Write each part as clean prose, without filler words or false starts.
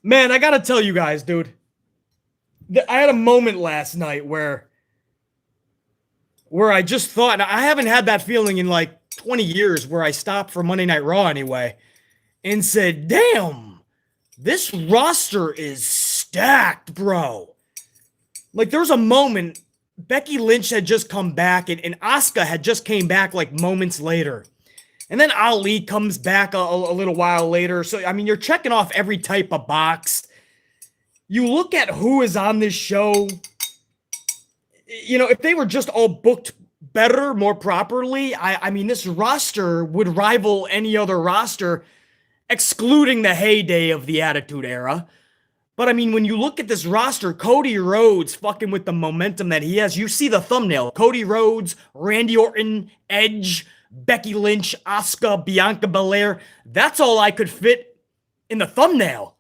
Man, I gotta tell you guys, dude. I had a moment last night where I just thought, I haven't had that feeling in like 20 years, where I stopped for Monday Night Raw anyway and said, damn, this roster is stacked, bro. Like, there's a moment, Becky Lynch had just come back, and Asuka had just came back like moments later. And then Ali comes back a little while later. So, I mean, you're checking off every type of box. You look at who is on this show. You know, if they were just all booked better, more properly, I mean, this roster would rival any other roster, excluding the heyday of the Attitude Era. But I mean, when you look at this roster, Cody Rhodes fucking with the momentum that he has, you see the thumbnail. Cody Rhodes, Randy Orton, Edge, Becky Lynch, Asuka, Bianca Belair. That's all I could fit in the thumbnail.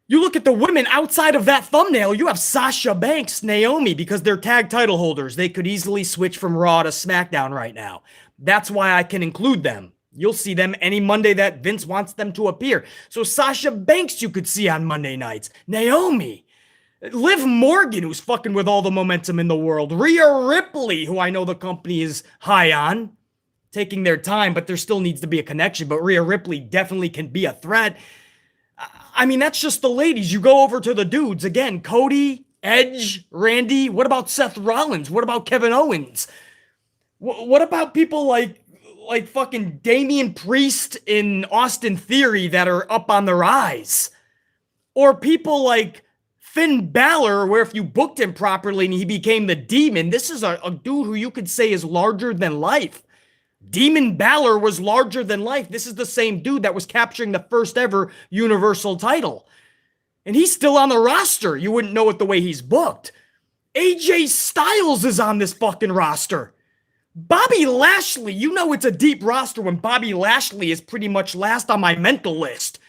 You look at the women outside of that thumbnail, you have Sasha Banks, Naomi, because they're tag title holders. They could easily switch from Raw to SmackDown right now. That's why I can include them. You'll see them any Monday that Vince wants them to appear. So Sasha Banks you could see on Monday nights. Naomi. Liv Morgan, who's fucking with all the momentum in the world. Rhea Ripley, who I know the company is high on. Taking their time, but there still needs to be a connection. But Rhea Ripley definitely can be a threat. I mean, that's just the ladies. You go over to the dudes. Again, Cody, Edge, Randy. What about Seth Rollins? What about Kevin Owens? What about people like fucking Damien Priest in Austin Theory that are up on the rise? Or people like Finn Balor, where if you booked him properly and he became the Demon, this is a dude who you could say is larger than life. Demon Balor was larger than life. This is the same dude that was capturing the first ever Universal title. And he's still on the roster. You wouldn't know it the way he's booked. AJ Styles is on this fucking roster. Bobby Lashley, you know it's a deep roster when Bobby Lashley is pretty much last on my mental list.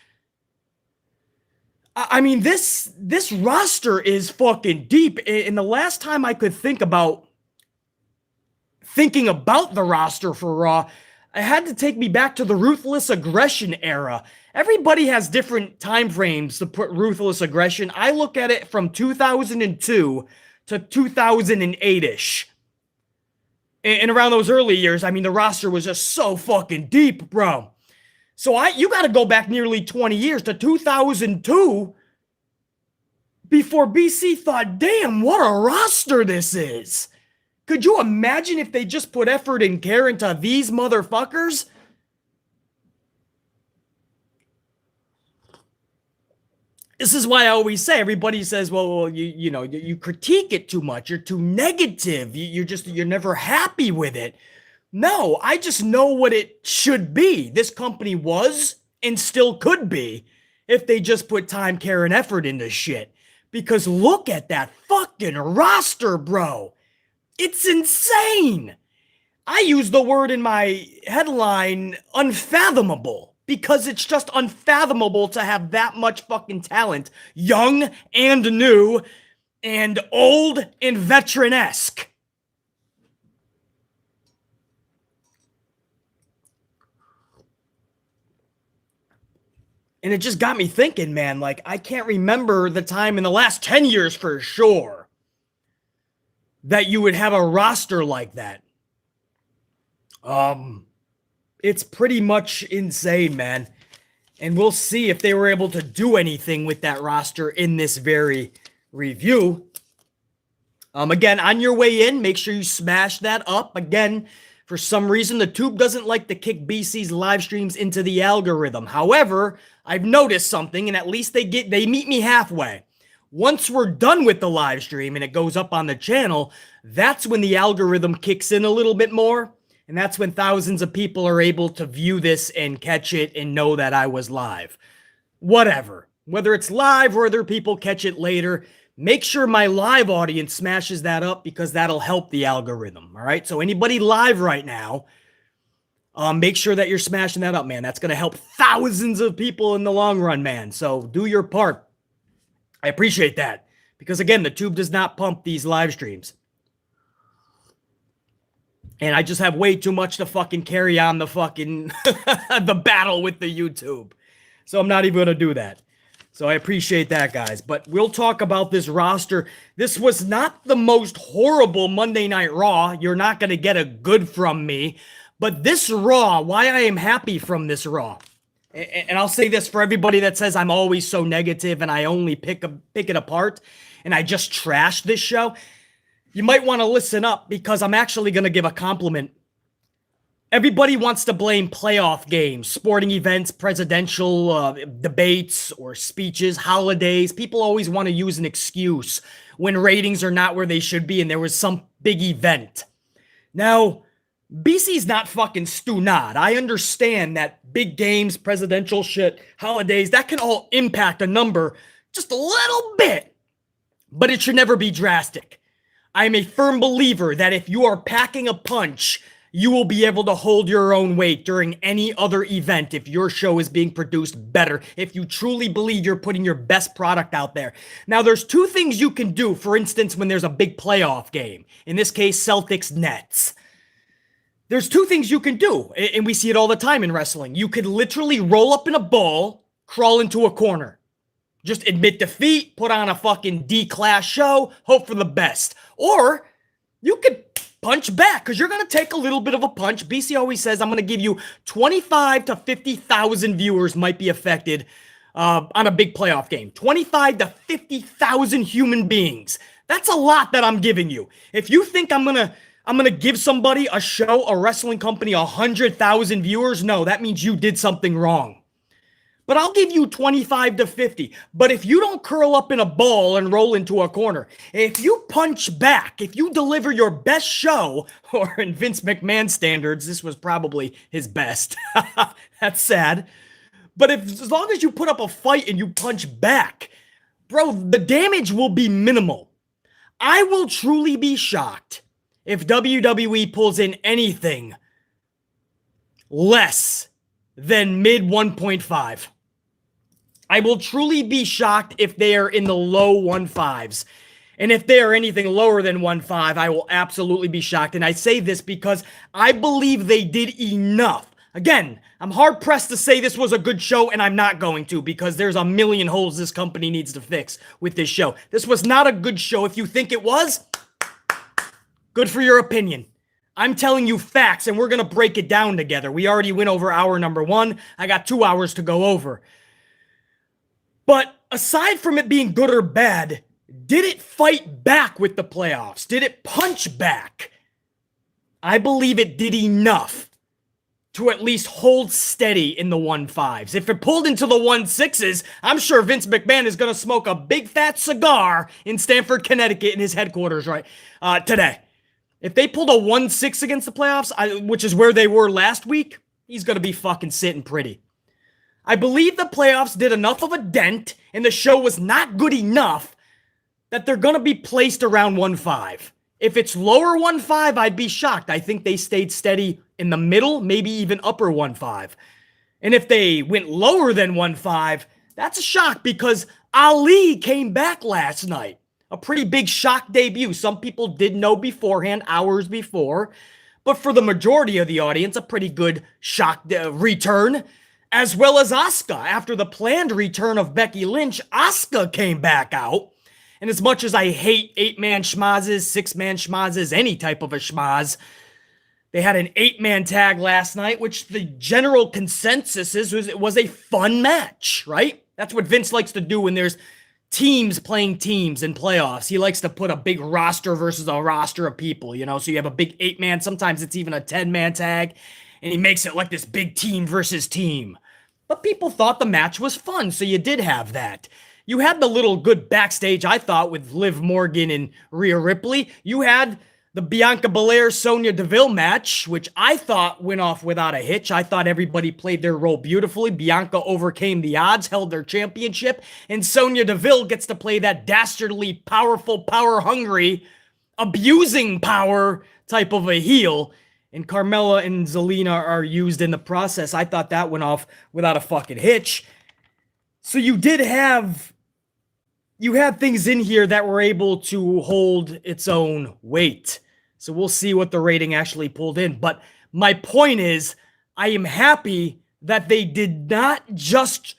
I mean, this roster is fucking deep. And the last time I could thinking about the roster for Raw, I had to take me back to the Ruthless Aggression era. Everybody has different time frames to put Ruthless Aggression. I look at it from 2002 to 2008-ish. And around those early years, I mean, the roster was just so fucking deep, bro. So you got to go back nearly 20 years to 2002 before BC thought, damn, what a roster this is. Could you imagine if they just put effort and care into these motherfuckers? This is why I always say, everybody says, well, you know, you critique it too much. You're too negative. You're never happy with it. No, I just know what it should be. This company was and still could be if they just put time, care, and effort into shit. Because look at that fucking roster, bro. It's insane. I use the word in my headline, unfathomable, because it's just unfathomable to have that much fucking talent, young and new, and old and veteran-esque. And it just got me thinking, man, like, I can't remember the time in the last 10 years for sure that you would have a roster like that. It's pretty much insane, man. And we'll see if they were able to do anything with that roster in this very review. Again, on your way in, make sure you smash that up. Again, for some reason, the tube doesn't like to kick BC's live streams into the algorithm. However, I've noticed something, and at least they meet me halfway. Once we're done with the live stream and it goes up on the channel, that's when the algorithm kicks in a little bit more. And that's when thousands of people are able to view this and catch it and know that I was live. Whatever. Whether it's live or other people catch it later, make sure my live audience smashes that up because that'll help the algorithm. All right? So anybody live right now, make sure that you're smashing that up, man. That's going to help thousands of people in the long run, man. So do your part. I appreciate that because, again, the tube does not pump these live streams. And I just have way too much to fucking carry on the fucking the battle with the YouTube. So I'm not even going to do that. So I appreciate that, guys. But we'll talk about this roster. This was not the most horrible Monday Night Raw. You're not going to get a good from me. But this Raw, why I am happy from this Raw. And I'll say this for everybody that says I'm always so negative and I only pick it apart and I just trash this show. You might want to listen up because I'm actually going to give a compliment. Everybody wants to blame playoff games, sporting events, presidential debates or speeches, holidays. People always want to use an excuse when ratings are not where they should be and there was some big event. Now, BC's not fucking Stu Nod. I understand that big games, presidential shit, holidays, that can all impact a number just a little bit, but it should never be drastic. I'm a firm believer that if you are packing a punch, you will be able to hold your own weight during any other event if your show is being produced better, if you truly believe you're putting your best product out there. Now, there's two things you can do, for instance, when there's a big playoff game. In this case, Celtics-Nets. There's two things you can do, and we see it all the time in wrestling. You could literally roll up in a ball, crawl into a corner. Just admit defeat, put on a fucking D-class show, hope for the best. Or you could punch back because you're going to take a little bit of a punch. BC always says, I'm going to give you 25 to 50,000 viewers might be affected on a big playoff game. 25 to 50,000 human beings. That's a lot that I'm giving you. If you think I'm going to give somebody, a show, a wrestling company, 100,000 viewers, no, that means you did something wrong. But I'll give you 25 to 50. But if you don't curl up in a ball and roll into a corner, if you punch back, if you deliver your best show, or in Vince McMahon standards, this was probably his best. That's sad. But as long as you put up a fight and you punch back, bro, the damage will be minimal. I will truly be shocked if WWE pulls in anything less than mid 1.5. I will truly be shocked if they are in the low 1.5s. And if they are anything lower than 1.5, I will absolutely be shocked. And I say this because I believe they did enough. Again, I'm hard-pressed to say this was a good show, and I'm not going to because there's a million holes this company needs to fix with this show. This was not a good show. If you think it was, good for your opinion. I'm telling you facts, and we're going to break it down together. We already went over hour number 1. I got 2 hours to go over. But aside from it being good or bad, did it fight back with the playoffs? Did it punch back? I believe it did enough to at least hold steady in the 1.5s. If it pulled into the 1.6s, I'm sure Vince McMahon is going to smoke a big fat cigar in Stamford, Connecticut in his headquarters today. If they pulled a 1.6 against the playoffs, which is where they were last week, he's going to be fucking sitting pretty. I believe the playoffs did enough of a dent and the show was not good enough that they're going to be placed around 1.5. If it's lower 1.5, I'd be shocked. I think they stayed steady in the middle, maybe even upper 1.5. And if they went lower than 1.5, that's a shock because Ali came back last night. A pretty big shock debut. Some people did know beforehand, hours before. But for the majority of the audience, a pretty good shock return. As well as Asuka. After the planned return of Becky Lynch, Asuka came back out. And as much as I hate 8-man schmazes, 6-man schmazes, any type of a schmaz, they had an 8-man tag last night, which the general consensus is it was a fun match, right? That's what Vince likes to do when there's teams playing teams in playoffs. He likes to put a big roster versus a roster of people, you know? So you have a big 8-man, sometimes it's even a 10-man tag, and he makes it like this big team versus team. But people thought the match was fun, so you did have that. You had the little good backstage, I thought, with Liv Morgan and Rhea Ripley. You had the Bianca Belair-Sonya Deville match, which I thought went off without a hitch. I thought everybody played their role beautifully. Bianca overcame the odds, held their championship, and Sonya Deville gets to play that dastardly, powerful, power-hungry, abusing power type of a heel. And Carmella and Zelina are used in the process. I thought that went off without a fucking hitch. So you had things in here that were able to hold its own weight. So we'll see what the rating actually pulled in. But my point is, I am happy that they did not just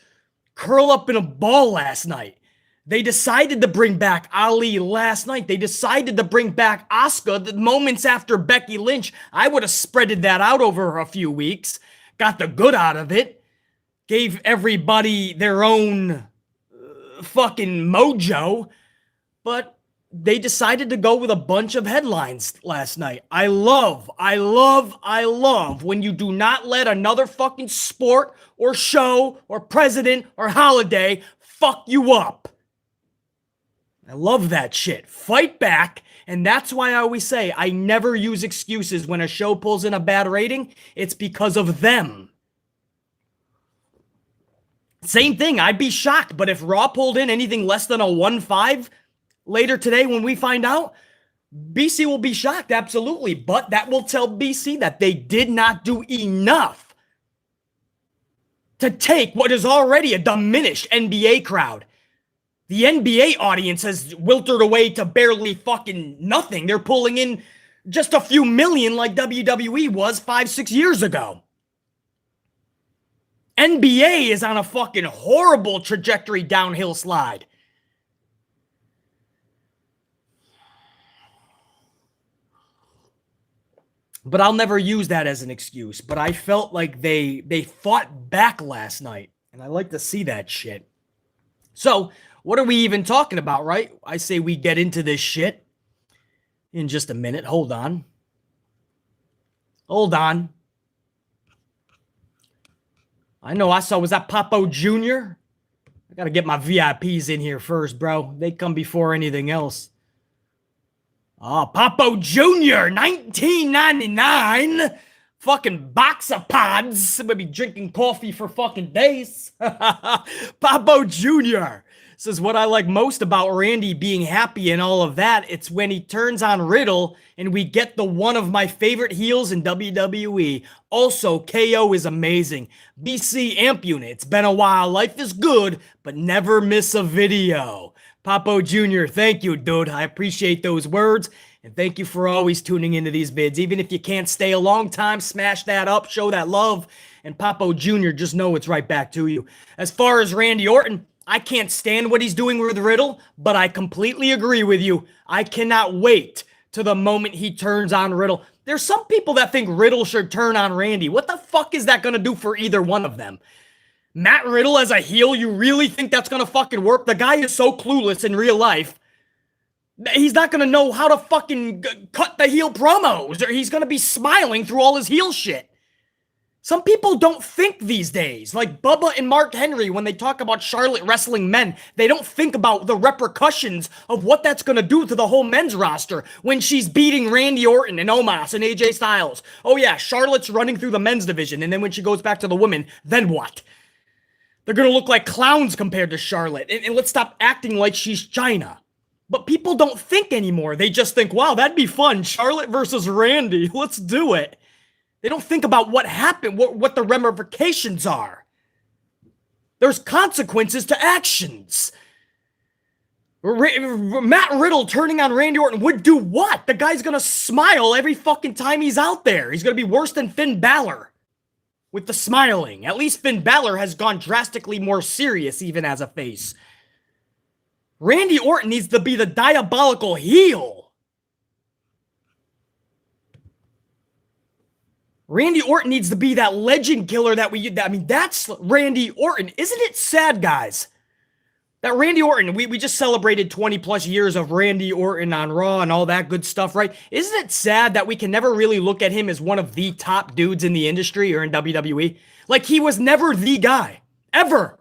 curl up in a ball last night. They decided to bring back Ali last night. They decided to bring back Asuka the moments after Becky Lynch. I would have spreaded that out over a few weeks. Got the good out of it. Gave everybody their own fucking mojo. But they decided to go with a bunch of headlines last night. I love when you do not let another fucking sport or show or president or holiday fuck you up. I love that shit. Fight back. And that's why I always say I never use excuses when a show pulls in a bad rating. It's because of them. Same thing. I'd be shocked. But if Raw pulled in anything less than a 1.5 later today when we find out, BC will be shocked. Absolutely. But that will tell BC that they did not do enough to take what is already a diminished NBA crowd. The NBA audience has wilted away to barely fucking nothing. They're pulling in just a few million like WWE was 5-6 years ago. NBA is on a fucking horrible trajectory downhill slide. But I'll never use that as an excuse. But I felt like they fought back last night. And I like to see that shit. So, what are we even talking about, right? I say we get into this shit in just a minute. Hold on. Hold on. I know I saw, was that Papo Jr.? I got to get my VIPs in here first, bro. They come before anything else. Oh, Papo Jr., 1999. Fucking box of pods. I'm going to be drinking coffee for fucking days. Papo Jr. Says what I like most about Randy being happy and all of that. It's when he turns on Riddle and we get the one of my favorite heels in WWE. Also, KO is amazing. BC Amp Unit. It's been a while. Life is good, but never miss a video. Papo Jr., thank you, dude. I appreciate those words. And thank you for always tuning into these vids. Even if you can't stay a long time, smash that up, show that love. And Papo Jr., just know it's right back to you. As far as Randy Orton, I can't stand what he's doing with Riddle, but I completely agree with you. I cannot wait to the moment he turns on Riddle. There's some people that think Riddle should turn on Randy. What the fuck is that going to do for either one of them? Matt Riddle as a heel, you really think that's going to fucking work? The guy is so clueless in real life. He's not going to know how to fucking cut the heel promos, or he's going to be smiling through all his heel shit. Some people don't think these days, like Bubba and Mark Henry, when they talk about Charlotte wrestling men, they don't think about the repercussions of what that's going to do to the whole men's roster when she's beating Randy Orton and Omos and AJ Styles. Oh yeah, Charlotte's running through the men's division, and then when she goes back to the women, then what? They're going to look like clowns compared to Charlotte, and let's stop acting like she's China. But people don't think anymore. They just think, wow, that'd be fun. Charlotte versus Randy, let's do it. They don't think about what happened, what the ramifications are. There's consequences to actions. Matt Riddle turning on Randy Orton would do what? The guy's going to smile every fucking time he's out there. He's going to be worse than Finn Balor with the smiling. At least Finn Balor has gone drastically more serious even as a face. Randy Orton needs to be the diabolical heel. Randy Orton needs to be that legend killer that that's Randy Orton. Isn't it sad, guys, that Randy Orton, we just celebrated 20 plus years of Randy Orton on Raw and all that good stuff, right? Isn't it sad that we can never really look at him as one of the top dudes in the industry or in WWE? Like, he was never the guy, ever.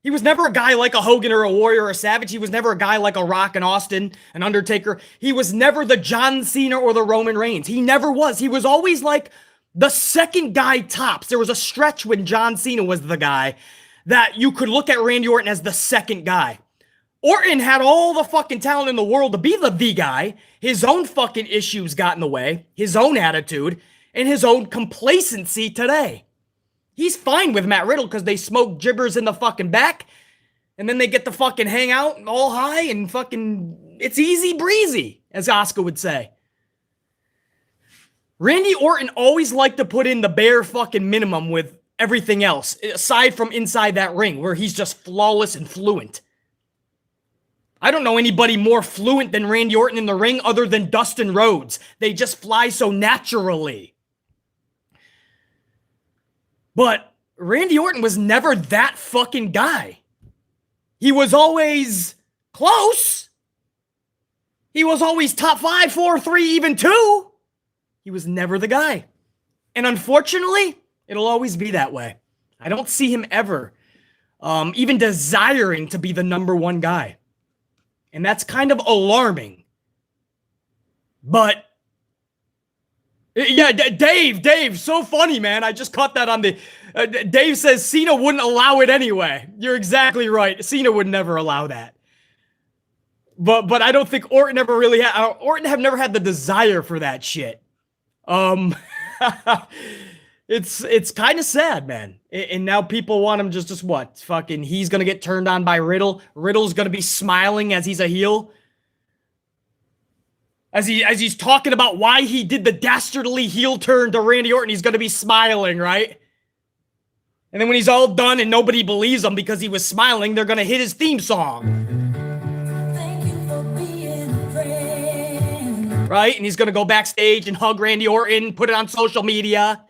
He was never a guy like a Hogan or a Warrior or a Savage. He was never a guy like a Rock and Austin, an Undertaker. He was never the John Cena or the Roman Reigns. He never was. He was always like the second guy tops. There was a stretch when John Cena was the guy that you could look at Randy Orton as the second guy. Orton had all the fucking talent in the world to be the guy. His own fucking issues got in the way, his own attitude, and his own complacency today. He's fine with Matt Riddle because they smoke gibbers in the fucking back, and then they get to fucking hang out all high and fucking, it's easy breezy, as Asuka would say. Randy Orton always liked to put in the bare fucking minimum with everything else, aside from inside that ring, where he's just flawless and fluent. I don't know anybody more fluent than Randy Orton in the ring other than Dustin Rhodes. They just fly so naturally. But Randy Orton was never that fucking guy. He was always close. He was always top 5, 4, 3, even 2. He was never the guy. And unfortunately, it'll always be that way. I don't see him ever even desiring to be the number one guy. And that's kind of alarming. But, yeah, Dave, so funny, man. I just caught that on the... Dave says Cena wouldn't allow it anyway. You're exactly right. Cena would never allow that. But I don't think Orton ever really had... Orton have never had the desire for that shit. It's kind of sad, man. And now people want him just what? Fucking, he's going to get turned on by Riddle. Riddle's going to be smiling as he's a heel. As he's talking about why he did the dastardly heel turn to Randy Orton, he's going to be smiling, right? And then when he's all done and nobody believes him because he was smiling, they're going to hit his theme song. Thank you for being a friend. Right? And he's going to go backstage and hug Randy Orton, put it on social media.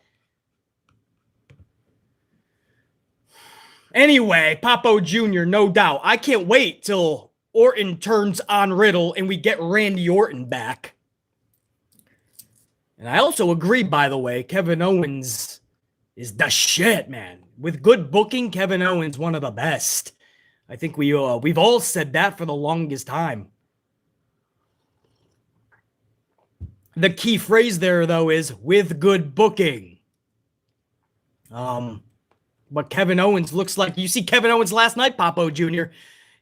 Anyway, Papo Jr., no doubt. I can't wait till Orton turns on Riddle and we get Randy Orton back. And I also agree, by the way, Kevin Owens is the shit, man. With good booking, Kevin Owens, one of the best. I think we've all said that for the longest time. The key phrase there, though, is with good booking. What Kevin Owens looks like. You see Kevin Owens last night, Papo Jr.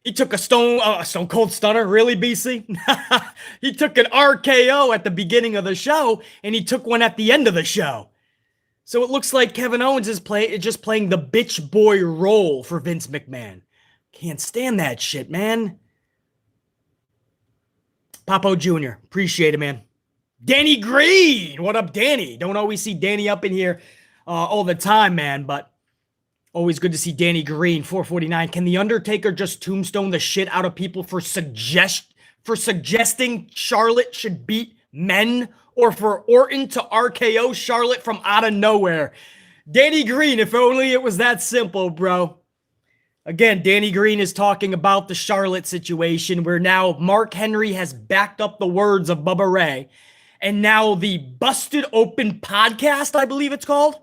He took a stone cold stunner. Really, BC? He took an RKO at the beginning of the show, and he took one at the end of the show. So it looks like Kevin Owens is just playing the bitch boy role for Vince McMahon. Can't stand that shit, man. Papo Jr., appreciate it, man. Danny Green, what up, Danny? Don't always see Danny up in here all the time, man, but always good to see Danny Green, 449. Can The Undertaker just tombstone the shit out of people for suggesting Charlotte should beat men, or for Orton to RKO Charlotte from out of nowhere? Danny Green, if only it was that simple, bro. Again, Danny Green is talking about the Charlotte situation where now Mark Henry has backed up the words of Bubba Ray, and now the Busted Open podcast, I believe it's called,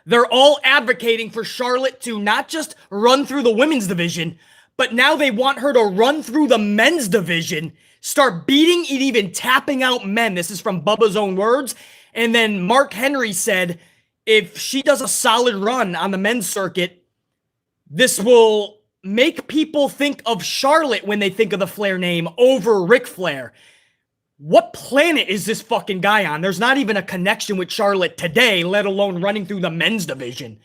they're all advocating for Charlotte to not just run through the women's division, but now they want her to run through the men's division, start beating and even tapping out men. This is from Bubba's own words. And then Mark Henry said, if she does a solid run on the men's circuit, this will make people think of Charlotte when they think of the Flair name over Ric Flair. What planet is this fucking guy on? There's not even a connection with Charlotte today, let alone running through the men's division.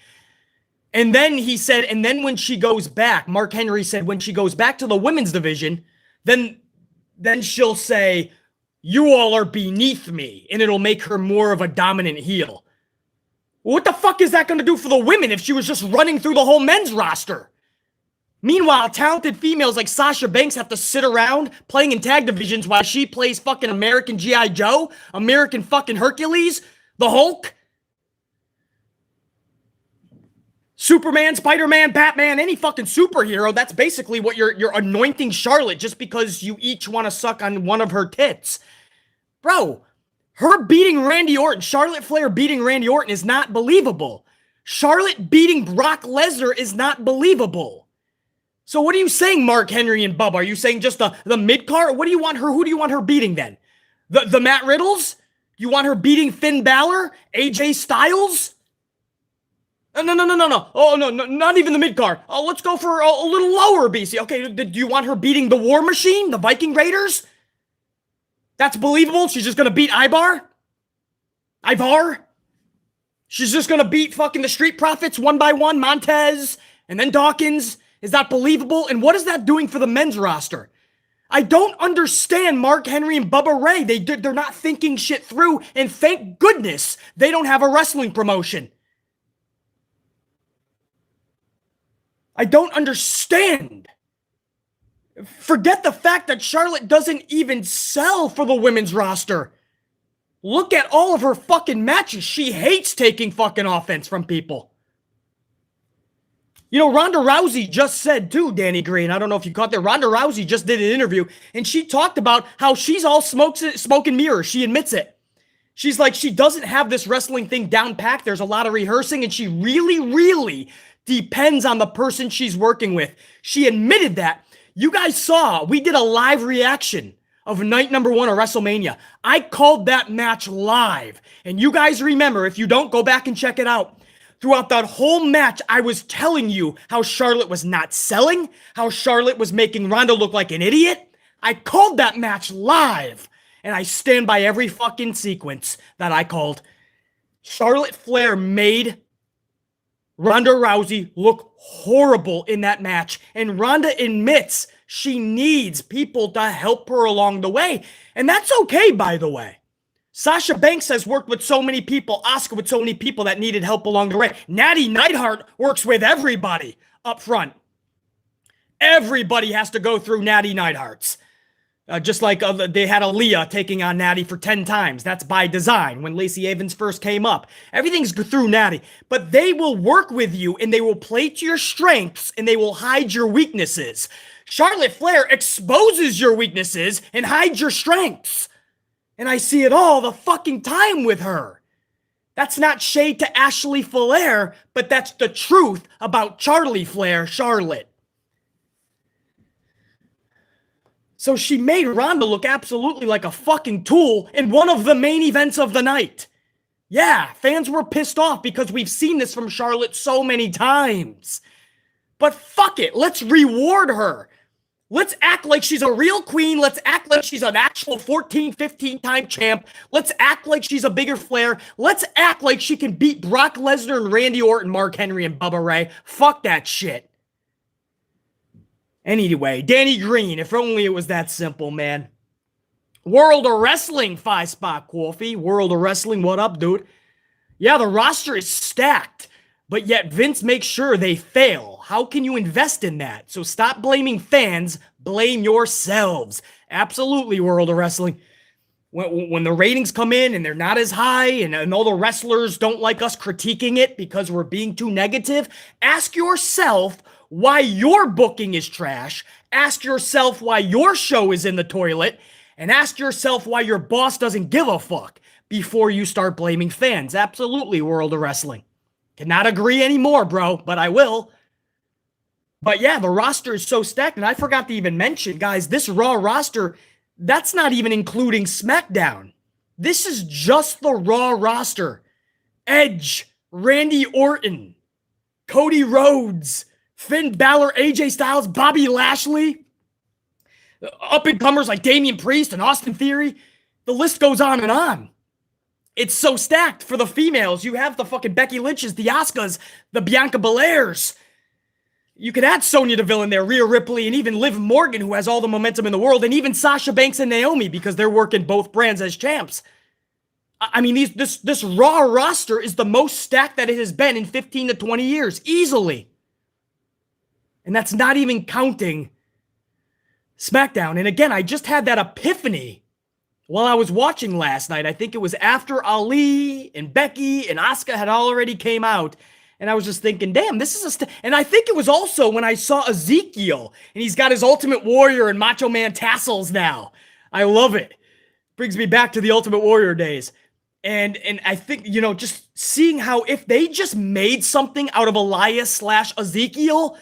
And then he said, and then when she goes back, Mark Henry said, when she goes back to the women's division, then she'll say, you all are beneath me, and it'll make her more of a dominant heel. What the fuck is that going to do for the women if she was just running through the whole men's roster? Meanwhile, talented females like Sasha Banks have to sit around playing in tag divisions while she plays fucking American G.I. Joe, American fucking Hercules, the Hulk, Superman, Spider-Man, Batman, any fucking superhero. That's basically what you're anointing Charlotte just because you each want to suck on one of her tits. Bro, her beating Randy Orton, Charlotte Flair beating Randy Orton is not believable. Charlotte beating Brock Lesnar is not believable. So what are you saying, Mark Henry and Bubba? Are you saying just the mid-card? What do you want her? Who do you want her beating then? The Matt Riddles? You want her beating Finn Balor? AJ Styles? No. Oh, no, not even the mid-card. Oh, let's go for a little lower, BC. Okay, do you want her beating the War Machine? The Viking Raiders? That's believable? She's just going to beat Ivar? She's just going to beat fucking the Street Profits one by one, Montez, and then Dawkins? Is that believable? And what is that doing for the men's roster? I don't understand Mark Henry and Bubba Ray. They're not thinking shit through, and thank goodness they don't have a wrestling promotion. I don't understand. Forget the fact that Charlotte doesn't even sell for the women's roster. Look at all of her fucking matches. She hates taking fucking offense from people. You know, Ronda Rousey just said too, Danny Green, I don't know if you caught that, Ronda Rousey just did an interview, and she talked about how she's all smoke and mirrors. She admits it. She's like, she doesn't have this wrestling thing down packed. There's a lot of rehearsing, and she really, really depends on the person she's working with. She admitted that. You guys saw, we did a live reaction of night number 1 of WrestleMania. I called that match live. And you guys remember, if you don't, go back and check it out. Throughout that whole match, I was telling you how Charlotte was not selling, how Charlotte was making Ronda look like an idiot. I called that match live. And I stand by every fucking sequence that I called. Charlotte Flair made Ronda Rousey look horrible in that match. And Ronda admits she needs people to help her along the way. And that's okay, by the way. Sasha Banks has worked with so many people, Asuka with so many people that needed help along the way. Natty Neidhart works with everybody up front. Everybody has to go through Natty Neidhart's. Just like they had Aaliyah taking on Natty for 10 times. That's by design when Lacey Evans first came up. Everything's through Natty. But they will work with you and they will play to your strengths and they will hide your weaknesses. Charlotte Flair exposes your weaknesses and hides your strengths. And I see it all the fucking time with her. That's not shade to Ashley Flair, but that's the truth about Charlie Flair, Charlotte. So she made Ronda look absolutely like a fucking tool in one of the main events of the night. Yeah, fans were pissed off because we've seen this from Charlotte so many times. But fuck it, let's reward her. Let's act like she's a real queen. Let's act like she's an actual 14, 15-time champ. Let's act like she's a bigger Flair. Let's act like she can beat Brock Lesnar and Randy Orton, Mark Henry, and Bubba Ray. Fuck that shit. Anyway, Danny Green, if only it was that simple, man. World of Wrestling, 5-spot coffee. World of Wrestling, what up, dude? Yeah, the roster is stacked, but yet Vince makes sure they fail. How can you invest in that? So stop blaming fans, blame yourselves. Absolutely, World of Wrestling. When the ratings come in and they're not as high and all the wrestlers don't like us critiquing it because we're being too negative, ask yourself why your booking is trash, ask yourself why your show is in the toilet, and ask yourself why your boss doesn't give a fuck before you start blaming fans. Absolutely, World of Wrestling. Cannot agree anymore, bro, but I will. But yeah, the roster is so stacked, and I forgot to even mention, guys, this Raw roster, that's not even including SmackDown. This is just the Raw roster. Edge, Randy Orton, Cody Rhodes, Finn Balor, AJ Styles, Bobby Lashley, up-and-comers like Damien Priest and Austin Theory. The list goes on and on. It's so stacked. For the females, you have the fucking Becky Lynch's, the Asukas, the Bianca Belairs. You could add Sonya Deville in there, Rhea Ripley, and even Liv Morgan, who has all the momentum in the world, and even Sasha Banks and Naomi, because they're working both brands as champs. I mean, this Raw roster is the most stacked that it has been in 15 to 20 years, easily. And that's not even counting SmackDown. And again, I just had that epiphany while I was watching last night. I think it was after Ali and Becky and Asuka had already came out. And I was just thinking, damn, this is and I think it was also when I saw Ezekiel. And he's got his Ultimate Warrior and Macho Man tassels now. I love it. Brings me back to the Ultimate Warrior days. And I think, you know, just seeing how if they just made something out of Elias/Ezekiel,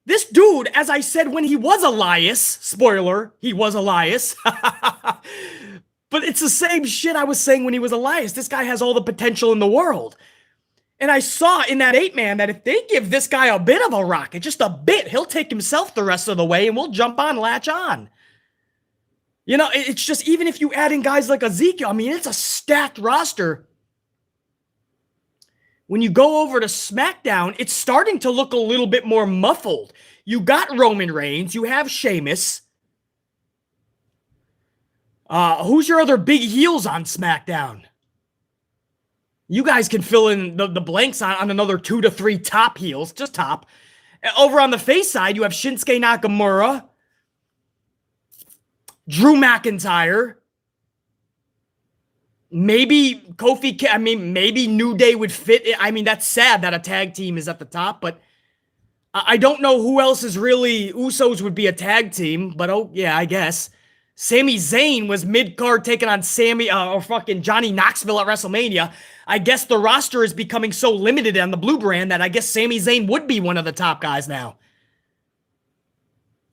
this dude, as I said when he was Elias, spoiler, he was Elias. But it's the same shit I was saying when he was Elias. This guy has all the potential in the world. And I saw in that 8-man that if they give this guy a bit of a rocket, just a bit, he'll take himself the rest of the way and we'll jump on, latch on. You know, it's just, even if you add in guys like Ezekiel, I mean, it's a stacked roster. When you go over to SmackDown, it's starting to look a little bit more muffled. You got Roman Reigns. You have Sheamus. Who's your other big heels on SmackDown? You guys can fill in the blanks on another 2 to 3 top heels. Just top. Over on the face side, you have Shinsuke Nakamura, Drew McIntyre, maybe Kofi. I mean, maybe New Day would fit. I mean, that's sad that a tag team is at the top, but I don't know who else is really. Usos would be a tag team, but oh yeah, I guess. Sami Zayn was mid-card taking on or fucking Johnny Knoxville at WrestleMania. I guess the roster is becoming so limited on the Blue brand that I guess Sami Zayn would be one of the top guys now.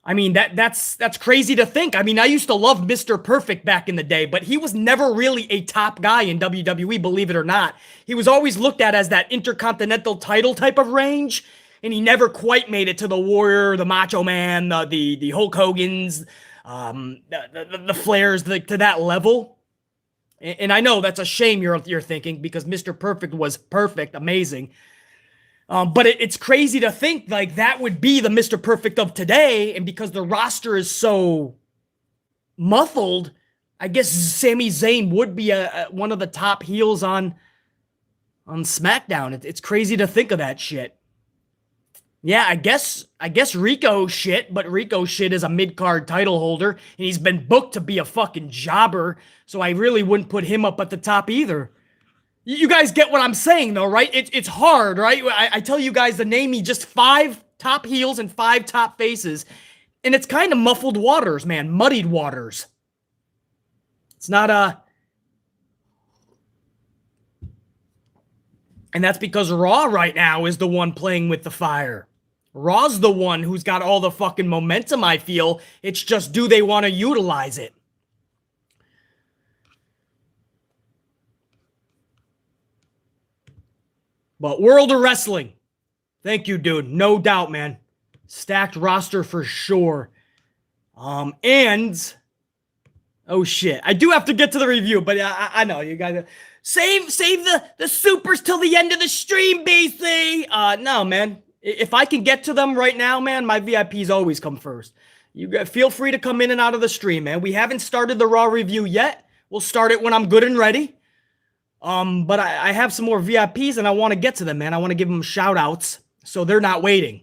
I mean, that's crazy to think. I mean, I used to love Mr. Perfect back in the day, but he was never really a top guy in WWE, believe it or not. He was always looked at as that intercontinental title type of range, and he never quite made it to the Warrior, the Macho Man, the Hulk Hogan's, the Flairs, to that level. And I know that's a shame you're thinking, because Mr. Perfect was perfect, amazing. But it's crazy to think like that would be the Mr. Perfect of today, and because the roster is so muffled, I guess Sami Zayn would be one of the top heels on SmackDown. It's crazy to think of that shit. Yeah, I guess Rico shit, but Rico shit is a mid-card title holder, and he's been booked to be a fucking jobber, so I really wouldn't put him up at the top either. You guys get what I'm saying, though, right? It's hard, right? I tell you guys to name me just 5 top heels and 5 top faces, and it's kind of muffled waters, man. Muddied waters. It's not and that's because Raw right now is the one playing with the fire. Raw's the one who's got all the fucking momentum, I feel. It's just, do they want to utilize it? But World of Wrestling. Thank you, dude. No doubt, man. Stacked roster for sure. And oh shit. I do have to get to the review, but I know you guys save the supers till the end of the stream, BC. No, man. If I can get to them right now, man, my VIPs always come first. You feel free to come in and out of the stream, man. We haven't started the Raw review yet. We'll start it when I'm good and ready. But I have some more VIPs and I want to get to them, man. I want to give them shout outs so they're not waiting.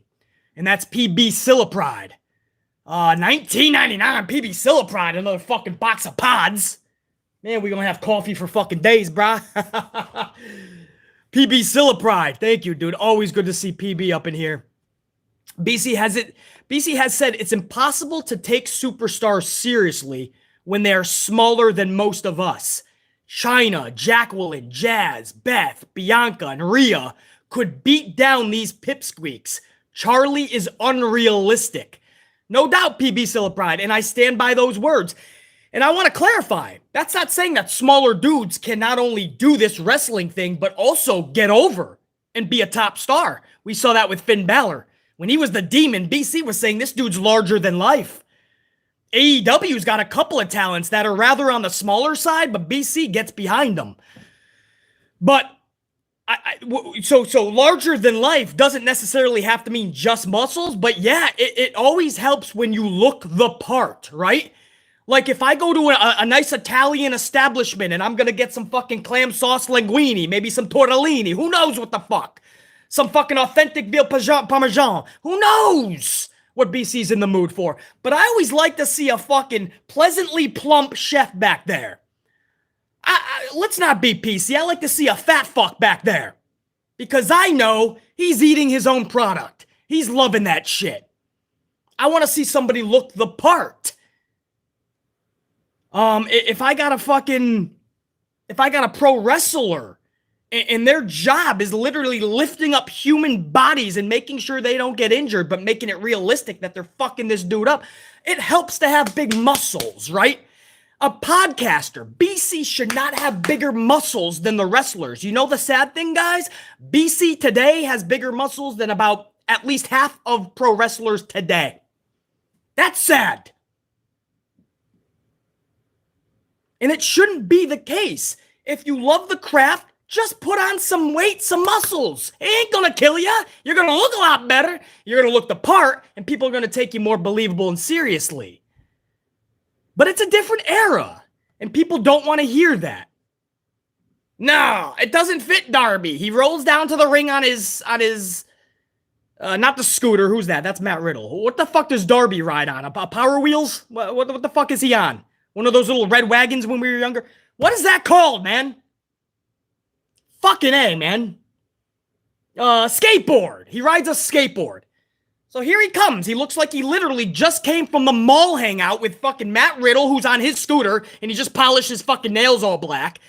And that's PB Sillapride. $19.99 PB Sillapride, another fucking box of pods. Man, we're gonna have coffee for fucking days, brah. PB Sillapride, thank you, dude. Always good to see PB up in here. BC has said it's impossible to take superstars seriously when they are smaller than most of us. Chyna, Jacqueline, Jazz, Beth, Bianca, and Rhea could beat down these pipsqueaks. Charlie is unrealistic. No doubt, PB Sillapride, and I stand by those words. And I want to clarify, that's not saying that smaller dudes can not only do this wrestling thing, but also get over and be a top star. We saw that with Finn Balor. When he was the Demon, BC was saying this dude's larger than life. AEW's got a couple of talents that are rather on the smaller side, but BC gets behind them. But so larger than life doesn't necessarily have to mean just muscles, but yeah, it always helps when you look the part, right? Like if I go to a nice Italian establishment and I'm going to get some fucking clam sauce linguine, maybe some tortellini, who knows what the fuck? Some fucking authentic veal parmesan, who knows what BC's in the mood for? But I always like to see a fucking pleasantly plump chef back there. Let's not be PC. I like to see a fat fuck back there. Because I know he's eating his own product. He's loving that shit. I want to see somebody look the part. If I got a pro wrestler and their job is literally lifting up human bodies and making sure they don't get injured, but making it realistic that they're fucking this dude up, it helps to have big muscles, right? A podcaster, BC should not have bigger muscles than the wrestlers. You know the sad thing, guys? BC today has bigger muscles than about at least half of pro wrestlers today. That's sad. And it shouldn't be the case. If you love the craft, just put on some weight, some muscles. It ain't gonna kill you. You're gonna look a lot better. You're gonna look the part, and people are gonna take you more believable and seriously. But it's a different era, and people don't want to hear that. No, it doesn't fit Darby. He rolls down to the ring on his Not the scooter. Who's that? That's Matt Riddle. What the fuck does Darby ride on? A Power Wheels? What the fuck is he on? One of those little red wagons when we were younger? What is that called, man? Fucking A, man. Skateboard. He rides a skateboard. So here he comes. He looks like he literally just came from the mall hangout with fucking Matt Riddle, who's on his scooter, and he just polished his fucking nails all black.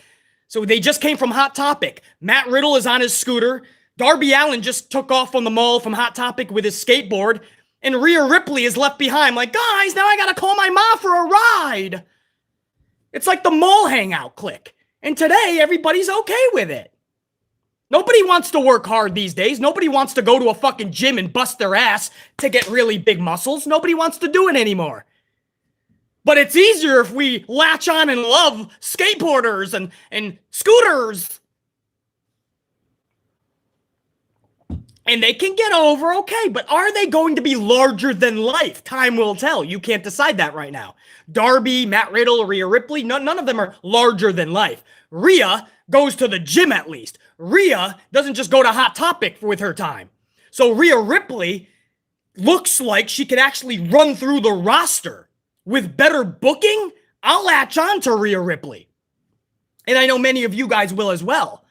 So they just came from Hot Topic. Matt Riddle is on his scooter. Darby Allin just took off from the mall from Hot Topic with his skateboard. And Rhea Ripley is left behind. Like, guys, now I gotta call my mom for a ride. It's like the mall hangout clique. And today, everybody's okay with it. Nobody wants to work hard these days. Nobody wants to go to a fucking gym and bust their ass to get really big muscles. Nobody wants to do it anymore. But it's easier if we latch on and love skateboarders and scooters. And they can get over, okay, but are they going to be larger than life? Time will tell. You can't decide that right now. Darby, Matt Riddle, Rhea Ripley, none of them are larger than life. Rhea goes to the gym at least. Rhea doesn't just go to Hot Topic with her time. So Rhea Ripley looks like she could actually run through the roster. With better booking, I'll latch on to Rhea Ripley. And I know many of you guys will as well.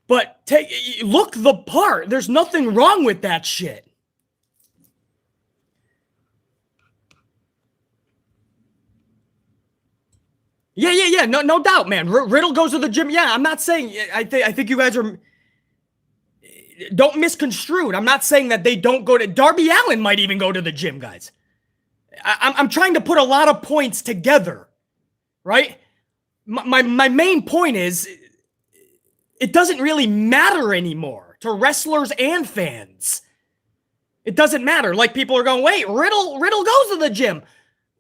But look the part. There's nothing wrong with that shit. Yeah. No doubt, man. Riddle goes to the gym. Yeah, I'm not saying. I think you guys are. Don't misconstrue it. I'm not saying that they don't go to. Darby Allin might even go to the gym, guys. I'm trying to put a lot of points together, right? My main point is. It doesn't really matter anymore to wrestlers and fans. It doesn't matter. Like, people are going, wait, Riddle goes to the gym.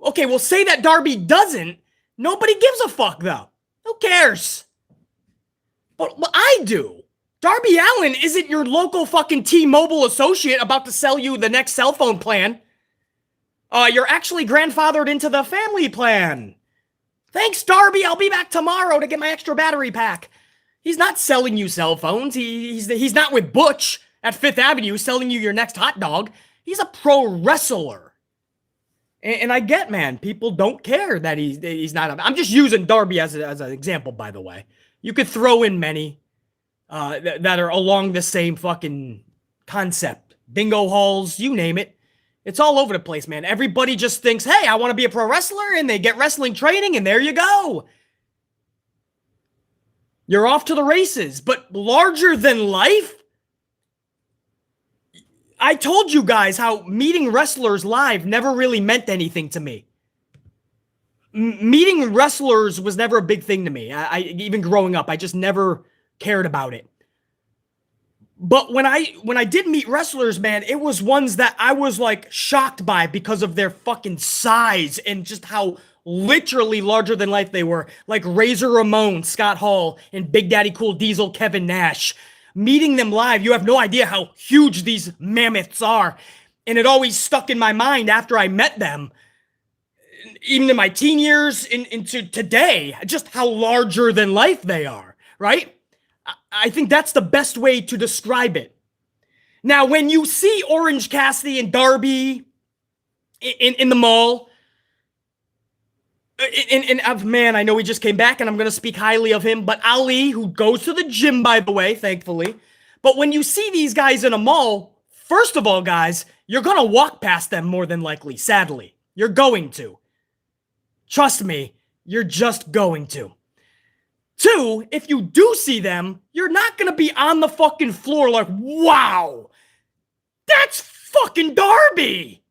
Okay, well, say that Darby doesn't. Nobody gives a fuck, though. Who cares? But I do. Darby Allin isn't your local fucking T-Mobile associate about to sell you the next cell phone plan. You're actually grandfathered into the family plan. Thanks, Darby. I'll be back tomorrow to get my extra battery pack. He's not selling you cell phones. He's not with Butch at Fifth Avenue selling you your next hot dog. He's a pro wrestler. And I get, man, people don't care that he's not. I'm just using Darby as an example, by the way. You could throw in many that are along the same fucking concept. Bingo halls, you name it. It's all over the place, man. Everybody just thinks, hey, I want to be a pro wrestler, and they get wrestling training, and there you go. You're off to the races, but larger than life? I told you guys how meeting wrestlers live never really meant anything to me. Meeting wrestlers was never a big thing to me. I even growing up, I just never cared about it. But when I did meet wrestlers, man, it was ones that I was like shocked by because of their fucking size and just how literally larger than life they were. Like Razor Ramon, Scott Hall, and Big Daddy Cool Diesel, Kevin Nash. Meeting them live, you have no idea how huge these mammoths are. And it always stuck in my mind after I met them, even in my teen years, into today, just how larger than life they are, right? I think that's the best way to describe it. Now, when you see Orange Cassidy and Darby in the mall, and man, I know he just came back, and I'm going to speak highly of him, but Ali, who goes to the gym, by the way, thankfully. But when you see these guys in a mall, first of all, guys, you're going to walk past them more than likely, sadly. You're going to. Trust me, you're just going to. Two, if you do see them, you're not going to be on the fucking floor like, wow, that's fucking Darby.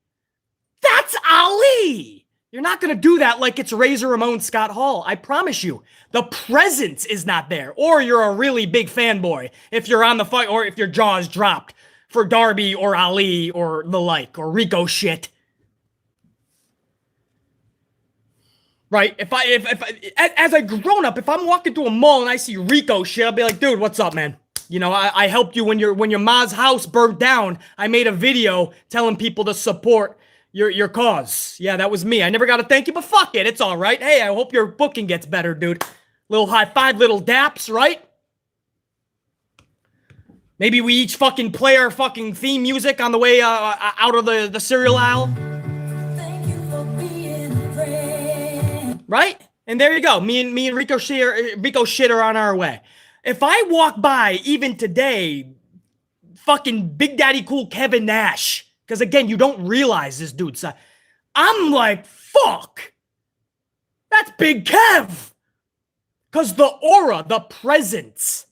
That's Ali. You're not going to do that like it's Razor Ramon Scott Hall. I promise you. The presence is not there. Or you're a really big fanboy if you're on the fight, or if your jaw is dropped for Darby or Ali or the like, or Rico shit. Right? If as a grown up, if I'm walking through a mall and I see Rico shit, I'll be like, dude, what's up, man? You know, I helped you when your ma's house burnt down. I made a video telling people to support your cause. Yeah, that was me. I never got to thank you, but fuck it. It's all right. Hey, I hope your booking gets better, dude. Little high five, little daps, right? Maybe we each fucking play our fucking theme music on the way out of the cereal aisle. Thank you for being a friend. Right? And there you go. Me and Rico shit are on our way. If I walk by even today, fucking Big Daddy Cool Kevin Nash, because again, you don't realize this dude's I'm like, fuck. That's Big Kev. Because the aura, the presence.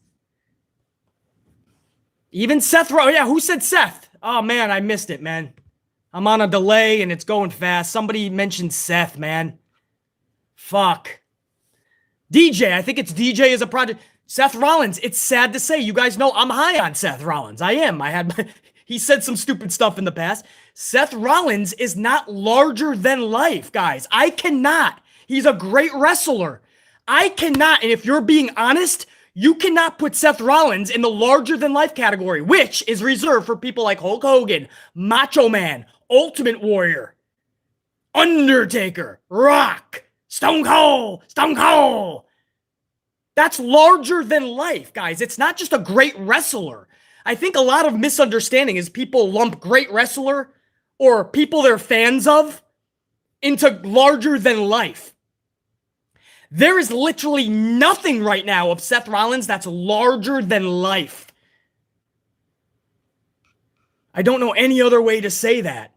Even Seth Rollins. Yeah, who said Seth? Oh, man, I missed it, man. I'm on a delay, and it's going fast. Somebody mentioned Seth, man. Fuck. DJ. I think it's DJ as a project. Seth Rollins. It's sad to say. You guys know I'm high on Seth Rollins. I am. He said some stupid stuff in the past. Seth Rollins is not larger than life, guys. I cannot. He's a great wrestler. I cannot. And if you're being honest, you cannot put Seth Rollins in the larger-than-life category, which is reserved for people like Hulk Hogan, Macho Man, Ultimate Warrior, Undertaker, Rock, Stone Cold. That's larger than life, guys. It's not just a great wrestler. I think a lot of misunderstanding is people lump great wrestler or people they're fans of into larger than life. There is literally nothing right now of Seth Rollins that's larger than life. I don't know any other way to say that.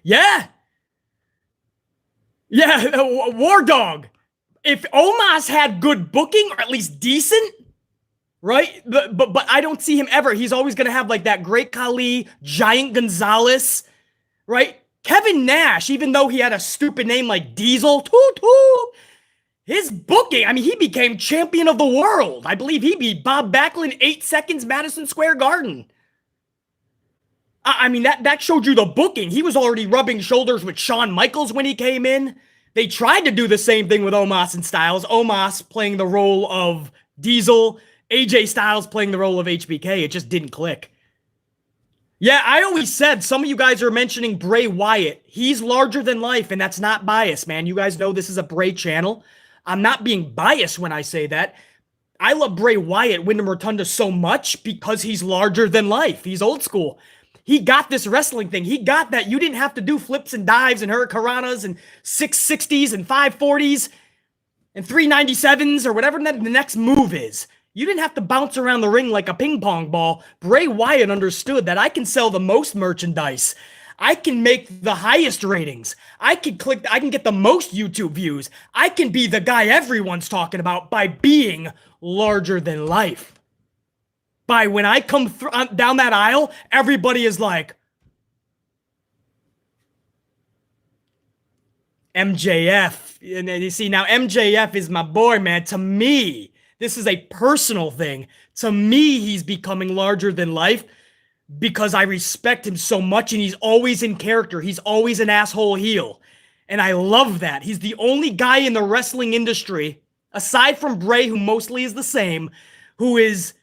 Yeah. Yeah, War Dog. If Omos had good booking, or at least decent, right? But I don't see him ever. He's always going to have like that Great Khali, Giant Gonzalez, right? Kevin Nash, even though he had a stupid name like Diesel, his booking, I mean, he became champion of the world. I believe he beat Bob Backlund 8 seconds Madison Square Garden. I mean, that showed you the booking. He was already rubbing shoulders with Shawn Michaels when he came in. They tried to do the same thing with Omos and Styles. Omos playing the role of Diesel, AJ Styles playing the role of HBK. It just didn't click. Yeah, I always said, some of you guys are mentioning Bray Wyatt. He's larger than life, and that's not bias, man. You guys know this is a Bray channel. I'm not being biased when I say that. I love Bray Wyatt, Wyndham Rotunda, so much because he's larger than life. He's old school. He got this wrestling thing. He got that you didn't have to do flips and dives and hurricanranas and 660s and 540s and 397s or whatever the next move is. You didn't have to bounce around the ring like a ping pong ball. Bray Wyatt understood that I can sell the most merchandise. I can make the highest ratings. I can get the most YouTube views. I can be the guy everyone's talking about by being larger than life. By when I come down that aisle, everybody is like, MJF. And you see, now MJF is my boy, man. To me, this is a personal thing. To me, he's becoming larger than life because I respect him so much, and he's always in character. He's always an asshole heel. And I love that. He's the only guy in the wrestling industry, aside from Bray, who mostly is the same, who is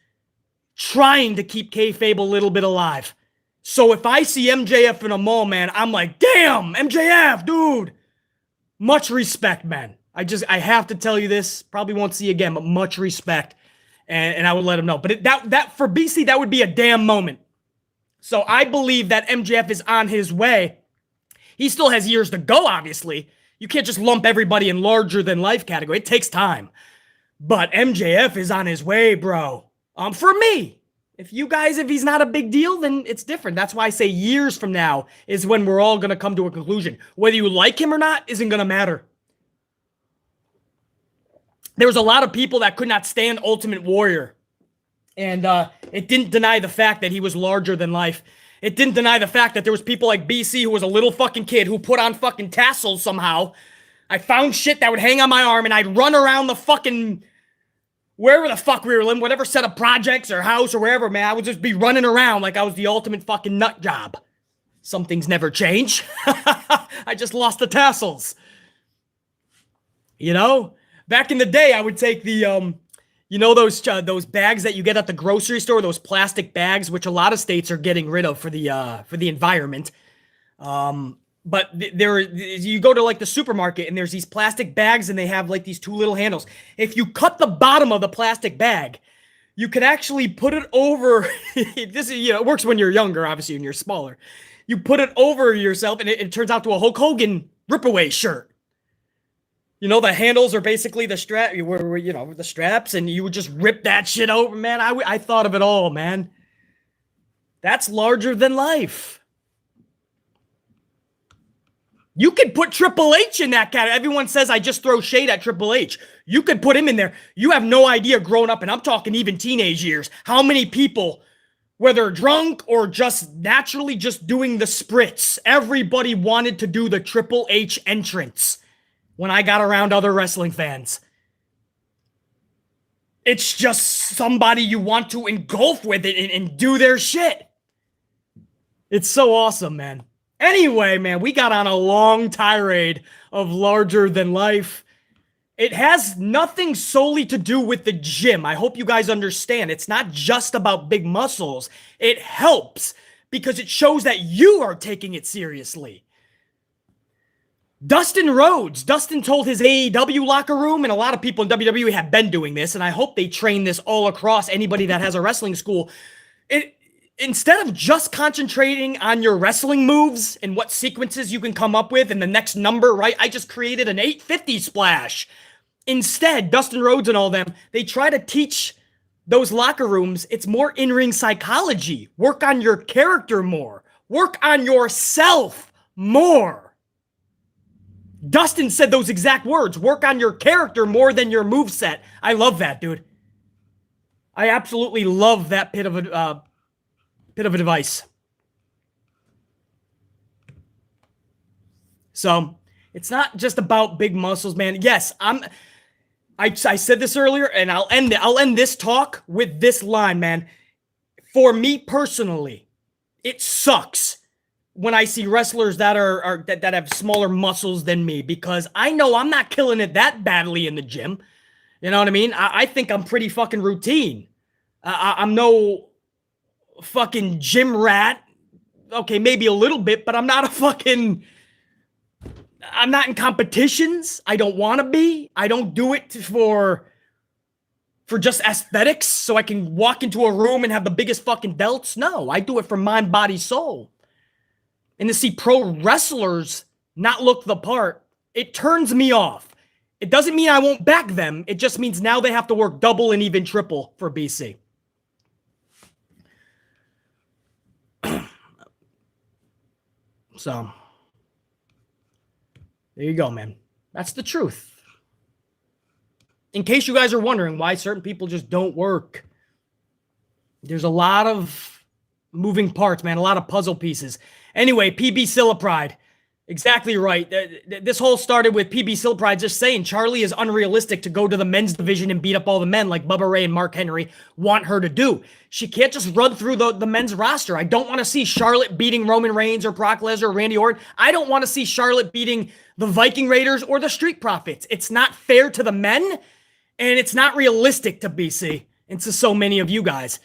trying to keep kayfabe a little bit alive. So if I see MJF in a mall, man, I'm like, damn, MJF, dude. Much respect, man. I have to tell you this. Probably won't see you again, but much respect. And I would let him know. But that for BC, that would be a damn moment. So I believe that MJF is on his way. He still has years to go, obviously. You can't just lump everybody in larger than life category. It takes time. But MJF is on his way, bro. For me. If he's not a big deal, then it's different. That's why I say years from now is when we're all going to come to a conclusion. Whether you like him or not isn't going to matter. There was a lot of people that could not stand Ultimate Warrior. And it didn't deny the fact that he was larger than life. It didn't deny the fact that there was people like BC who was a little fucking kid who put on fucking tassels somehow. I found shit that would hang on my arm and I'd run around the fucking, wherever the fuck we were living, whatever set of projects or house or wherever, man. I would just be running around like I was the ultimate fucking nut job. Some things never change. I just lost the tassels. You know? Back in the day, I would take the, those bags that you get at the grocery store, those plastic bags, which a lot of states are getting rid of for the environment. But But you go to like the supermarket and there's these plastic bags and they have like these two little handles. If you cut the bottom of the plastic bag, you can actually put it over. This is, it works when you're younger, obviously, and you're smaller. You put it over yourself and it turns out to a Hulk Hogan Rip-Away shirt. The handles are basically the strap, the straps, and you would just rip that shit over, man. I thought of it all, man. That's larger than life. You could put Triple H in that category. Everyone says I just throw shade at Triple H. You could put him in there. You have no idea growing up, and I'm talking even teenage years, how many people, whether drunk or just naturally just doing the spritz, everybody wanted to do the Triple H entrance when I got around other wrestling fans. It's just somebody you want to engulf with it and do their shit. It's so awesome, man. Anyway, man, we got on a long tirade of larger than life. It has nothing solely to do with the gym. I hope you guys understand. It's not just about big muscles. It helps because it shows that you are taking it seriously. Dustin Rhodes. Dustin told his AEW locker room, and a lot of people in WWE have been doing this, and I hope they train this all across anybody that has a wrestling school. Instead of just concentrating on your wrestling moves and what sequences you can come up with and the next number, right? I just created an 850 splash. Instead, Dustin Rhodes and all them, they try to teach those locker rooms, it's more in-ring psychology. Work on your character more. Work on yourself more. Dustin said those exact words. Work on your character more than your moveset. I love that, dude. I absolutely love that bit of advice. So it's not just about big muscles, man. Yes, I said this earlier, and I'll end this talk with this line, man. For me personally, it sucks when I see wrestlers that that have smaller muscles than me, because I know I'm not killing it that badly in the gym. You know what I mean? I think I'm pretty fucking routine. I'm no fucking gym rat. Okay, maybe a little bit, but I'm not in competitions. I don't want to be. I don't do it for just aesthetics so I can walk into a room and have the biggest fucking belts. No, I do it for mind, body, soul. And to see pro wrestlers not look the part, it turns me off. It doesn't mean I won't back them. It just means now they have to work double and even triple for BC. So, there you go, man. That's the truth. In case you guys are wondering why certain people just don't work, there's a lot of moving parts, man. A lot of puzzle pieces. Anyway, PB Silipride. Exactly right. This whole started with PB Silipride just saying Charlie is unrealistic to go to the men's division and beat up all the men like Bubba Ray and Mark Henry want her to do. She can't just run through the men's roster. I don't want to see Charlotte beating Roman Reigns or Brock Lesnar or Randy Orton. I don't want to see Charlotte beating the Viking Raiders or the Street Profits. It's not fair to the men, and it's not realistic to BC and to so many of you guys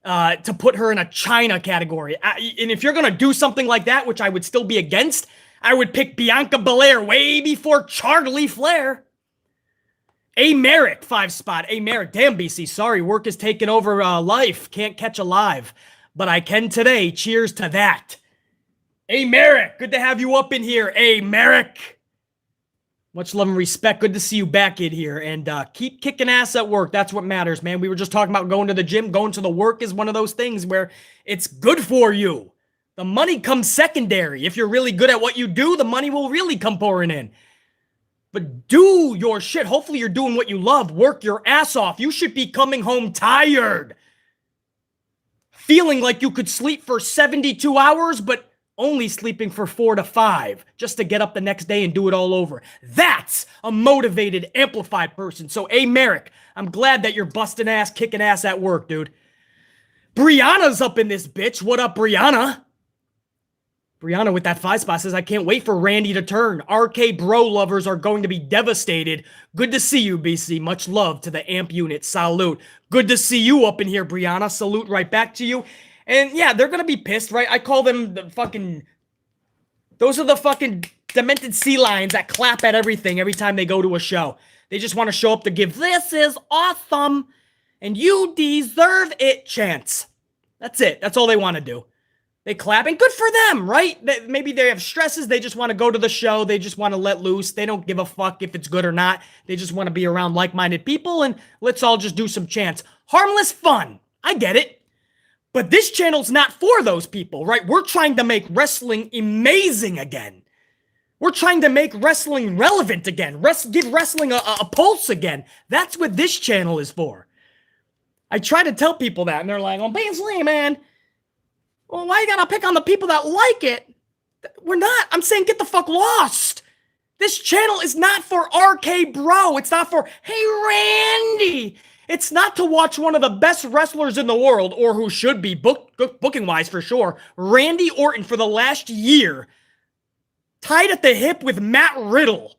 to put her in a China category. And if you're going to do something like that, which I would still be against, I would pick Bianca Belair way before Charlie Flair. A Merrick, 5 spot. A Merrick. Damn, BC. Sorry, work is taking over life. Can't catch a live. But I can today. Cheers to that. A Merrick. Good to have you up in here. A Merrick. Much love and respect. Good to see you back in here. And keep kicking ass at work. That's what matters, man. We were just talking about going to the gym. Going to the work is one of those things where it's good for you. The money comes secondary. If you're really good at what you do, the money will really come pouring in. But do your shit. Hopefully you're doing what you love. Work your ass off. You should be coming home tired. Feeling like you could sleep for 72 hours, but only sleeping for 4 to 5 just to get up the next day and do it all over. That's a motivated, amplified person. So, A Merrick, I'm glad that you're busting ass, kicking ass at work, dude. Brianna's up in this bitch. What up, Brianna? Brianna with that 5 spot says, I can't wait for Randy to turn. RK bro lovers are going to be devastated. Good to see you, BC. Much love to the AMP unit. Salute. Good to see you up in here, Brianna. Salute right back to you. And yeah, they're going to be pissed, right? I call them the fucking Those are the fucking demented sea lions that clap at everything every time they go to a show. They just want to show up to give "this is awesome" and "you deserve it" chants. That's it. That's all they want to do. They clap, and good for them, right? Maybe they have stresses. They just want to go to the show. They just want to let loose. They don't give a fuck if it's good or not. They just want to be around like-minded people, and let's all just do some chants. Harmless fun. I get it. But this channel's not for those people, right? We're trying to make wrestling amazing again. We're trying to make wrestling relevant again. Give wrestling a pulse again. That's what this channel is for. I try to tell people that, and they're like, "Oh, basically, man, well, why you gotta pick on the people that like it?" We're not. I'm saying get the fuck lost. This channel is not for RK Bro. It's not for, "Hey, Randy." It's not to watch one of the best wrestlers in the world, or who should be booking-wise for sure, Randy Orton for the last year, tied at the hip with Matt Riddle.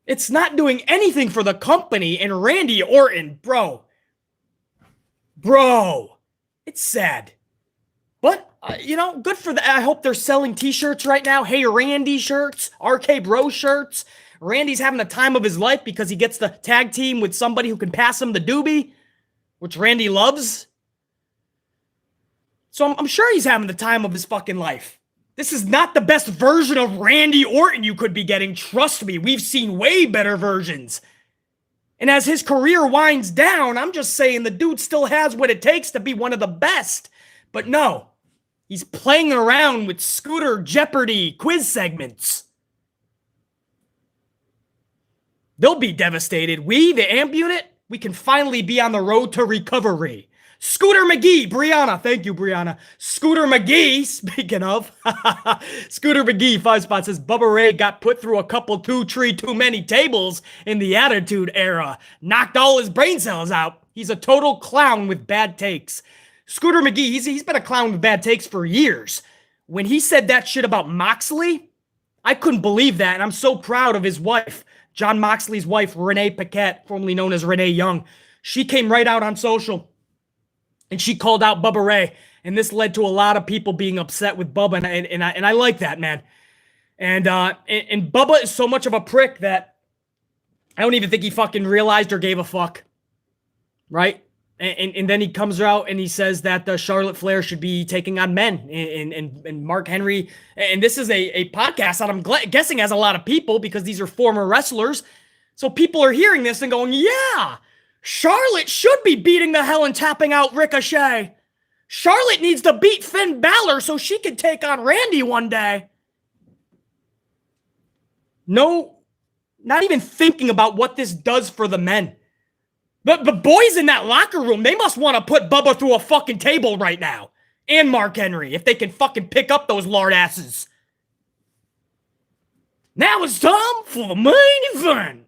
It's not doing anything for the company, and Randy Orton, bro, it's sad. But, good for that. I hope they're selling t-shirts right now. Hey Randy shirts, RK Bro shirts. Randy's having the time of his life because he gets the tag team with somebody who can pass him the doobie, which Randy loves. So I'm sure he's having the time of his fucking life. This is not the best version of Randy Orton you could be getting. Trust me, we've seen way better versions. And as his career winds down, I'm just saying the dude still has what it takes to be one of the best. But no, he's playing around with Scooter Jeopardy quiz segments. They'll be devastated. We, the AMP unit, we can finally be on the road to recovery. Scooter McGee, Brianna. Thank you, Brianna. Scooter McGee, speaking of. Scooter McGee, 5 spots, says, Bubba Ray got put through a couple too many tables in the Attitude Era. Knocked all his brain cells out. He's a total clown with bad takes. Scooter McGee, he's been a clown with bad takes for years. When he said that shit about Moxley, I couldn't believe that, and I'm so proud of his wife. John Moxley's wife, Renee Paquette, formerly known as Renee Young. She came right out on social, and she called out Bubba Ray, and this led to a lot of people being upset with Bubba, and I like that, man. And Bubba is so much of a prick that I don't even think he fucking realized or gave a fuck, right? And then he comes out and he says that Charlotte Flair should be taking on men, and Mark Henry. And this is a podcast that I'm guessing has a lot of people because these are former wrestlers. So people are hearing this and going, yeah, Charlotte should be beating the hell and tapping out Ricochet. Charlotte needs to beat Finn Balor so she can take on Randy one day. No, not even thinking about what this does for the men. But the boys in that locker room, they must want to put Bubba through a fucking table right now. And Mark Henry, if they can fucking pick up those lard asses. Now it's time for the main event.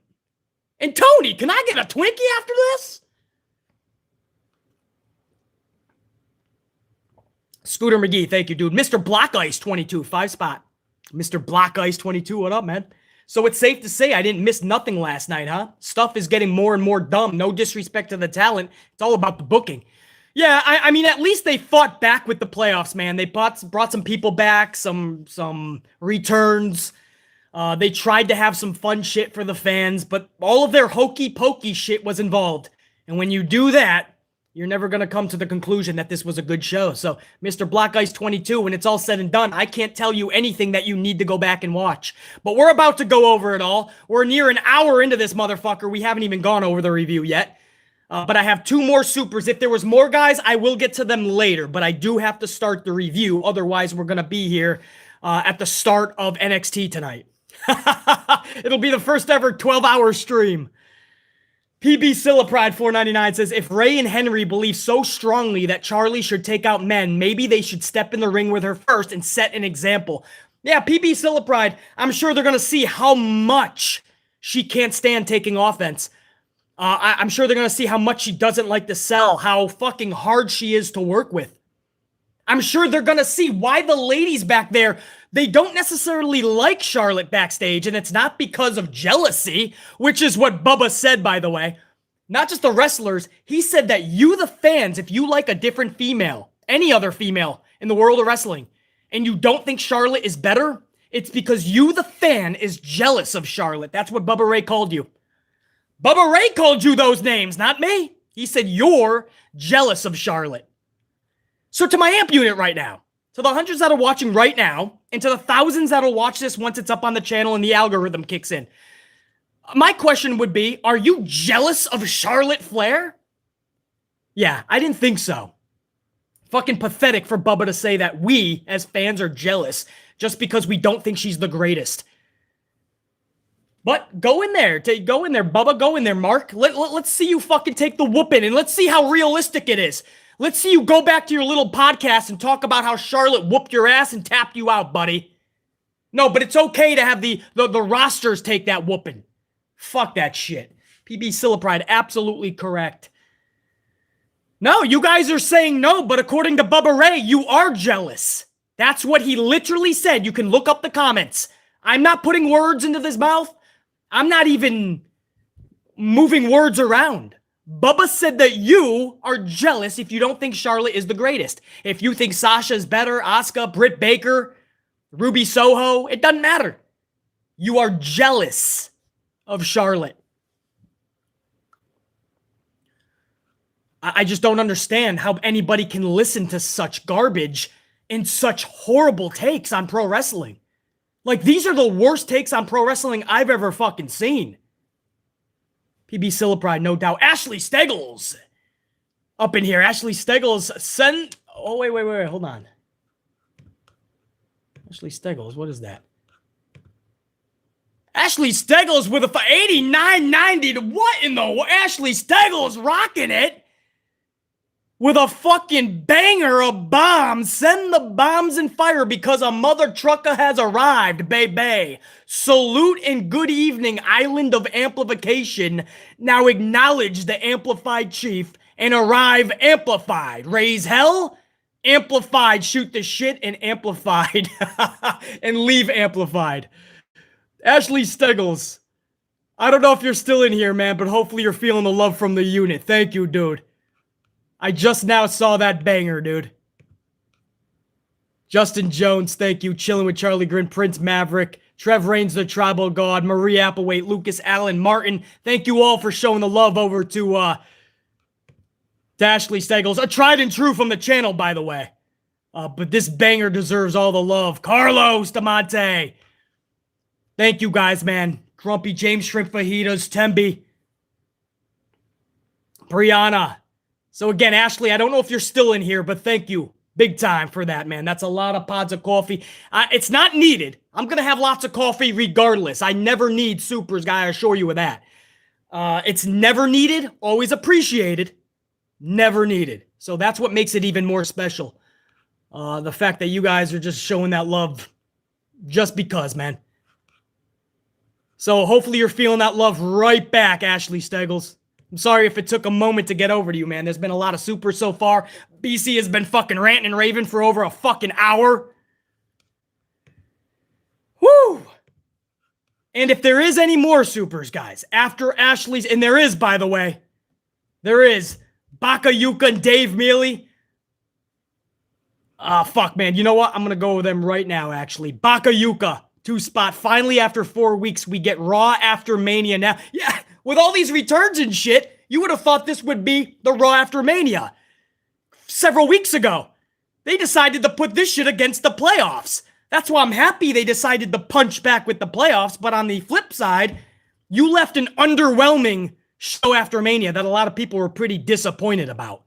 And Tony, can I get a Twinkie after this? Scooter McGee, thank you, dude. Mr. Black Ice 22, 5 spot. Mr. Black Ice 22, what up, man? So it's safe to say I didn't miss nothing last night, huh? Stuff is getting more and more dumb. No disrespect to the talent. It's all about the booking. Yeah, I mean, at least they fought back with the playoffs, man. They brought some people back, some returns. They tried to have some fun shit for the fans, but all of their hokey-pokey shit was involved. And when you do that, you're never going to come to the conclusion that this was a good show. So, Mr. Black Ice 22, when it's all said and done, I can't tell you anything that you need to go back and watch. But we're about to go over it all. We're near an hour into this motherfucker. We haven't even gone over the review yet. But I have 2 more supers. If there was more guys, I will get to them later. But I do have to start the review. Otherwise, we're going to be here at the start of NXT tonight. It'll be the first ever 12-hour stream. PB Sillapride 499 says, if Ray and Henry believe so strongly that Charlie should take out men, maybe they should step in the ring with her first and set an example. Yeah, PB Sillapride, I'm sure they're going to see how much she can't stand taking offense. I'm sure they're going to see how much she doesn't like to sell, how fucking hard she is to work with. I'm sure they're going to see why the ladies back there, they don't necessarily like Charlotte backstage, and it's not because of jealousy, which is what Bubba said, by the way. Not just the wrestlers. He said that you, the fans, if you like a different female, any other female in the world of wrestling, and you don't think Charlotte is better, it's because you, the fan, is jealous of Charlotte. That's what Bubba Ray called you. Bubba Ray called you those names, not me. He said you're jealous of Charlotte. So to my amp unit right now, to the hundreds that are watching right now, and to the thousands that'll watch this once it's up on the channel and the algorithm kicks in, my question would be, are you jealous of Charlotte Flair? Yeah, I didn't think so. Fucking pathetic for Bubba to say that we, as fans, are jealous just because we don't think she's the greatest. But go in there. Go in there, Bubba. Go in there, Mark. Let's see you fucking take the whooping, and let's see how realistic it is. Let's see you go back to your little podcast and talk about how Charlotte whooped your ass and tapped you out, buddy. No, but it's okay to have the rosters take that whooping. Fuck that shit. PB Silipride, absolutely correct. No, you guys are saying no, but according to Bubba Ray, you are jealous. That's what he literally said. You can look up the comments. I'm not putting words into this mouth. I'm not even moving words around. Bubba said that you are jealous if you don't think Charlotte is the greatest. If you think Sasha is better, Asuka, Britt Baker, Ruby Soho, it doesn't matter. You are jealous of Charlotte. I just don't understand how anybody can listen to such garbage and such horrible takes on pro wrestling. Like, these are the worst takes on pro wrestling I've ever fucking seen. PB Silipride, no doubt. Ashley Steggles up in here. Ashley Steggles, send... Oh, wait, hold on. Ashley Steggles, what is that? Ashley Steggles with a 89.90 to what in the... Ashley Steggles rocking it with a fucking banger of bombs. Send the bombs and fire because a mother trucker has arrived, baby. Salute and good evening, island of amplification. Now acknowledge the amplified chief and arrive amplified. Raise hell, amplified, shoot the shit, and amplified. And leave amplified. Ashley Steggles, I don't know if you're still in here, man, but hopefully you're feeling the love from the unit. Thank you, dude. I just now saw that banger, dude. Justin Jones, thank you. Chilling with Charlie Grin, Prince Maverick, Trev Reigns, the Tribal God, Marie Applewhite, Lucas Allen, Martin. Thank you all for showing the love over to Ashley Steggles. A tried and true from the channel, by the way. But this banger deserves all the love. Carlos Damonte. Thank you guys, man. Grumpy James Shrimp Fajitas, Tembi. Brianna. So again, Ashley, I don't know if you're still in here, but thank you big time for that, man. That's a lot of pods of coffee. It's not needed. I'm going to have lots of coffee regardless. I never need supers, guy. I assure you of that. It's never needed, always appreciated, never needed. So that's what makes it even more special. The fact that you guys are just showing that love just because, man. So hopefully you're feeling that love right back, Ashley Steggles. I'm sorry if it took a moment to get over to you, man. There's been a lot of supers so far. BC has been fucking ranting and raving for over a fucking hour. Woo! And if there is any more supers, guys, after Ashley's, and there is, by the way, there is Bakayuka and Dave Mealy. Fuck, man. You know what? I'm going to go with them right now, actually. Bakayuka, 2-spot. Finally, after 4 weeks, we get Raw after Mania now. Yeah. With all these returns and shit, you would have thought this would be the Raw after Mania. Several weeks ago, they decided to put this shit against the playoffs. That's why I'm happy they decided to punch back with the playoffs. But on the flip side, you left an underwhelming show after Mania that a lot of people were pretty disappointed about.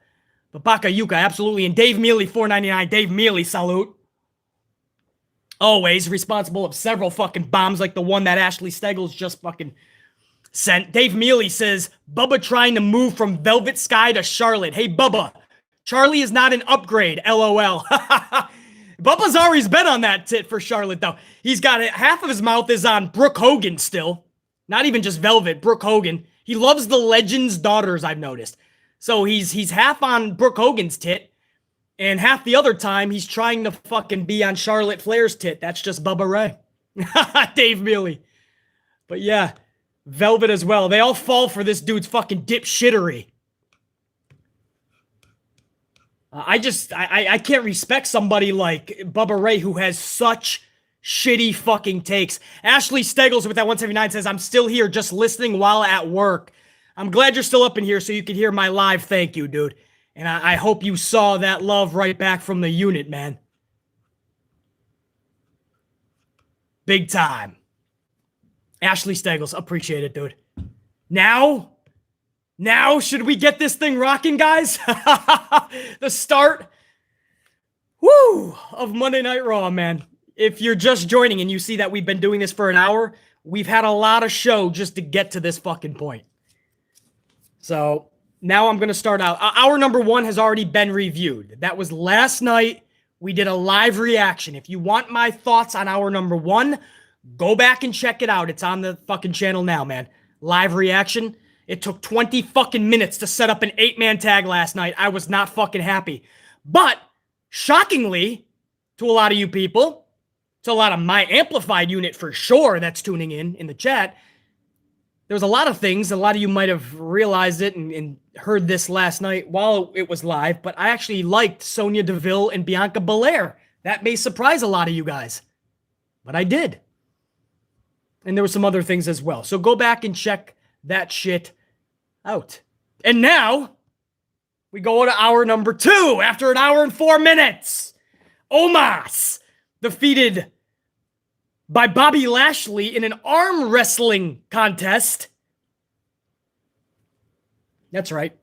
But Bakayuka, absolutely. And Dave Mealy, $4.99. Dave Mealy, salute. Always responsible of several fucking bombs like the one that Ashley Steggles just fucking... sent. Dave Mealy says, Bubba trying to move from Velvet Sky to Charlotte. Hey, Bubba, Charlie is not an upgrade, LOL. Bubba's always been on that tit for Charlotte, though. He's got it. Half of his mouth is on Brooke Hogan still. Not even just Velvet, Brooke Hogan. He loves the Legends daughters, I've noticed. So he's half on Brooke Hogan's tit, and half the other time he's trying to fucking be on Charlotte Flair's tit. That's just Bubba Ray. Dave Mealy. But yeah. Velvet as well. They all fall for this dude's fucking dipshittery. I can't respect somebody like Bubba Ray who has such shitty fucking takes. Ashley Steggles with that 179 says, I'm still here just listening while at work. I'm glad you're still up in here so you can hear my live thank you, dude. And I hope you saw that love right back from the unit, man. Big time. Ashley Steggles, appreciate it, dude. Now, should we get this thing rocking, guys? The start, of Monday Night Raw, man. If you're just joining and you see that we've been doing this for an hour, we've had a lot of show just to get to this fucking point. So now I'm going to start out. Hour number 1 has already been reviewed. That was last night. We did a live reaction. If you want my thoughts on hour number 1, go back and check it out. It's on the fucking channel now, man. Live reaction. It took 20 fucking minutes to set up an 8-man tag last night. I was not fucking happy. But shockingly, to a lot of you people, to a lot of my Amplified unit for sure that's tuning in the chat, there was a lot of things. A lot of you might have realized it and heard this last night while it was live, but I actually liked Sonya Deville and Bianca Belair. That may surprise a lot of you guys, but I did. And there were some other things as well. So go back and check that shit out. And now we go to hour number 2 after an hour and 4 minutes. Omos defeated by Bobby Lashley in an arm wrestling contest. That's right.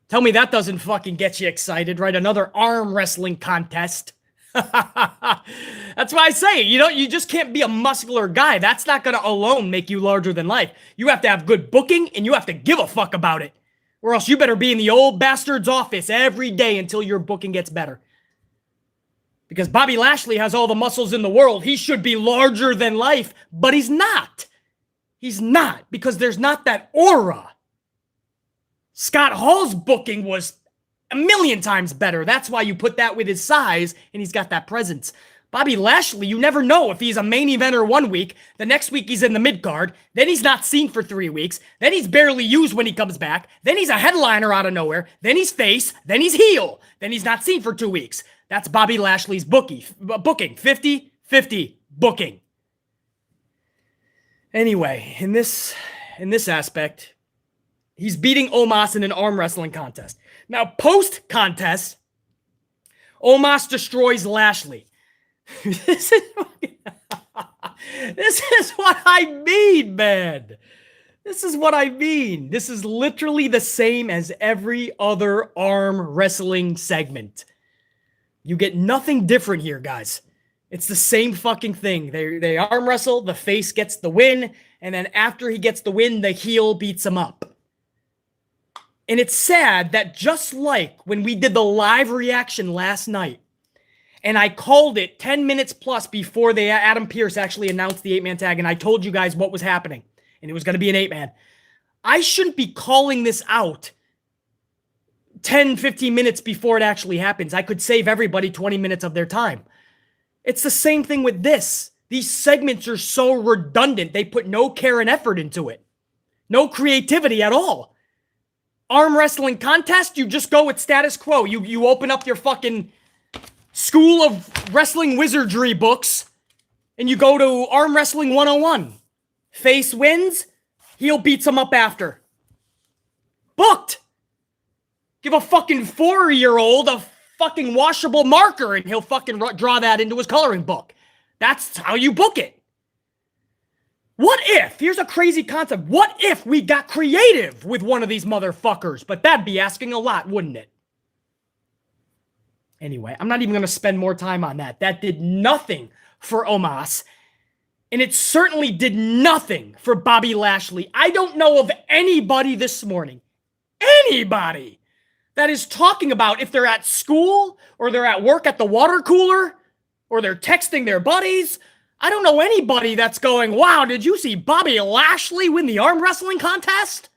Tell me that doesn't fucking get you excited, right? Another arm wrestling contest. That's why I say, you just can't be a muscular guy. That's not going to alone make you larger than life. You have to have good booking and you have to give a fuck about it. Or else you better be in the old bastard's office every day until your booking gets better. Because Bobby Lashley has all the muscles in the world. He should be larger than life, but he's not. He's not, because there's not that aura. Scott Hall's booking was a million times better. That's why you put that with his size, and he's got that presence. Bobby Lashley, you never know if he's a main eventer 1 week, the next week he's in the mid-card, then he's not seen for 3 weeks, then he's barely used when he comes back, then he's a headliner out of nowhere, then he's face, then he's heel, then he's not seen for 2 weeks. That's Bobby Lashley's booking. 50-50 booking. Anyway, in this aspect, he's beating Omos in an arm wrestling contest. Now, post-contest, Omos destroys Lashley. This is what I mean, man. This is what I mean. This is literally the same as every other arm wrestling segment. You get nothing different here, guys. It's the same fucking thing. They arm wrestle, the face gets the win, and then after he gets the win, the heel beats him up. And it's sad that just like when we did the live reaction last night, and I called it 10 minutes plus before Adam Pearce actually announced the 8-man tag, and I told you guys what was happening, and it was going to be an 8-man. I shouldn't be calling this out 10, 15 minutes before it actually happens. I could save everybody 20 minutes of their time. It's the same thing with this. These segments are so redundant. They put no care and effort into it. No creativity at all. Arm wrestling contest, you just go with status quo. You open up your fucking School of Wrestling Wizardry books and you go to Arm Wrestling 101. Face wins, heel beats him up after. Booked. Give a fucking 4-year-old a fucking washable marker and he'll fucking draw that into his coloring book. That's how you book it. What if, here's a crazy concept, what if we got creative with one of these motherfuckers? But that'd be asking a lot, wouldn't it? Anyway, I'm not even going to spend more time on that. That did nothing for Omos. And it certainly did nothing for Bobby Lashley. I don't know of anybody this morning, anybody, that is talking about if they're at school or they're at work at the water cooler or they're texting their buddies. I don't know anybody that's going, wow, did you see Bobby Lashley win the arm wrestling contest?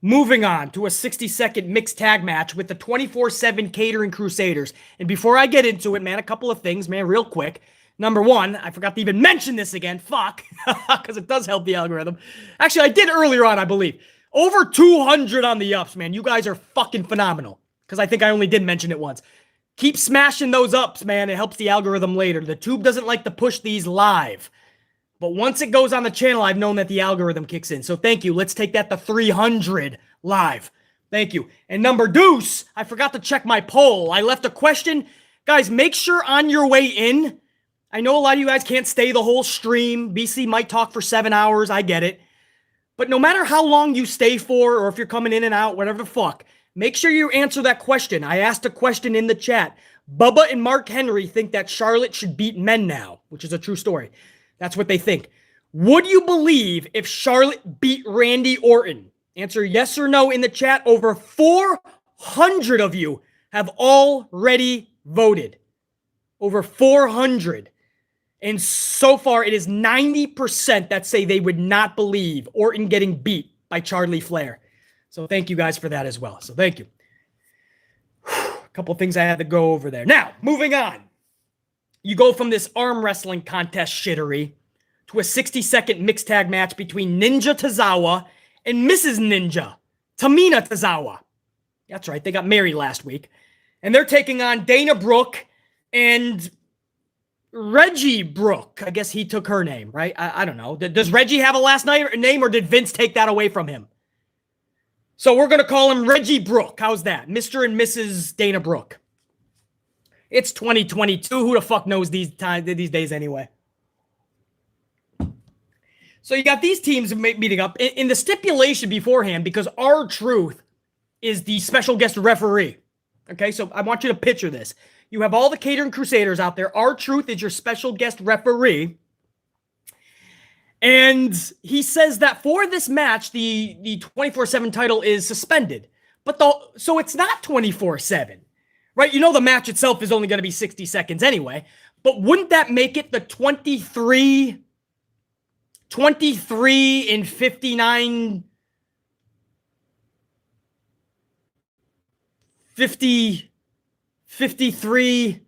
Moving on to a 60-second mixed tag match with the 24/7 Catering Crusaders. And before I get into it, man, a couple of things, man, real quick. Number one, I forgot to even mention this again. Fuck. Because it does help the algorithm. Actually, I did earlier on, I believe. Over 200 on the ups, man. You guys are fucking phenomenal. Because I think I only did mention it once. Keep smashing those ups, man. It helps the algorithm later. The tube doesn't like to push these live. But once it goes on the channel, I've known that the algorithm kicks in. So thank you. Let's take that to 300 live. Thank you. And number deuce, I forgot to check my poll. I left a question. Guys, make sure on your way in, I know a lot of you guys can't stay the whole stream. BC might talk for 7 hours. I get it. But no matter how long you stay for, or if you're coming in and out, whatever the fuck, make sure you answer that question. I asked a question in the chat. Bubba and Mark Henry think that Charlotte should beat men now, which is a true story. That's what they think. Would you believe if Charlotte beat Randy Orton? Answer yes or no in the chat. Over 400 of you have already voted. Over 400. And so far, it is 90% that say they would not believe Orton getting beat by Charlie Flair. So thank you guys for that as well. So thank you. A couple things I had to go over there. Now, moving on. You go from this arm wrestling contest shittery to a 60-second mixed tag match between Ninja Tozawa and Mrs. Ninja, Tamina Tozawa. That's right, they got married last week. And they're taking on Dana Brooke and Reggie Brooke. I guess he took her name, right? I don't know. Does Reggie have a last name, or did Vince take that away from him? So we're going to call him Reggie Brooke. How's that? Mr. and Mrs. Dana Brooke. It's 2022. Who the fuck knows these days anyway? So you got these teams meeting up. In the stipulation beforehand, because R-Truth is the special guest referee. Okay, so I want you to picture this. You have all the Catering Crusaders out there. R-Truth is your special guest referee. And he says that for this match, the 24/7 title is suspended. So it's not 24/7. Right? You know the match itself is only going to be 60 seconds anyway. But wouldn't that make it the 23 and 59... 53...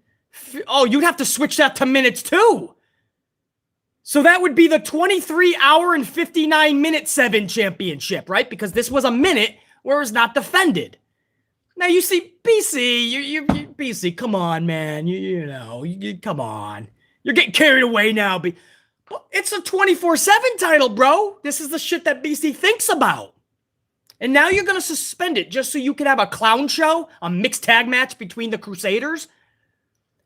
Oh, you'd have to switch that to minutes too. So that would be the 23-hour and 59-minute 7 championship, right? Because this was a minute where it was not defended. Now you see, BC, BC, come on, man. Come on. You're getting carried away now. It's a 24/7 title, bro. This is the shit that BC thinks about. And now you're going to suspend it just so you can have a clown show, a mixed tag match between the Crusaders?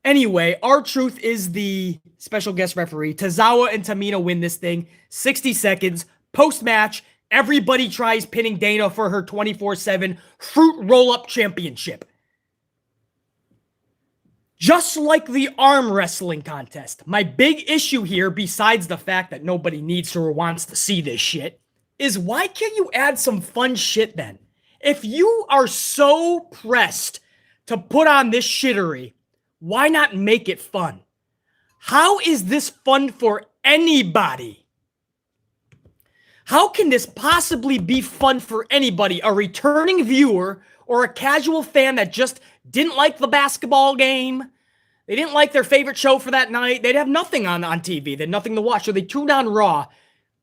Anyway, R-Truth is the special guest referee. Tozawa and Tamina win this thing. 60 seconds. Post-match, everybody tries pinning Dana for her 24/7 fruit roll-up championship. Just like the arm wrestling contest, my big issue here, besides the fact that nobody needs to or wants to see this shit, is why can't you add some fun shit then? If you are so pressed to put on this shittery, why not make it fun? How is this fun for anybody? How can this possibly be fun for anybody? A returning viewer or a casual fan that just didn't like the basketball game? They didn't like their favorite show for that night. They'd have nothing on TV. They had nothing to watch. So they tuned on Raw.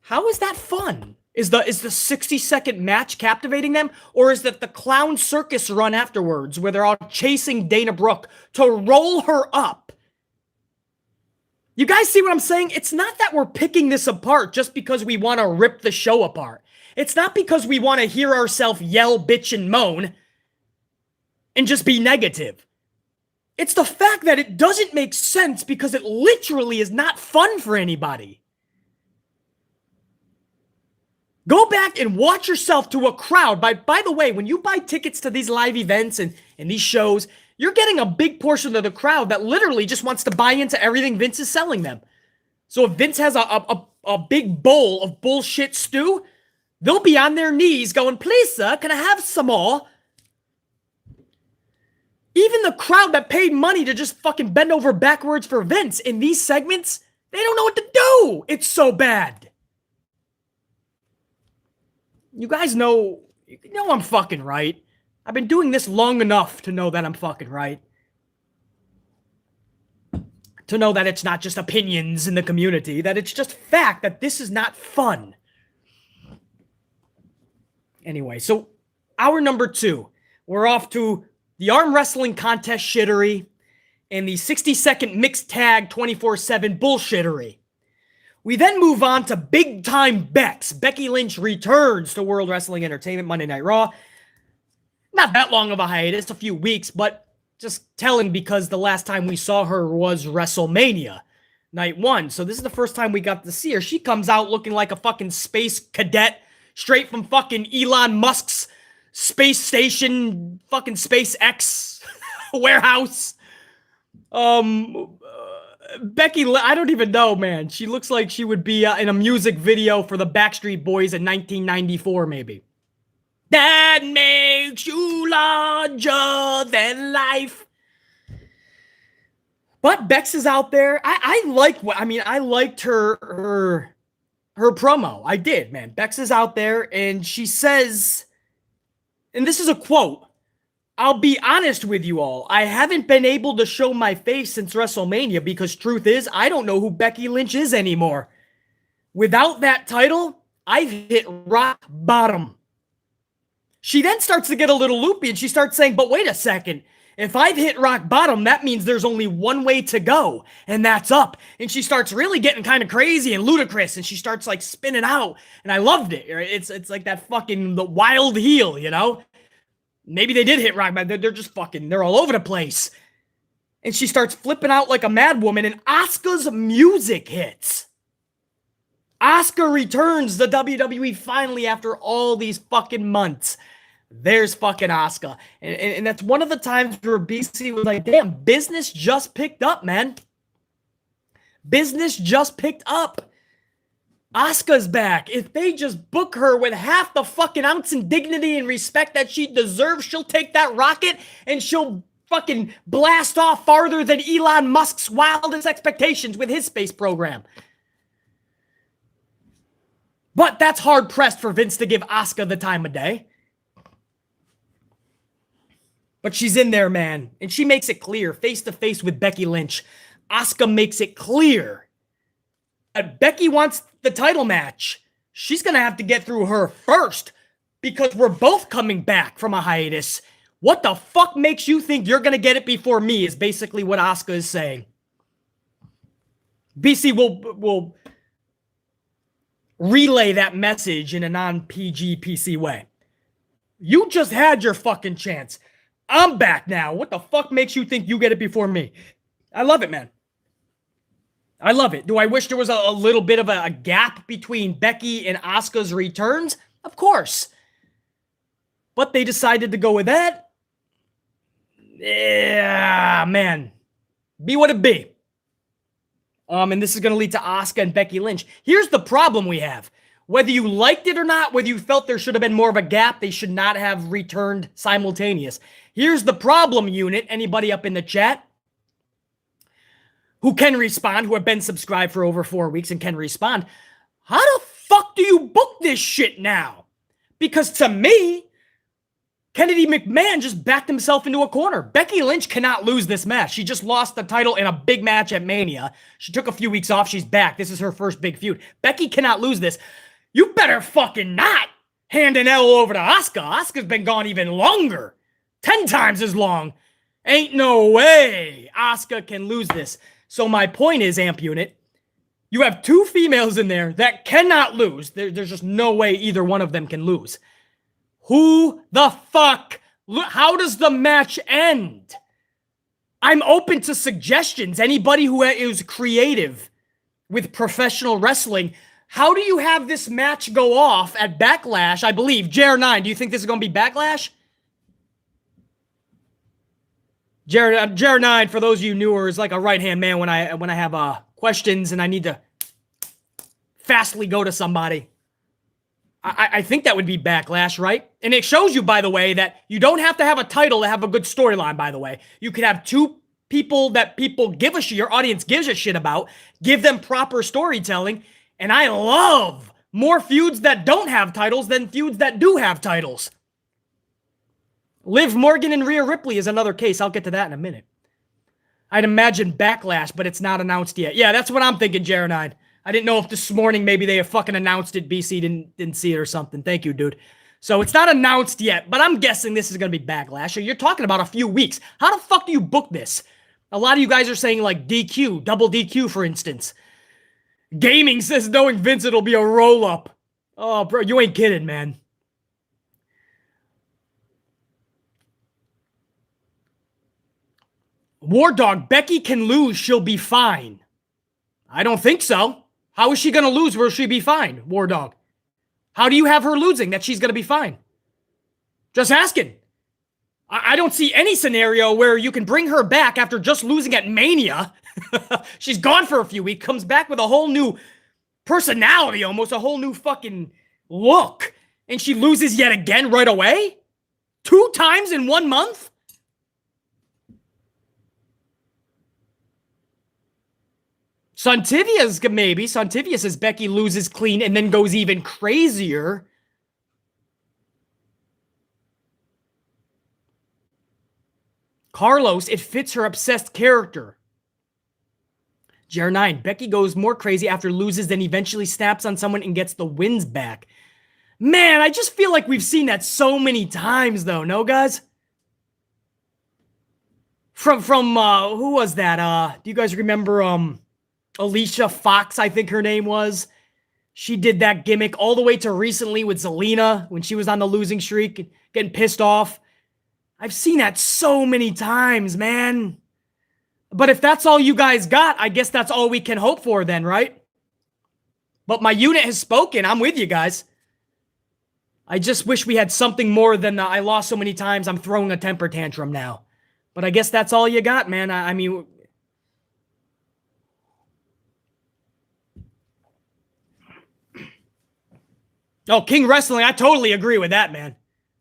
How is that fun? Is the 60-second match captivating them? Or is that the clown circus run afterwards where they're all chasing Dana Brooke to roll her up? You guys see what I'm saying? It's not that we're picking this apart just because we want to rip the show apart. It's not because we want to hear ourselves yell, bitch, and moan and just be negative. It's the fact that it doesn't make sense because it literally is not fun for anybody. Go back and watch yourself to a crowd. By the way, when you buy tickets to these live events and these shows, you're getting a big portion of the crowd that literally just wants to buy into everything Vince is selling them. So if Vince has a big bowl of bullshit stew, they'll be on their knees going, please, sir, can I have some more? Even the crowd that paid money to just fucking bend over backwards for Vince in these segments, they don't know what to do. It's so bad. You guys know I'm fucking right. I've been doing this long enough to know that I'm fucking right. to know that it's not just opinions in the community, that it's just fact, that this is not fun. Anyway, so hour number 2, we're off to the arm wrestling contest shittery and the 60-second mixed tag 24/7 bullshittery. We then move on to big time Bex. Becky Lynch returns to World Wrestling Entertainment Monday Night Raw. Not that long of a hiatus, a few weeks, but just telling because the last time we saw her was WrestleMania Night 1. So this is the first time we got to see her. She comes out looking like a fucking space cadet straight from fucking Elon Musk's space station, fucking SpaceX warehouse. Becky, I don't even know, man. She looks like she would be in a music video for the Backstreet Boys in 1994, maybe. That makes you larger than life. But Bex is out there. I liked her promo. I did, man. Bex is out there and she says, and this is a quote, "I'll be honest with you all. I haven't been able to show my face since WrestleMania because truth is, I don't know who Becky Lynch is anymore. Without that title, I've hit rock bottom." She then starts to get a little loopy and she starts saying, but wait a second. If I've hit rock bottom, that means there's only one way to go, and that's up. And she starts really getting kind of crazy and ludicrous, and she starts like spinning out. And I loved it. It's like that fucking the wild heel, you know? Maybe they did hit rock bottom. They're just fucking, they're all over the place. And she starts flipping out like a mad woman, and Asuka's music hits. Asuka returns to WWE finally after all these fucking months. There's fucking Asuka. And that's one of the times where BC was like, damn, business just picked up, man. Business just picked up. Asuka's back. If they just book her with half the fucking ounce and dignity and respect that she deserves, she'll take that rocket and she'll fucking blast off farther than Elon Musk's wildest expectations with his space program. But that's hard-pressed for Vince to give Asuka the time of day. But she's in there, man. And she makes it clear, face-to-face with Becky Lynch. Asuka makes it clear that Becky wants the title match. She's going to have to get through her first because we're both coming back from a hiatus. What the fuck makes you think you're going to get it before me is basically what Asuka is saying. BC will relay that message in a non-PG PC way. You just had your fucking chance. I'm back now. What the fuck makes you think you get it before me? I love it, man. I love it. Do I wish there was a little bit of a gap between Becky and Asuka's returns? Of course. But they decided to go with that. Yeah, man. Be what it be. And this is going to lead to Asuka and Becky Lynch. Here's the problem we have. Whether you liked it or not, whether you felt there should have been more of a gap, they should not have returned simultaneous. Here's the problem, unit. Anybody up in the chat who can respond, who have been subscribed for over 4 weeks and can respond. How the fuck do you book this shit now? Because to me, Kennedy McMahon just backed himself into a corner. Becky Lynch cannot lose this match. She just lost the title in a big match at Mania. She took a few weeks off. She's back. This is her first big feud. Becky cannot lose this. You better fucking not hand an L over to Asuka. Asuka's been gone even longer. 10 times as long. Ain't no way Asuka can lose this. So my point is, Amp Unit, you have two females in there that cannot lose. There's just no way either one of them can lose. Who the fuck? How does the match end? I'm open to suggestions. Anybody who is creative with professional wrestling, how do you have this match go off at Backlash? I believe, JR9, do you think this is going to be Backlash? JR9, for those of you newer, is like a right-hand man when I have questions and I need to fastly go to somebody. I think that would be Backlash, right? And it shows you, by the way, that you don't have to have a title to have a good storyline, by the way. You could have two people that people give a shit, your audience gives a shit about, give them proper storytelling, and I love more feuds that don't have titles than feuds that do have titles. Liv Morgan and Rhea Ripley is another case. I'll get to that in a minute. I'd imagine Backlash, but it's not announced yet. Yeah, that's what I'm thinking, Jer9. I didn't know if this morning maybe they have fucking announced it. BC didn't see it or something. Thank you, dude. So it's not announced yet, but I'm guessing this is going to be Backlash. You're talking about a few weeks. How the fuck do you book this? A lot of you guys are saying like DQ, double DQ, for instance. Gaming says knowing Vince, it'll be a roll-up. Oh, bro, you ain't kidding, man. War Dog, Becky can lose, she'll be fine. I don't think so. How is she going to lose where she'll be fine, War Dog? How do you have her losing that she's going to be fine? Just asking. I don't see any scenario where you can bring her back after just losing at Mania. She's gone for a few weeks, comes back with a whole new personality, almost a whole new fucking look, and she loses yet again right away? 2 times in 1 month? Santivia's maybe. Santivia says Becky loses clean and then goes even crazier. Carlos, it fits her obsessed character. JR9, Becky goes more crazy after loses, then eventually snaps on someone and gets the wins back. Man, I just feel like we've seen that so many times, though. No, guys? From who was that? Do you guys remember, Alicia Fox, I think her name was? She did that gimmick all the way to recently with Zelina when she was on the losing streak, getting pissed off. I've seen that so many times, man. But if that's all you guys got, I guess that's all we can hope for then, right? But my unit has spoken. I'm with you guys. I just wish we had something more than I lost so many times, I'm throwing a temper tantrum now. But I guess that's all you got, man. I mean... Oh, King Wrestling, I totally agree with that, man.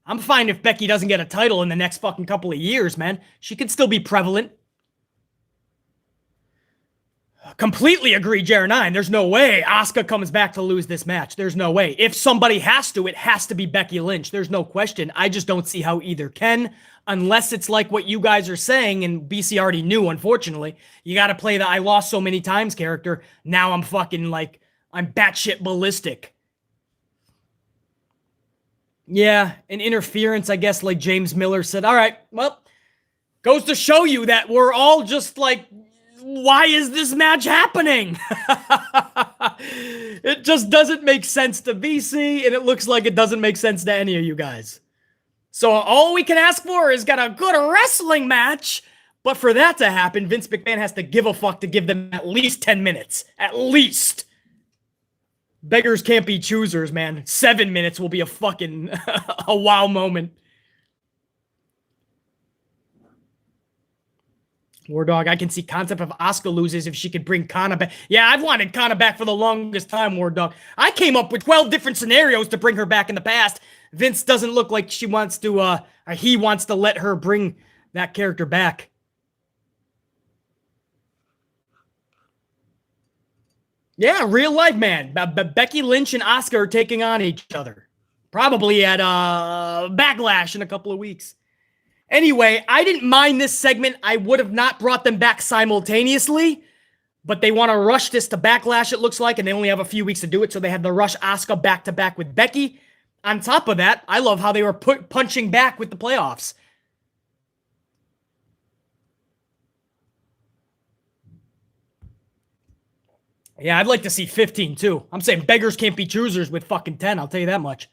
I'm fine if Becky doesn't get a title in the next fucking couple of years, man. She could still be prevalent. Completely agree, Jer9. There's no way Asuka comes back to lose this match. There's no way. If somebody has to, it has to be Becky Lynch. There's no question. I just don't see how either can, unless it's like what you guys are saying, and BC already knew, unfortunately. You got to play the I lost so many times character. Now I'm fucking like, I'm batshit ballistic. Yeah, an interference, I guess, like James Miller said. All right, well, goes to show you that we're all just like, why is this match happening? It just doesn't make sense to BC, and it looks like it doesn't make sense to any of you guys. So all we can ask for is get a good wrestling match, but for that to happen, Vince McMahon has to give a fuck to give them at least 10 minutes. At least. Beggars can't be choosers, man. 7 minutes will be a fucking a wow moment. War Dog, I can see concept of Asuka loses if she could bring Kana back. Yeah, I've wanted Kana back for the longest time, War Dog. I came up with 12 different scenarios to bring her back in the past. Vince doesn't look like she wants to, or he wants to let her bring that character back. Yeah, real life, man. Becky Lynch and Asuka are taking on each other. Probably at Backlash in a couple of weeks. Anyway, I didn't mind this segment. I would have not brought them back simultaneously, but they want to rush this to Backlash, it looks like, and they only have a few weeks to do it, so they have to rush Asuka back-to-back with Becky. On top of that, I love how they were punching back with the playoffs. Yeah, I'd like to see 15, too. I'm saying beggars can't be choosers with fucking 10, I'll tell you that much.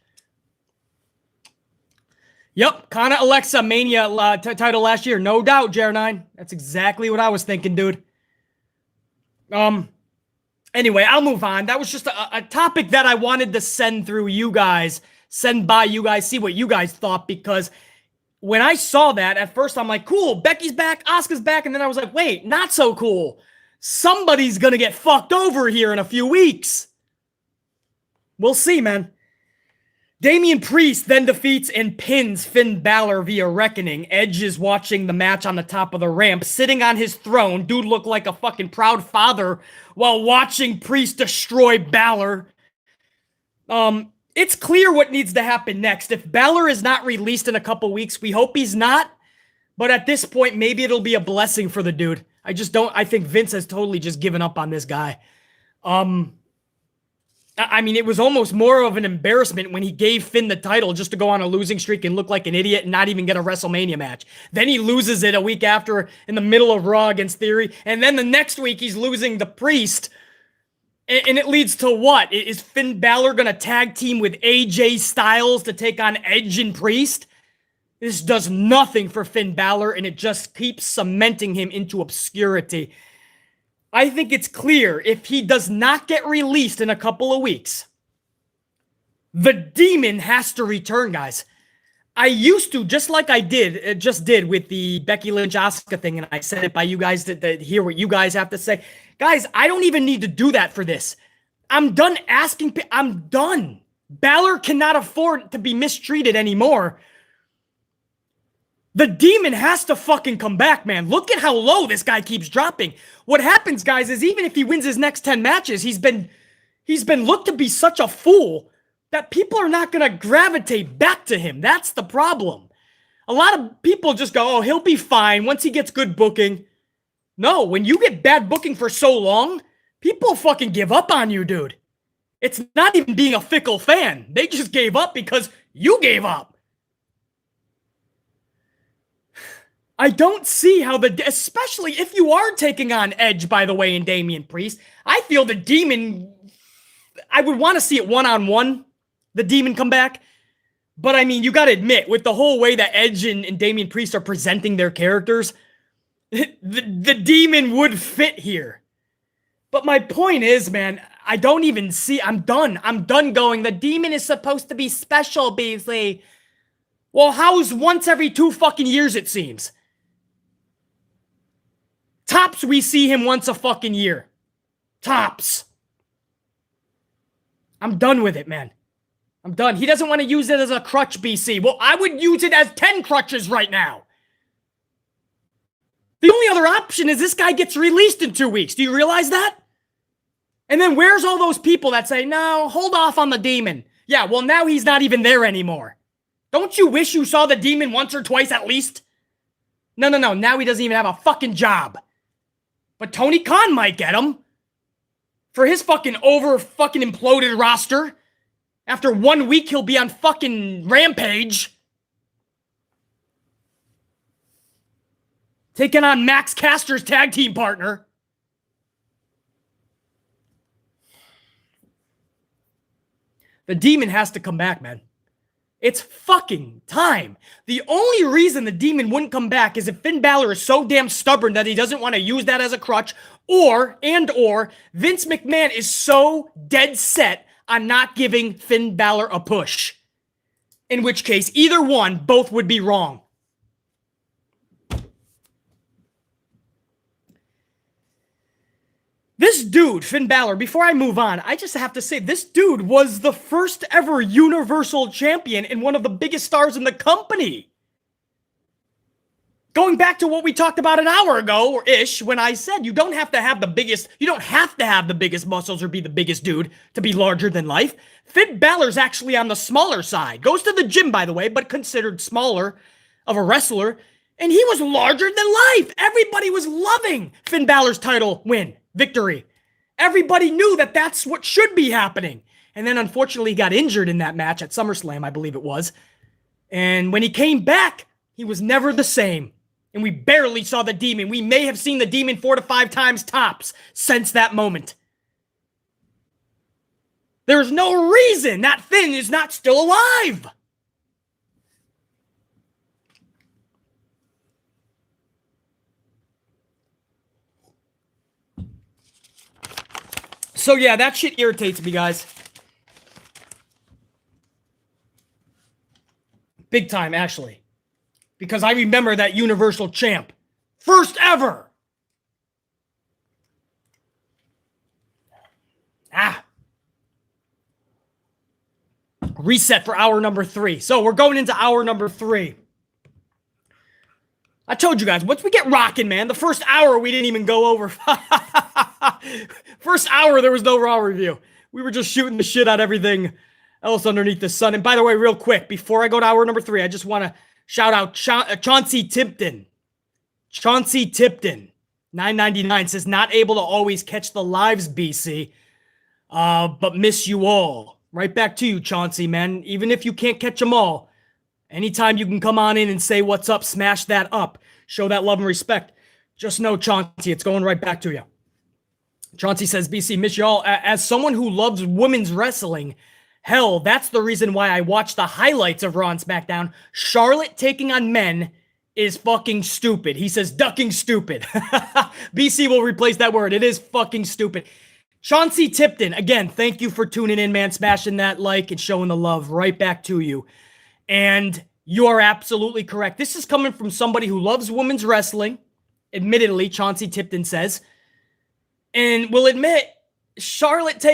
Yep, Kana Alexa Mania title last year. No doubt, Jer9. That's exactly what I was thinking, dude. Anyway, I'll move on. That was just a topic that I wanted to send through you guys, send by you guys, see what you guys thought, because when I saw that, at first I'm like, cool, Becky's back, Asuka's back, and then I was like, wait, not so cool. Somebody's gonna get fucked over here in a few weeks. We'll see, man. Damian Priest then defeats and pins Finn Balor via Reckoning. Edge is watching the match on the top of the ramp, sitting on his throne. Dude looked like a fucking proud father while watching Priest destroy Balor. It's clear what needs to happen next. If Balor is not released in a couple weeks, we hope he's not. But at this point, maybe it'll be a blessing for the dude. I just don't. I think Vince has totally just given up on this guy. I mean, it was almost more of an embarrassment when he gave Finn the title just to go on a losing streak and look like an idiot and not even get a WrestleMania match. Then he loses it a week after in the middle of Raw against Theory. And then the next week he's losing the Priest. And it leads to what? Is Finn Balor going to tag team with AJ Styles to take on Edge and Priest? This does nothing for Finn Balor, and it just keeps cementing him into obscurity. I think it's clear if he does not get released in a couple of weeks, the Demon has to return, guys. I used to, just like I just did with the Becky Lynch Asuka thing, and I said it by you guys to hear what you guys have to say. Guys, I don't even need to do that for this. I'm done asking. I'm done. Balor cannot afford to be mistreated anymore. The Demon has to fucking come back, man. Look at how low this guy keeps dropping. What happens, guys, is even if he wins his next 10 matches, he's been looked to be such a fool that people are not going to gravitate back to him. That's the problem. A lot of people just go, oh, he'll be fine once he gets good booking. No, when you get bad booking for so long, people fucking give up on you, dude. It's not even being a fickle fan. They just gave up because you gave up. I don't see how especially if you are taking on Edge, by the way, and Damien Priest, I feel the Demon, I would want to see it one-on-one, the Demon come back. But I mean, you got to admit, with the whole way that Edge and Damien Priest are presenting their characters, the Demon would fit here. But my point is, man, I don't even see, I'm done. I'm done going, the Demon is supposed to be special, Beasley. Well, how's once every 2 fucking years, it seems? Tops, we see him once a fucking year. Tops. I'm done with it, man. I'm done. He doesn't want to use it as a crutch, BC. Well, I would use it as 10 crutches right now. The only other option is this guy gets released in 2 weeks. Do you realize that? And then where's all those people that say, no, hold off on the Demon? Yeah, well, now he's not even there anymore. Don't you wish you saw the Demon once or twice at least? No. Now he doesn't even have a fucking job. But Tony Khan might get him. For his fucking imploded roster. After 1 week, he'll be on fucking Rampage. Taking on Max Caster's tag team partner. The Demon has to come back, man. It's fucking time. The only reason the Demon wouldn't come back is if Finn Balor is so damn stubborn that he doesn't want to use that as a crutch, or Vince McMahon is so dead set on not giving Finn Balor a push. In which case, either one, both would be wrong. This dude, Finn Balor, before I move on, I just have to say, this dude was the first ever Universal Champion and one of the biggest stars in the company. Going back to what we talked about an hour ago, or ish, when I said you don't have to have the biggest muscles or be the biggest dude to be larger than life. Finn Balor's actually on the smaller side. Goes to the gym, by the way, but considered smaller of a wrestler. And he was larger than life. Everybody was loving Finn Balor's title win. Victory. Everybody knew that that's what should be happening. And then unfortunately he got injured in that match at SummerSlam, I believe it was. And when he came back, he was never the same. And we barely saw the Demon. We may have seen the Demon 4 to 5 times tops since that moment. There's no reason that Finn is not still alive. So yeah, that shit irritates me, guys. Big time, actually. Because I remember that Universal Champ. First ever. Reset for hour number 3. So we're going into hour number 3. I told you guys, once we get rocking, man, the first hour we didn't even go over. First hour, there was no Raw review. We were just shooting the shit out of everything else underneath the sun. And by the way, real quick, before I go to hour number 3, I just want to shout out Chauncey Tipton. Chauncey Tipton. $9.99 says, not able to always catch the lives, BC, but miss you all. Right back to you, Chauncey, man. Even if you can't catch them all, anytime you can come on in and say what's up, smash that up, show that love and respect. Just know, Chauncey, it's going right back to you. Chauncey says, BC, miss you all. As someone who loves women's wrestling, hell, that's the reason why I watch the highlights of Raw and SmackDown. Charlotte taking on men is fucking stupid. He says, ducking stupid. BC will replace that word. It is fucking stupid. Chauncey Tipton, again, thank you for tuning in, man, smashing that like and showing the love right back to you. And you are absolutely correct. This is coming from somebody who loves women's wrestling, admittedly, Chauncey Tipton says, and will admit Charlotte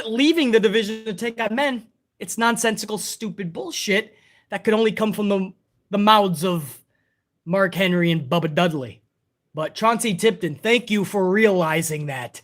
leaving the division to take on men, it's nonsensical, stupid bullshit that could only come from the mouths of Mark Henry and Bubba Dudley. But Chauncey Tipton, thank you for realizing that.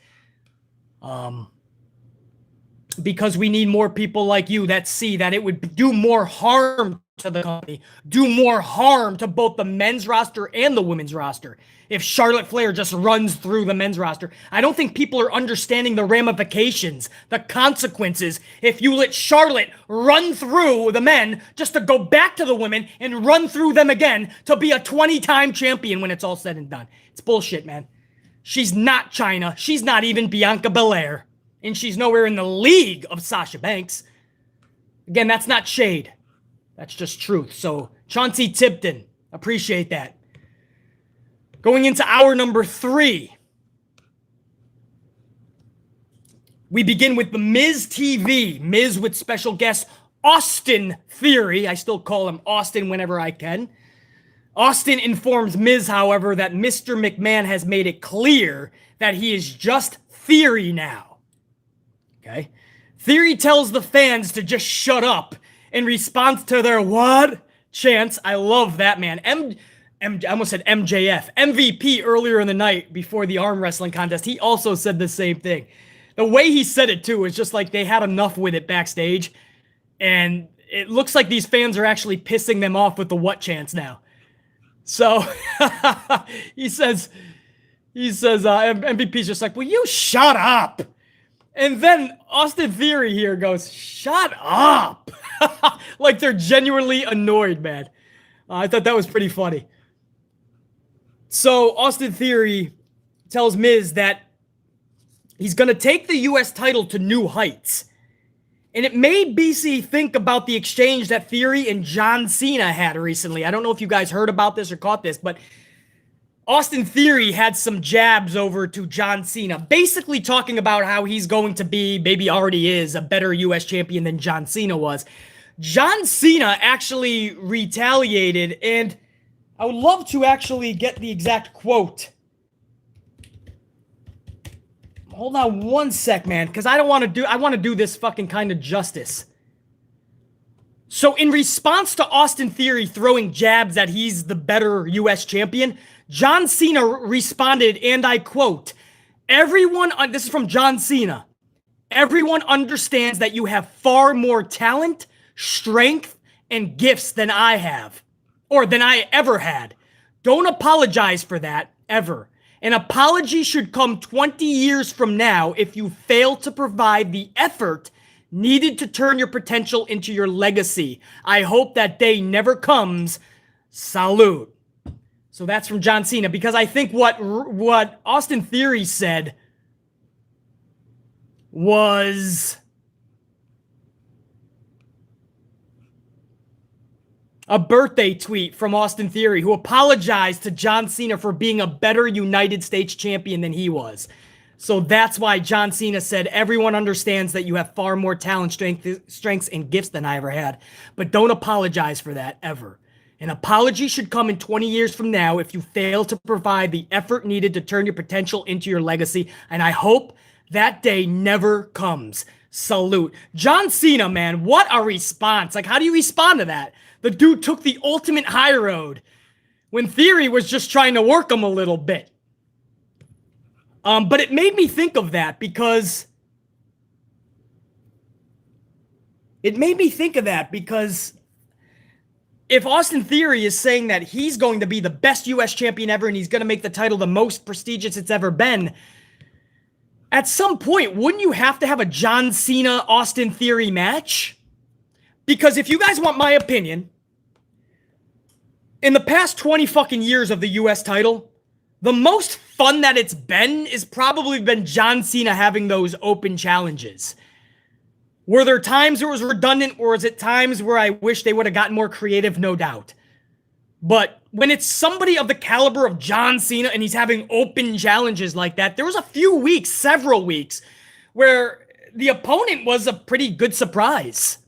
Because we need more people like you that see that it would do more harm to the company, do more harm to both the men's roster and the women's roster if Charlotte Flair just runs through the men's roster. I don't think people are understanding the ramifications, the consequences if you let Charlotte run through the men just to go back to the women and run through them again to be a 20-time champion when it's all said and done. It's bullshit, man. She's not China. She's not even Bianca Belair. And she's nowhere in the league of Sasha Banks. Again, that's not shade. That's just truth. So, Chauncey Tipton, appreciate that. Going into hour number 3. We begin with the Miz TV. Miz with special guest Austin Theory. I still call him Austin whenever I can. Austin informs Miz, however, that Mr. McMahon has made it clear that he is just Theory now. Okay? Theory tells the fans to just shut up in response to their what chants. I love that, man. I almost said MJF. MVP earlier in the night before the arm wrestling contest, he also said the same thing. The way he said it, too, is just like they had enough with it backstage. And it looks like these fans are actually pissing them off with the what chants now. So he says, MVP's just like, will you shut up? And then Austin Theory here goes, shut up. Like they're genuinely annoyed, man. I thought that was pretty funny. So Austin Theory tells Miz that he's going to take the U.S. title to new heights. And it made BC think about the exchange that Theory and John Cena had recently. I don't know if you guys heard about this or caught this, but Austin Theory had some jabs over to John Cena, basically talking about how he's going to be, maybe already is, a better U.S. champion than John Cena was. John Cena actually retaliated, and I would love to actually get the exact quote. Hold on one sec, man, because I want to do this fucking kind of justice. So in response to Austin Theory throwing jabs that he's the better U.S. champion, John Cena responded, and I quote, this is from John Cena, everyone understands that you have far more talent, strength, and gifts than I have, or than I ever had. Don't apologize for that, ever. An apology should come 20 years from now if you fail to provide the effort needed to turn your potential into your legacy. I hope that day never comes. Salute. So that's from John Cena, because I think what Austin Theory said was a birthday tweet from Austin Theory, who apologized to John Cena for being a better United States champion than he was. So that's why John Cena said, everyone understands that you have far more talent, strengths, and gifts than I ever had. But don't apologize for that, ever. An apology should come in 20 years from now if you fail to provide the effort needed to turn your potential into your legacy. And I hope that day never comes. Salute. John Cena, man, what a response. Like, how do you respond to that? The dude took the ultimate high road when Theory was just trying to work him a little bit. But it made me think of that because if Austin Theory is saying that he's going to be the best US champion ever and he's going to make the title the most prestigious it's ever been, at some point, wouldn't you have to have a John Cena Austin Theory match? Because if you guys want my opinion, in the past 20 fucking years of the US title, the most fun that it's been is probably been John Cena having those open challenges. Were there times where it was redundant, or is it times where I wish they would have gotten more creative? No doubt. But when it's somebody of the caliber of John Cena and he's having open challenges like that, there was a few weeks, several weeks, where the opponent was a pretty good surprise.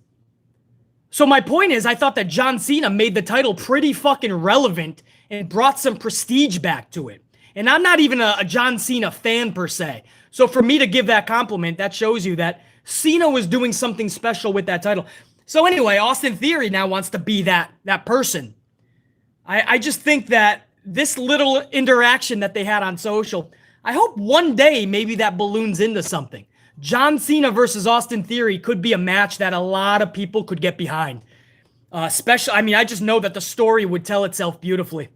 So my point is, I thought that John Cena made the title pretty fucking relevant and brought some prestige back to it. And I'm not even a John Cena fan per se. So for me to give that compliment, that shows you that Cena was doing something special with that title. So anyway, Austin Theory now wants to be that person. I just think that this little interaction that they had on social, I hope one day maybe that balloons into something. John Cena versus Austin Theory could be a match that a lot of people could get behind. Especially, I mean, I just know that the story would tell itself beautifully.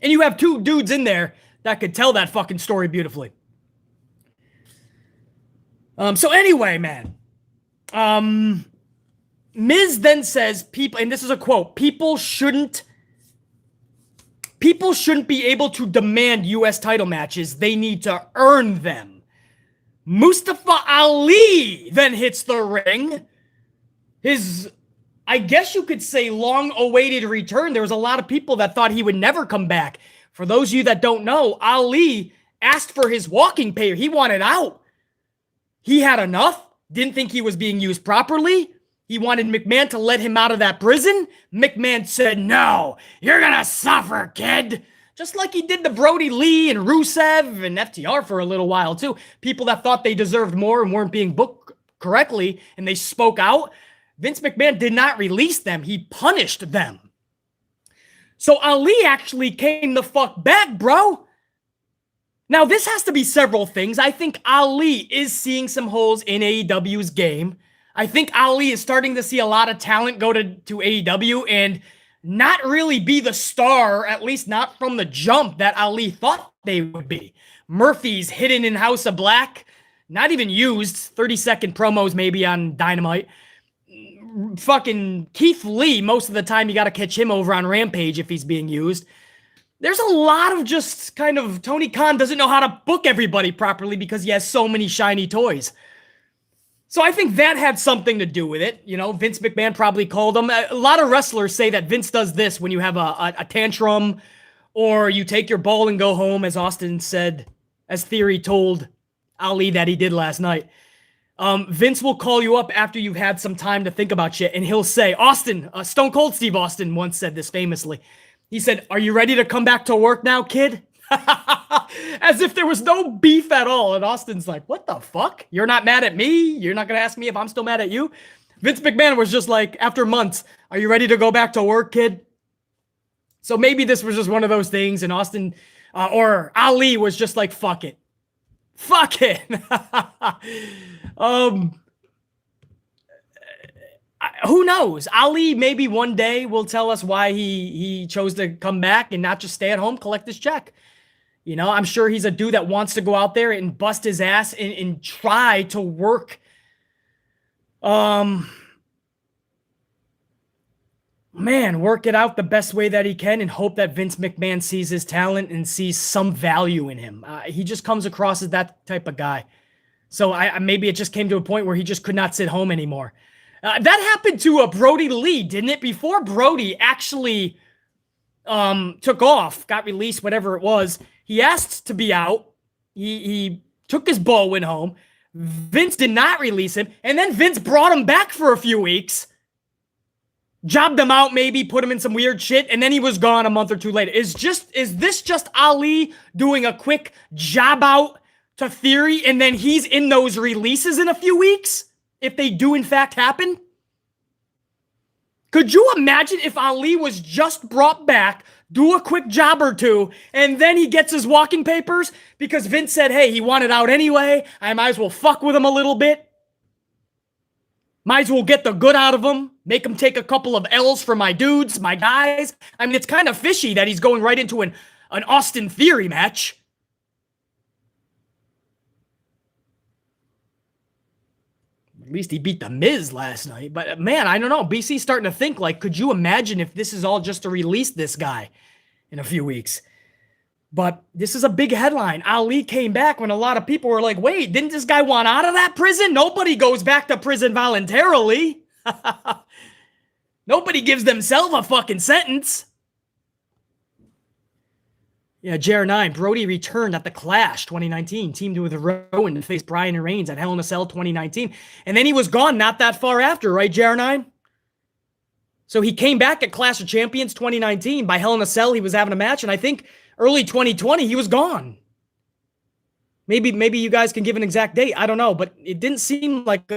And you have two dudes in there that could tell that fucking story beautifully. So anyway, man. Miz then says, people, and this is a quote, people shouldn't be able to demand US title matches. They need to earn them. Mustafa Ali then hits the ring. His, I guess you could say, long-awaited return. There was a lot of people that thought he would never come back. For those of you that don't know, Ali asked for his walking pay. He wanted out. He had enough. Didn't think he was being used properly. He wanted McMahon to let him out of that prison. McMahon said, no, you're going to suffer, kid. Just like he did to Brody Lee and Rusev and FTR for a little while, too. People that thought they deserved more and weren't being booked correctly, and they spoke out. Vince McMahon did not release them. He punished them. So Ali actually came the fuck back, bro. Now, this has to be several things. I think Ali is seeing some holes in AEW's game. I think Ali is starting to see a lot of talent go to AEW and not really be the star, at least not from the jump that Ali thought they would be. Murphy's hidden in House of Black, not even used, 30-second promos maybe on Dynamite. Fucking Keith Lee, most of the time you got to catch him over on Rampage if he's being used. There's a lot of just kind of, Tony Khan doesn't know how to book everybody properly because he has so many shiny toys. So I think that had something to do with it. You know, Vince McMahon probably called him. A lot of wrestlers say that Vince does this when you have a tantrum or you take your ball and go home, as Austin said, as Theory told Ali that he did last night. Vince will call you up after you've had some time to think about shit, and he'll say, Austin, Stone Cold Steve Austin once said this famously. He said, are you ready to come back to work now, kid? As if there was no beef at all. And Austin's like, what the fuck? You're not mad at me? You're not going to ask me if I'm still mad at you? Vince McMahon was just like, after months, are you ready to go back to work, kid? So maybe this was just one of those things, and Austin, or Ali was just like, fuck it. Fuck it. Who knows? Ali maybe one day will tell us why he chose to come back and not just stay at home, collect his check. You know, I'm sure he's a dude that wants to go out there and bust his ass and try to work. Work it out the best way that he can and hope that Vince McMahon sees his talent and sees some value in him. He just comes across as that type of guy. So maybe it just came to a point where he just could not sit home anymore. That happened to Brody Lee, didn't it? Before Brody actually took off, got released, whatever it was, he asked to be out. He took his ball, went home. Vince did not release him. And then Vince brought him back for a few weeks. Jobbed him out, maybe, put him in some weird shit, and then he was gone a month or two later. Is this just Ali doing a quick job out to Theory, and then he's in those releases in a few weeks? If they do, in fact, happen? Could you imagine if Ali was just brought back, do a quick job or two, and then he gets his walking papers because Vince said, hey, he wanted out anyway. I might as well fuck with him a little bit. Might as well get the good out of him. Make him take a couple of L's for my dudes, my guys. I mean, it's kind of fishy that he's going right into an Austin Theory match. At least he beat The Miz last night. But, man, I don't know. BC's starting to think, like, could you imagine if this is all just to release this guy in a few weeks? But this is a big headline. Ali came back when a lot of people were like, wait, didn't this guy want out of that prison? Nobody goes back to prison voluntarily. Nobody gives themselves a fucking sentence. Yeah, JR9, Brody returned at the Clash 2019, teamed with Rowan to face Bryan Reigns at Hell in a Cell 2019. And then he was gone not that far after, right, JR9? So he came back at Clash of Champions 2019. By Hell in a Cell, he was having a match, and I think early 2020, he was gone. Maybe you guys can give an exact date. I don't know, but it didn't seem like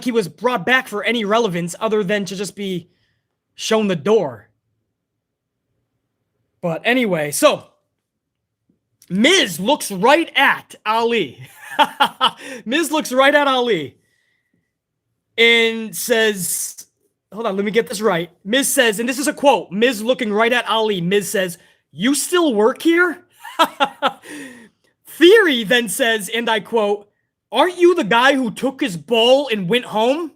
he was brought back for any relevance other than to just be shown the door. But anyway, so Miz looks right at Ali. Miz looks right at Ali and says, hold on, let me get this right. Miz says, and this is a quote, Miz looking right at Ali. Miz says, "You still work here?" Theory then says, and I quote, "Aren't you the guy who took his ball and went home?"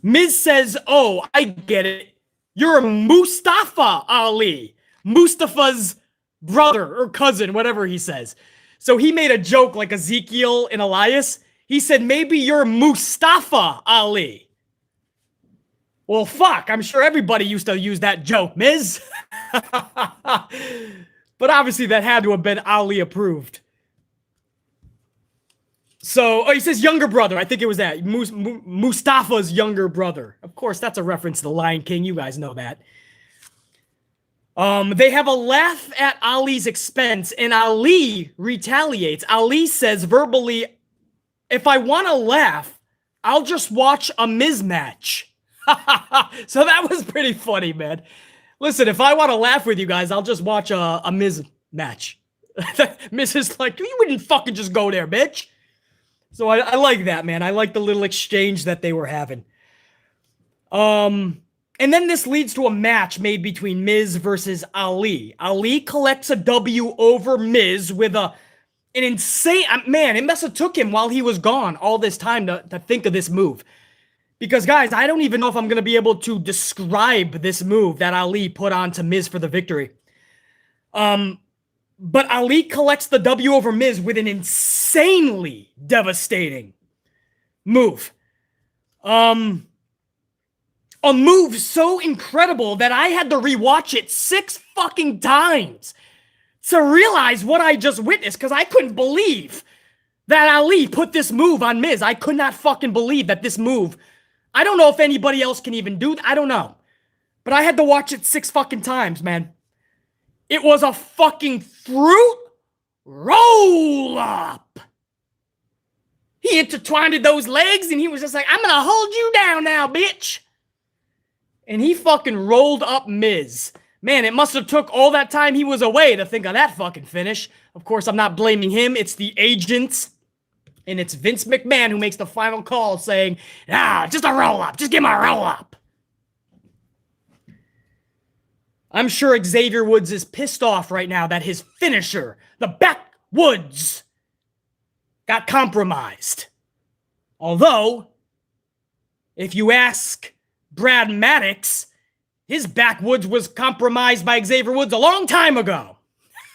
Miz says, "Oh, I get it. You're Mustafa Ali, Mustafa's brother or cousin, whatever he says." So he made a joke like Ezekiel and Elias. He said, maybe you're Mustafa Ali. Well, fuck, I'm sure everybody used to use that joke, Miz. But obviously that had to have been Ali approved. So, oh, he says younger brother. I think it was that. Mustafa's younger brother. Of course, that's a reference to the Lion King. You guys know that. They have a laugh at Ali's expense, and Ali retaliates. Ali says verbally, if I want to laugh, I'll just watch a Miz match. So that was pretty funny, man. Listen, if I want to laugh with you guys, I'll just watch a Miz match. Miz is like, you wouldn't fucking just go there, bitch. So I like that, man. I like the little exchange that they were having. And then this leads to a match made between Miz versus Ali. Ali collects a W over Miz with an insane... Man, it must have took him while he was gone all this time to think of this move. Because, guys, I don't even know if I'm going to be able to describe this move that Ali put on to Miz for the victory. But Ali collects the W over Miz with an insanely devastating move. A move so incredible that I had to rewatch it 6 fucking times to realize what I just witnessed, because I couldn't believe that Ali put this move on Miz. I could not fucking believe that this move... I don't know if anybody else can even do that. I don't know. But I had to watch it 6 fucking times, man. It was a fucking fruit roll-up. He intertwined those legs, and he was just like, I'm gonna hold you down now, bitch. And he fucking rolled up Miz. Man, it must have took all that time he was away to think of that fucking finish. Of course, I'm not blaming him. It's the agents. And it's Vince McMahon who makes the final call saying, just a roll-up. Just give him a roll-up. I'm sure Xavier Woods is pissed off right now that his finisher, the Backwoods, got compromised. Although, if you ask Brad Maddox, his Backwoods was compromised by Xavier Woods a long time ago.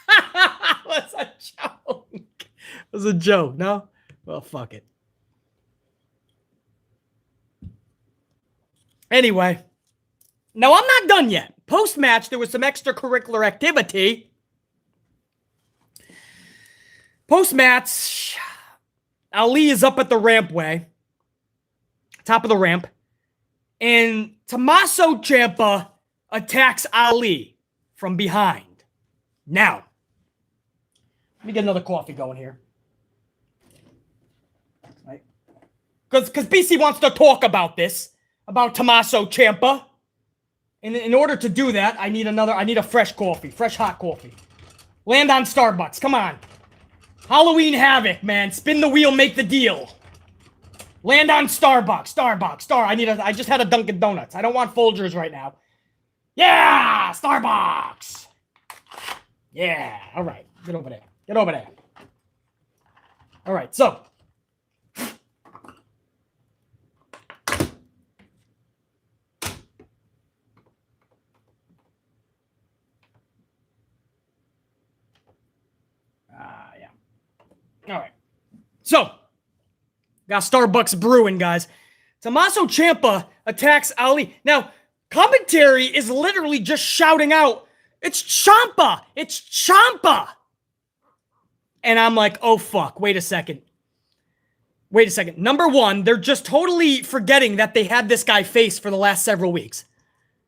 It was a joke. It was a joke, no? Well, fuck it. Anyway, no, I'm not done yet. Post-match, there was some extracurricular activity. Post-match, Ali is up at the rampway, top of the ramp, and Tommaso Ciampa attacks Ali from behind. Now, let me get another coffee going here. Because BC wants to talk about this, about Tommaso Ciampa. And in order to do that, I need a fresh coffee, fresh hot coffee. Land on Starbucks, come on. Halloween Havoc, man. Spin the wheel, make the deal. Land on Starbucks. I just had a Dunkin' Donuts. I don't want Folgers right now. Yeah, Starbucks. Yeah, all right. Get over there. All right, so. Yeah. All right. So, got Starbucks brewing, guys. Tommaso Ciampa attacks Ali. Now, commentary is literally just shouting out, "It's Ciampa! It's Ciampa!" And I'm like, oh, fuck. Wait a second. Number one, they're just totally forgetting that they had this guy face for the last several weeks.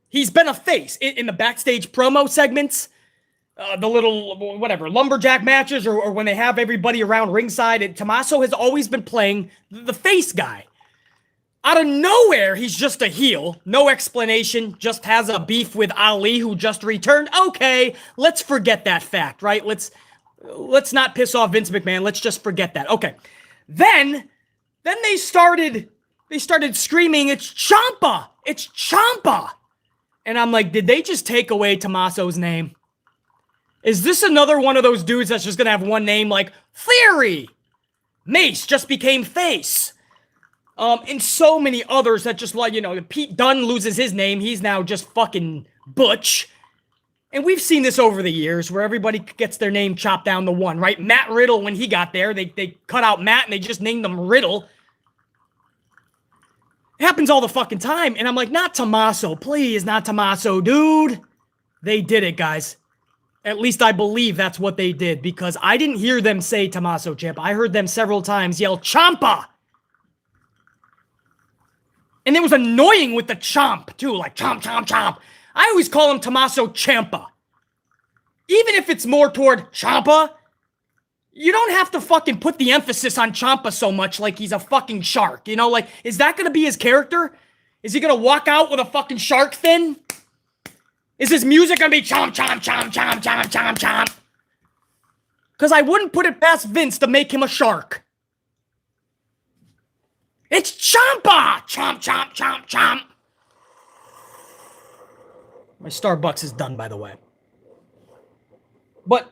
He's been a face in the backstage promo segments, the little, whatever, lumberjack matches, or when they have everybody around ringside. And Tommaso has always been playing the face guy. Out of nowhere, he's just a heel. No explanation. Just has a beef with Ali, who just returned. Okay, let's forget that fact, right? Let's not piss off Vince McMahon. Let's just forget that. Okay. Then they started screaming, "It's Ciampa! It's Ciampa!" And I'm like, did they just take away Tommaso's name? Is this another one of those dudes that's just gonna have one name like Theory? Mace just became face. And so many others that just, like, Pete Dunne loses his name. He's now just fucking Butch. And we've seen this over the years where everybody gets their name chopped down to one, right? Matt Riddle, when he got there, they cut out Matt and they just named him Riddle. It happens all the fucking time. And I'm like, not Tommaso. Please, not Tommaso, dude. They did it, guys. At least I believe that's what they did, because I didn't hear them say Tommaso Ciampa. I heard them several times yell, "Ciampa!" And it was annoying with the chomp, too. Like, chomp, chomp, chomp. I always call him Tommaso Ciampa. Even if it's more toward Ciampa, you don't have to fucking put the emphasis on Ciampa so much like he's a fucking shark. Like, is that going to be his character? Is he going to walk out with a fucking shark fin? Is his music going to be chomp, chomp, chomp, chomp, chomp, chomp, chomp? Because I wouldn't put it past Vince to make him a shark. It's Ciampa! Chomp, chomp, chomp, chomp. My Starbucks is done, by the way. But,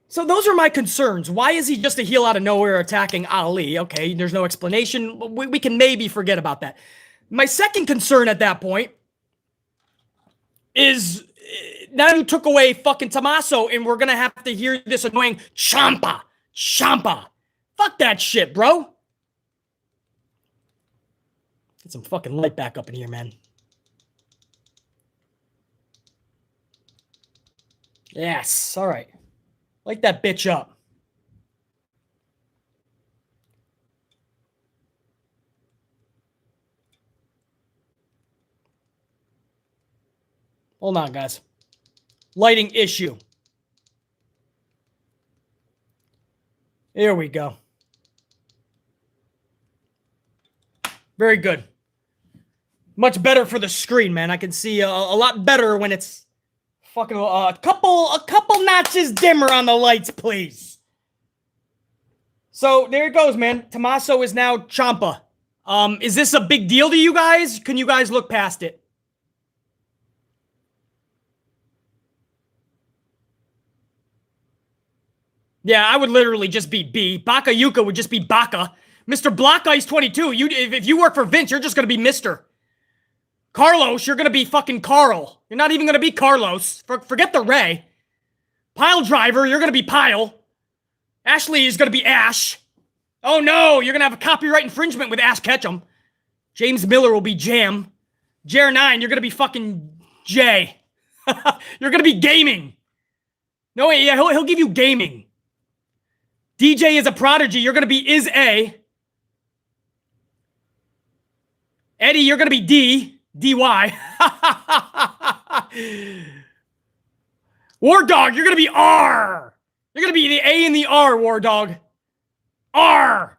so those are my concerns. Why is he just a heel out of nowhere attacking Ali? Okay, there's no explanation. We can maybe forget about that. My second concern at that point is, now you took away fucking Tommaso, and we're going to have to hear this annoying Ciampa. Ciampa. Fuck that shit, bro. Get some fucking light back up in here, man. Yes, all right. Light that bitch up. Hold on, guys. Lighting issue. Here we go. Very good. Much better for the screen, man. I can see a lot better when it's fucking a couple notches dimmer on the lights, please. So there it goes, man. Tommaso is now Ciampa. Is this a big deal to you guys? Can you guys look past it? Yeah, I would literally just be B. Bakayuka would just be Baka. Mr. Block Ice 22, if you work for Vince, you're just going to be Mr. Carlos, you're going to be fucking Carl. You're not even going to be Carlos. Forget the Ray. Pile Driver, you're going to be Pile. Ashley is going to be Ash. Oh no, you're going to have a copyright infringement with Ash Ketchum. James Miller will be Jam. Jer9, you're going to be fucking J. You're going to be Gaming. No, wait, yeah, he'll give you Gaming. DJ is a Prodigy, you're going to be Is A. Eddie, you're going to be D. D-Y. War Dog, you're going to be R. You're going to be the A and the R, War Dog. R.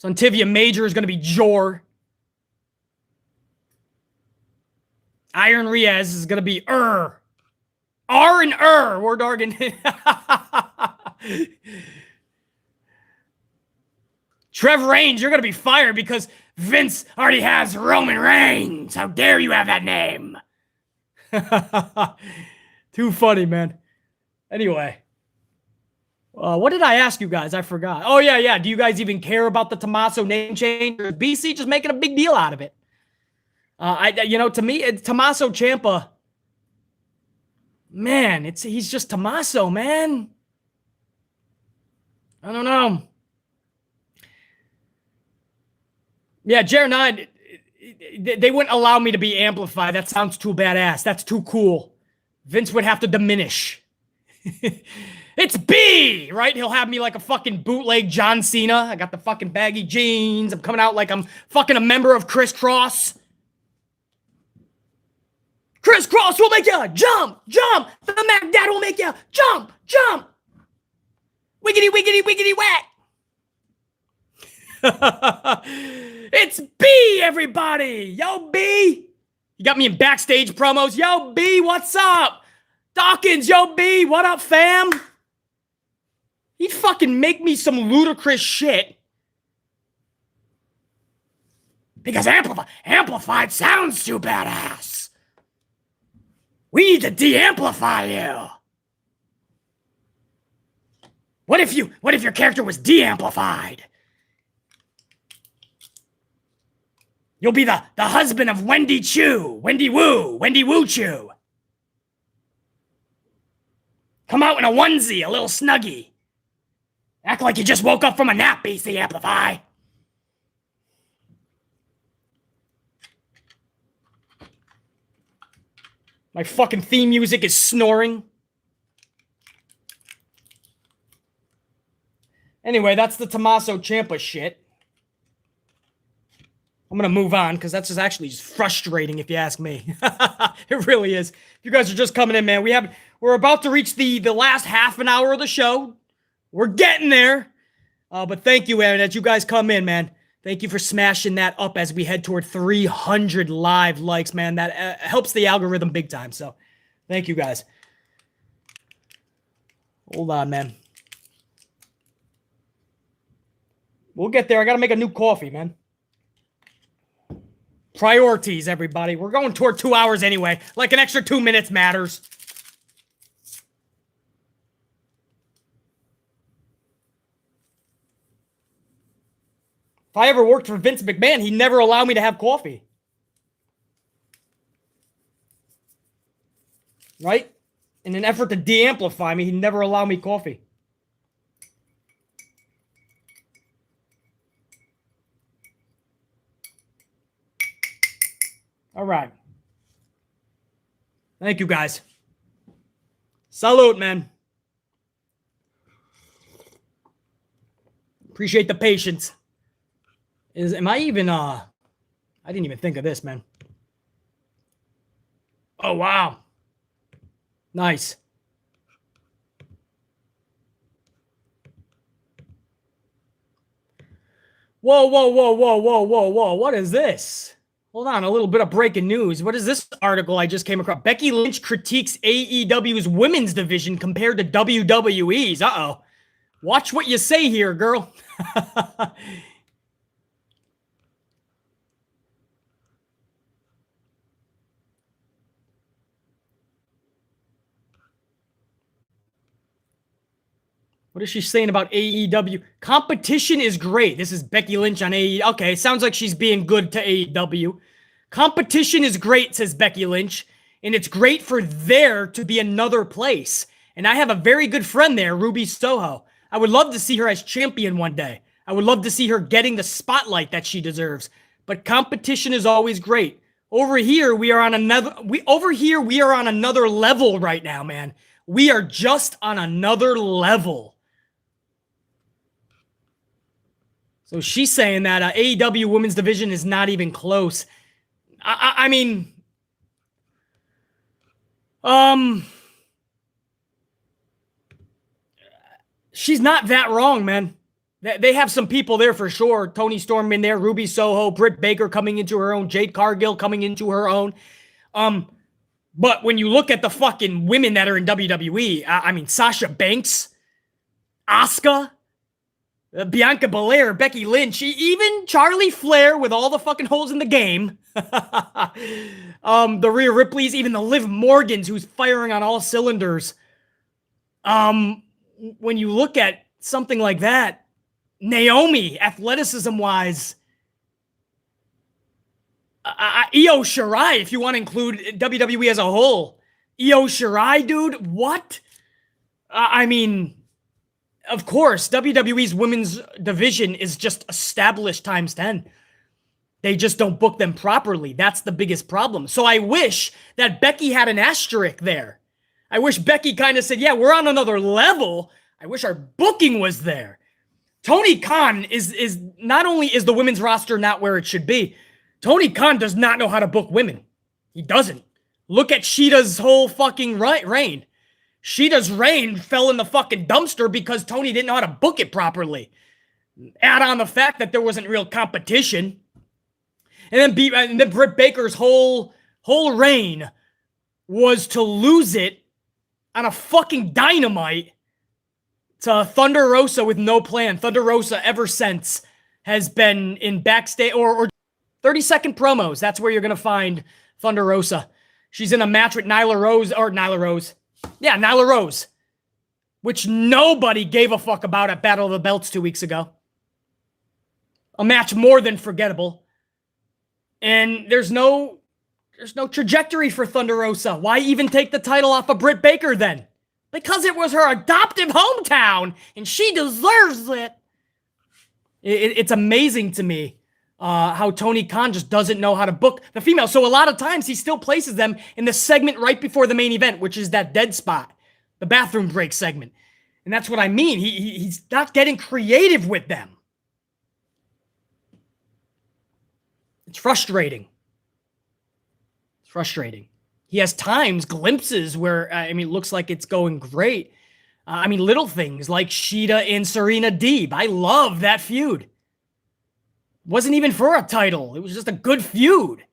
Sontivia Major is going to be Jor. Iron Riaz is going to be R and War Dog and... Trev Reigns, you're going to be fired because Vince already has Roman Reigns. How dare you have that name? Too funny, man. Anyway. What did I ask you guys? I forgot. Oh, yeah. Do you guys even care about the Tommaso name change? Or is BC just making a big deal out of it? To me, it's Tommaso Ciampa. Man, he's just Tommaso, man. I don't know. Yeah, Jer 9, they wouldn't allow me to be amplified. That sounds too badass. That's too cool. Vince would have to diminish. It's B, right? He'll have me like a fucking bootleg John Cena. I got the fucking baggy jeans. I'm coming out like I'm fucking a member of Criss Cross. Criss Cross will make you jump, jump. The Mac Dad will make you jump, jump. Wiggity, wiggity, wiggity, whack. It's B, everybody. Yo, B. You got me in backstage promos. Yo, B, what's up? Dawkins, yo, B, what up, fam? He'd fucking make me some ludicrous shit. Because amplified sounds too badass. We need to de-amplify you. What if your character was de-amplified? You'll be the husband of Wendy Woo Chu. Come out in a onesie, a little snuggie. Act like you just woke up from a nap, BC Amplify. My fucking theme music is snoring. Anyway, that's the Tommaso Ciampa shit. I'm going to move on because that's actually just frustrating if you ask me. It really is. If you guys are just coming in, man, we're about to reach the last half an hour of the show. We're getting there. But thank you, Aaron, as you guys come in, man. Thank you for smashing that up as we head toward 300 live likes, man. That helps the algorithm big time. So thank you, guys. Hold on, man. We'll get there. I got to make a new coffee, man. Priorities, everybody. We're going toward 2 hours anyway. Like an extra 2 minutes matters. If I ever worked for Vince McMahon, he'd never allow me to have coffee. Right? In an effort to de-amplify me, he'd never allow me coffee. All right. Thank you, guys. Salute, man. Appreciate the patience. Am I even, I didn't even think of this, man. Oh, wow. Nice. Whoa, whoa, whoa, whoa, whoa, whoa, whoa. What is this? Hold on, a little bit of breaking news. What is this article I just came across? Becky Lynch critiques AEW's women's division compared to WWE's. Uh-oh. Watch what you say here, girl. What is she saying about AEW? Competition is great. This is Becky Lynch on AEW. Okay, sounds like she's being good to AEW. Competition is great, says Becky Lynch, and it's great for there to be another place. And I have a very good friend there, Ruby Soho. I would love to see her as champion one day. I would love to see her getting the spotlight that she deserves. But competition is always great. Over here, we are on another level right now, man. We are just on another level. So she's saying that AEW women's division is not even close. I mean, she's not that wrong, man. They have some people there for sure. Toni Storm in there, Ruby Soho, Britt Baker coming into her own, Jade Cargill coming into her own. But when you look at the fucking women that are in WWE, I mean, Sasha Banks, Asuka, Bianca Belair, Becky Lynch, even Charlie Flair with all the fucking holes in the game. The Rhea Ripleys, even the Liv Morgans, who's firing on all cylinders. When you look at something like that, Naomi, athleticism-wise, Io Shirai, if you want to include WWE as a whole. Io Shirai, dude, what? I mean, of course, WWE's women's division is just established times 10. They just don't book them properly. That's the biggest problem. So I wish that Becky had an asterisk there. I wish Becky kind of said, yeah, we're on another level. I wish our booking was there. Tony Khan is not only is the women's roster not where it should be, Tony Khan does not know how to book women. He doesn't. Look at Sheeta's whole fucking reign. Sheeta's reign fell in the fucking dumpster because Tony didn't know how to book it properly. Add on the fact that there wasn't real competition. And then Britt Baker's whole reign was to lose it on a fucking Dynamite to Thunder Rosa with no plan. Thunder Rosa ever since has been in backstage or 30-second promos. That's where you're going to find Thunder Rosa. She's in a match with Nyla Rose. Yeah, Nyla Rose, which nobody gave a fuck about at Battle of the Belts 2 weeks ago. A match more than forgettable. And there's no trajectory for Thunder Rosa. Why even take the title off of Britt Baker then? Because it was her adoptive hometown, and she deserves it. It's amazing to me how Tony Khan just doesn't know how to book the female. So a lot of times he still places them in the segment right before the main event, which is that dead spot, the bathroom break segment. And that's what I mean. He's not getting creative with them. It's frustrating. It's frustrating. He has times, glimpses where, it looks like it's going great. Little things like Sheeta and Serena Deeb. I love that feud. Wasn't even for a title. It was just a good feud.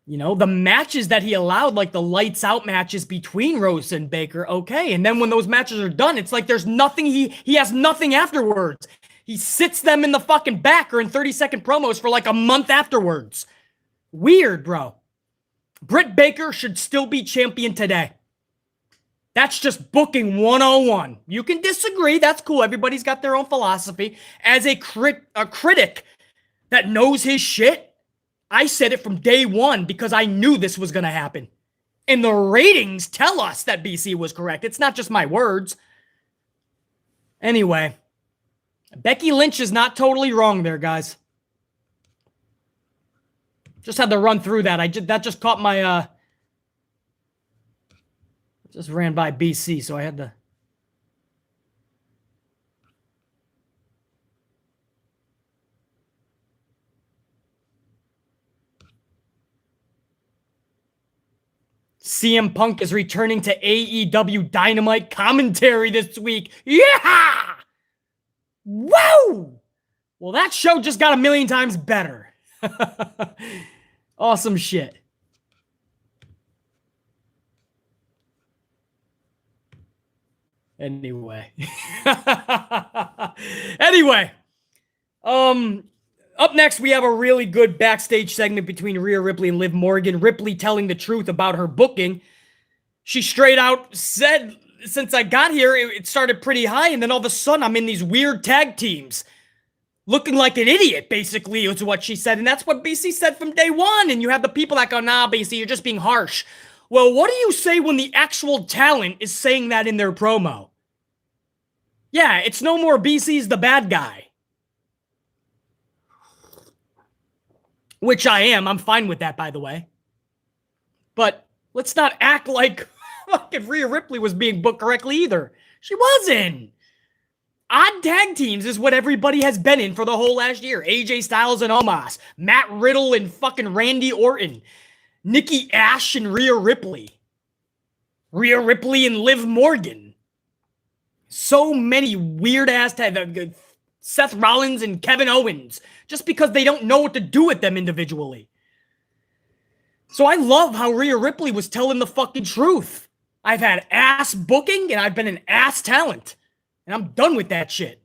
You know, the matches that he allowed, like the lights out matches between Rose and Baker, okay. And then when those matches are done, it's like there's nothing, he has nothing afterwards. He sits them in the fucking back or in 30-second promos for like a month afterwards. Weird, bro. Britt Baker should still be champion today. That's just booking 101. You can disagree. That's cool. Everybody's got their own philosophy. As a critic that knows his shit, I said it from day one because I knew this was going to happen. And the ratings tell us that BC was correct. It's not just my words. Anyway, Becky Lynch is not totally wrong there, guys. Just had to run through that. That just caught my... Just ran by BC, so I had to... CM Punk is returning to AEW Dynamite commentary this week. Yeah! Whoa! Well, that show just got 1,000,000 times better. Awesome shit. Anyway. Up next, we have a really good backstage segment between Rhea Ripley and Liv Morgan. Ripley telling the truth about her booking. She straight out said, since I got here, it started pretty high, and then all of a sudden, I'm in these weird tag teams. Looking like an idiot, basically, is what she said. And that's what BC said from day one. And you have the people that go, nah, BC, you're just being harsh. Well, what do you say when the actual talent is saying that in their promo? Yeah, it's no more BC's the bad guy. Which I am. I'm fine with that, by the way. But let's not act like fucking Rhea Ripley was being booked correctly either. She wasn't. Odd tag teams is what everybody has been in for the whole last year. AJ Styles and Omos. Matt Riddle and fucking Randy Orton. Nikki Ash and Rhea Ripley. Rhea Ripley and Liv Morgan. So many weird-ass tags. Seth Rollins and Kevin Owens. Just because they don't know what to do with them individually. So I love how Rhea Ripley was telling the fucking truth. I've had ass booking and I've been an ass talent. And I'm done with that shit.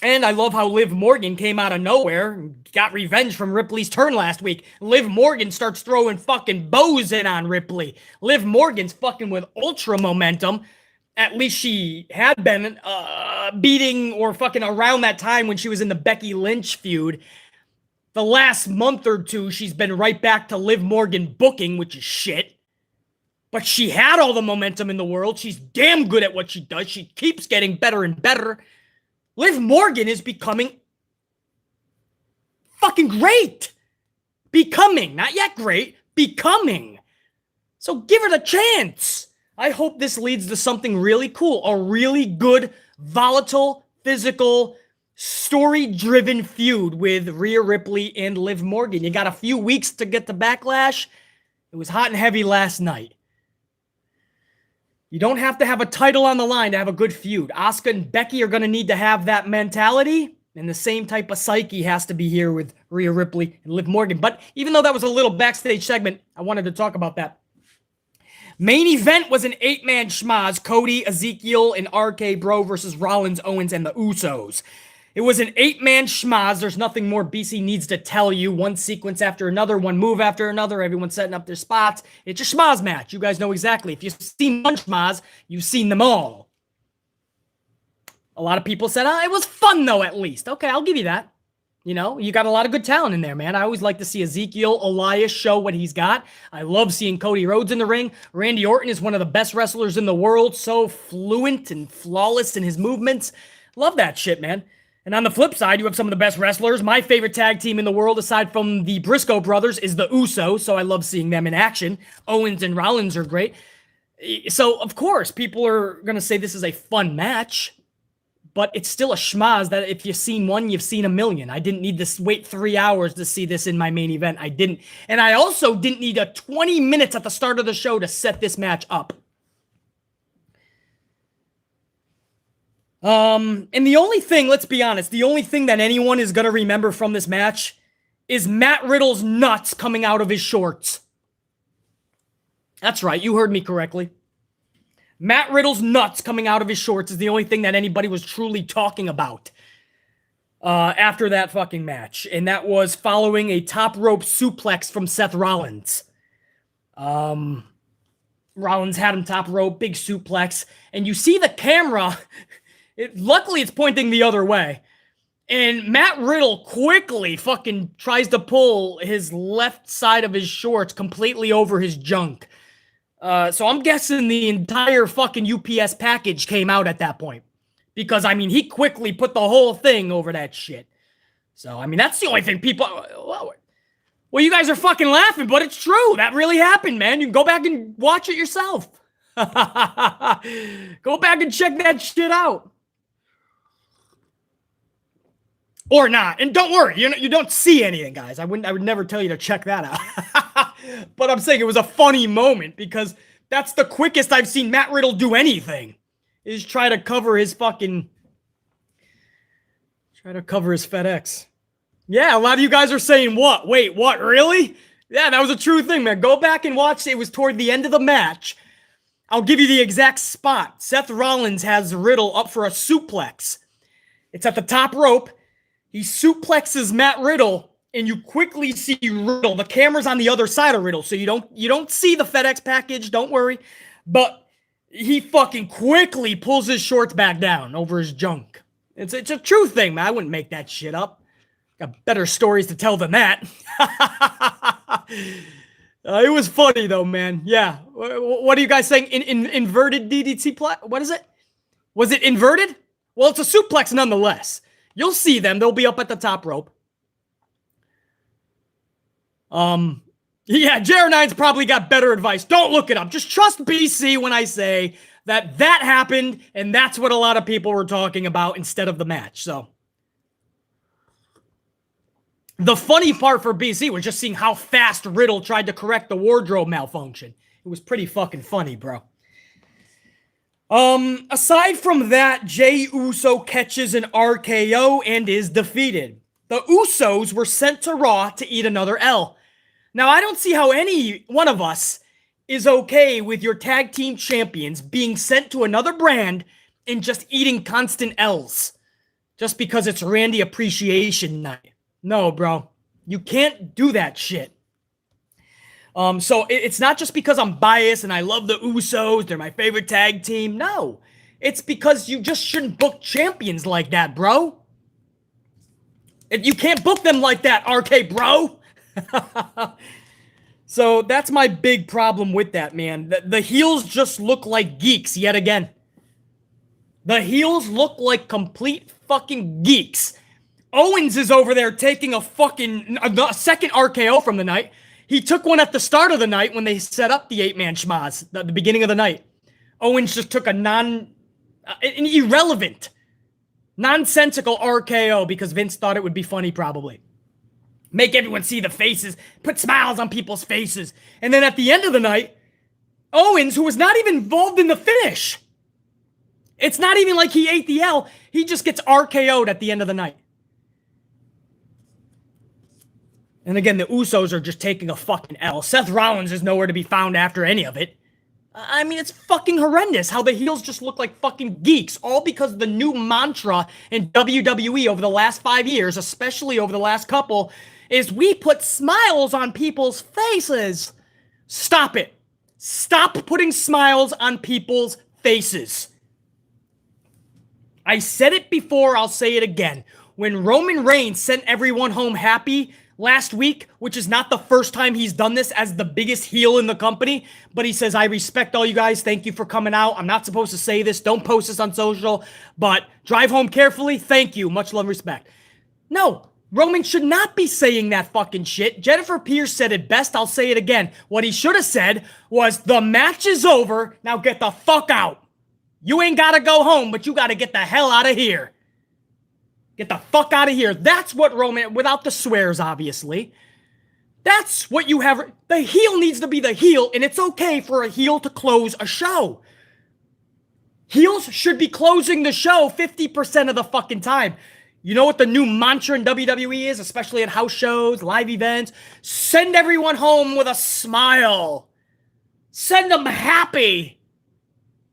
And I love how Liv Morgan came out of nowhere and got revenge from Ripley's turn last week. Liv Morgan starts throwing fucking bows in on Ripley. Liv Morgan's fucking with ultra momentum. At least she had been beating or fucking around that time when she was in the Becky Lynch feud. The last month or two, she's been right back to Liv Morgan booking, which is shit. But she had all the momentum in the world. She's damn good at what she does. She keeps getting better and better. Liv Morgan is becoming fucking great. Becoming, not yet great, becoming. So give her the chance. I hope this leads to something really cool. A really good, volatile, physical, story-driven feud with Rhea Ripley and Liv Morgan. You got a few weeks to get to Backlash. It was hot and heavy last night. You don't have to have a title on the line to have a good feud. Asuka and Becky are going to need to have that mentality, and the same type of psyche has to be here with Rhea Ripley and Liv Morgan. But even though that was a little backstage segment, I wanted to talk about that. Main event was an 8-man schmaz. Cody, Ezekiel, and RK Bro versus Rollins, Owens, and the Usos. It was an 8-man schmaz. There's nothing more BC needs to tell you. One sequence after another, one move after another, everyone setting up their spots. It's a schmaz match. You guys know exactly. If you've seen one schmaz, you've seen them all. A lot of people said, it was fun though, at least. Okay, I'll give you that. You know, you got a lot of good talent in there, man. I always like to see Ezekiel Elias show what he's got. I love seeing Cody Rhodes in the ring. Randy Orton is one of the best wrestlers in the world. So fluent and flawless in his movements. Love that shit, man. And on the flip side, you have some of the best wrestlers. My favorite tag team in the world, aside from the Briscoe brothers, is the Usos, so I love seeing them in action. Owens and Rollins are great. So, of course, people are going to say this is a fun match, but it's still a schmaz that if you've seen one, you've seen a million. I didn't need to wait 3 hours to see this in my main event. I didn't. And I also didn't need a 20 minutes at the start of the show to set this match up. And the only thing, let's be honest, the only thing that anyone is going to remember from this match is Matt Riddle's nuts coming out of his shorts. That's right, you heard me correctly. Matt Riddle's nuts coming out of his shorts is the only thing that anybody was truly talking about after that fucking match. And that was following a top rope suplex from Seth Rollins. Rollins had him top rope, big suplex. And you see the camera... luckily, it's pointing the other way. And Matt Riddle quickly fucking tries to pull his left side of his shorts completely over his junk. So I'm guessing the entire fucking UPS package came out at that point. Because, I mean, he quickly put the whole thing over that shit. So, I mean, that's the only thing people... Well, you guys are fucking laughing, but it's true. That really happened, man. You can go back and watch it yourself. Go back and check that shit out. Or not. And don't worry, you don't see anything, guys. I would never tell you to check that out. But I'm saying it was a funny moment because that's the quickest I've seen Matt Riddle do anything. Is try to cover his FedEx. Yeah, a lot of you guys are saying what? Wait, what? Really? Yeah, that was a true thing, man. Go back and watch. It was toward the end of the match. I'll give you the exact spot. Seth Rollins has Riddle up for a suplex. It's at the top rope. He suplexes Matt Riddle, and you quickly see Riddle. The camera's on the other side of Riddle, so you don't see the FedEx package. Don't worry, but he fucking quickly pulls his shorts back down over his junk. It's a true thing, man. I wouldn't make that shit up. Got better stories to tell than that. It was funny though, man. Yeah. What are you guys saying? Inverted DDT play? What is it? Was it inverted? Well, it's a suplex nonetheless. You'll see them. They'll be up at the top rope. Yeah, JR9's probably got better advice. Don't look it up. Just trust BC when I say that happened, and that's what a lot of people were talking about instead of the match. So the funny part for BC was just seeing how fast Riddle tried to correct the wardrobe malfunction. It was pretty fucking funny, bro. Aside from that, Jey Uso catches an RKO and is defeated. The Usos were sent to Raw to eat another L. Now, I don't see how any one of us is okay with your tag team champions being sent to another brand and just eating constant L's just because it's Randy Appreciation Night. No, bro. You can't do that shit. So it's not just because I'm biased and I love the Usos, they're my favorite tag team. No. It's because you just shouldn't book champions like that, bro. You can't book them like that, RK, bro. So that's my big problem with that, man. The heels just look like geeks yet again. The heels look like complete fucking geeks. Owens is over there taking a second RKO from the night. He took one at the start of the night when they set up the 8-man schmaz at the beginning of the night. Owens just took an irrelevant, nonsensical RKO because Vince thought it would be funny probably. Make everyone see the faces, put smiles on people's faces. And then at the end of the night, Owens, who was not even involved in the finish, it's not even like he ate the L, he just gets RKO'd at the end of the night. And again, the Usos are just taking a fucking L. Seth Rollins is nowhere to be found after any of it. I mean, it's fucking horrendous how the heels just look like fucking geeks, all because the new mantra in WWE over the last 5 years, especially over the last couple, is we put smiles on people's faces. Stop it. Stop putting smiles on people's faces. I said it before, I'll say it again. When Roman Reigns sent everyone home happy last week, which is not the first time he's done this as the biggest heel in the company, but he says, I respect all you guys. Thank you for coming out. I'm not supposed to say this. Don't post this on social, but drive home carefully. Thank you. Much love and respect. No, Roman should not be saying that fucking shit. Jennifer Pierce said it best. I'll say it again. What he should have said was, the match is over. Now get the fuck out. You ain't got to go home, but you got to get the hell out of here. Get the fuck out of here. That's what Roman, without the swears, obviously. That's what you have. The heel needs to be the heel, and it's okay for a heel to close a show. Heels should be closing the show 50% of the fucking time. You know what the new mantra in WWE is, especially at house shows, live events? Send everyone home with a smile. Send them happy.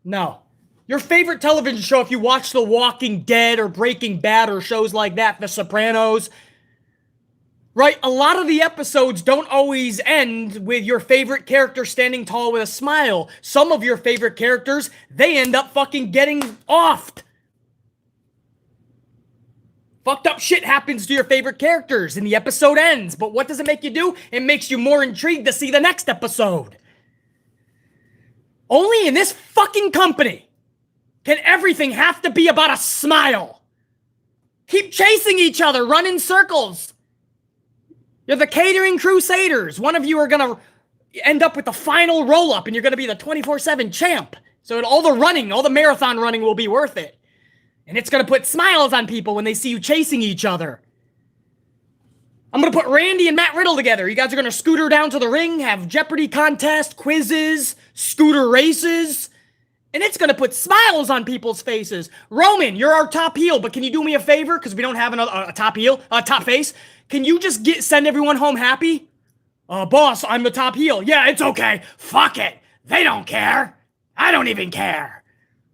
No. Your favorite television show, if you watch The Walking Dead or Breaking Bad or shows like that, The Sopranos, right? A lot of the episodes don't always end with your favorite character standing tall with a smile. Some of your favorite characters, they end up fucking getting offed. Fucked up shit happens to your favorite characters and the episode ends. But what does it make you do? It makes you more intrigued to see the next episode. Only in this fucking company can everything have to be about a smile. Keep chasing each other, run in circles. You're the Catering Crusaders. One of you are going to end up with the final roll-up and you're going to be the 24/7 champ. So all the running, all the marathon running will be worth it. And it's going to put smiles on people when they see you chasing each other. I'm going to put Randy and Matt Riddle together. You guys are going to scooter down to the ring, have Jeopardy contest, quizzes, scooter races. And it's going to put smiles on people's faces. Roman, you're our top heel, but can you do me a favor? Because we don't have a top heel, top face. Can you just send everyone home happy? Boss, I'm the top heel. Yeah, it's okay. Fuck it. They don't care. I don't even care.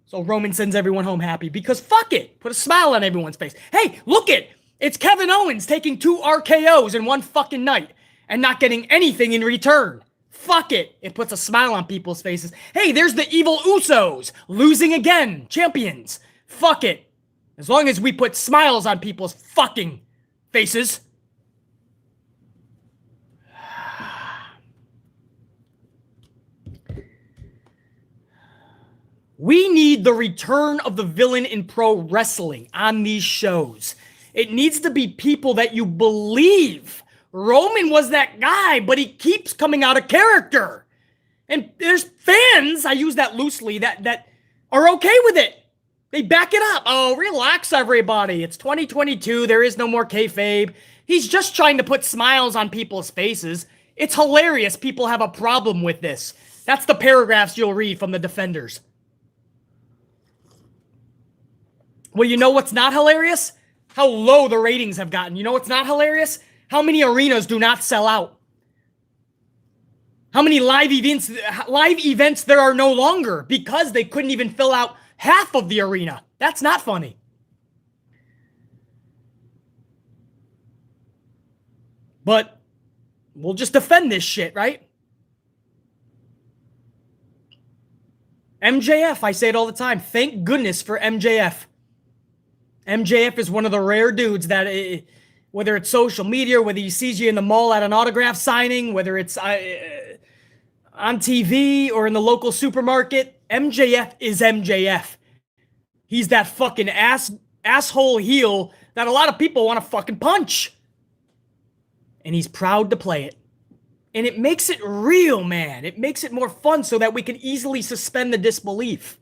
So Roman sends everyone home happy because fuck it. Put a smile on everyone's face. Hey, look it. It's Kevin Owens taking 2 RKOs in one fucking night and not getting anything in return. Fuck it. It puts a smile on people's faces. Hey, there's the evil Usos. Losing again. Champions. Fuck it. As long as we put smiles on people's fucking faces. We need the return of the villain in pro wrestling on these shows. It needs to be people that you believe. Roman was that guy, but he keeps coming out of character. And there's fans, I use that loosely, that are okay with it. They back it up. Oh, relax, everybody. It's 2022. There is no more kayfabe. He's just trying to put smiles on people's faces. It's hilarious. People have a problem with this. That's the paragraphs you'll read from the defenders. Well, you know what's not hilarious? How low the ratings have gotten. You know what's not hilarious? How many arenas do not sell out? How many live events there are no longer because they couldn't even fill out half of the arena. That's not funny. But we'll just defend this shit, right? MJF, I say it all the time. Thank goodness for MJF. MJF is one of the rare dudes that, whether it's social media, whether he sees you in the mall at an autograph signing, whether it's on TV or in the local supermarket, MJF is MJF. He's that fucking asshole heel that a lot of people want to fucking punch. And he's proud to play it. And it makes it real, man. It makes it more fun so that we can easily suspend the disbelief.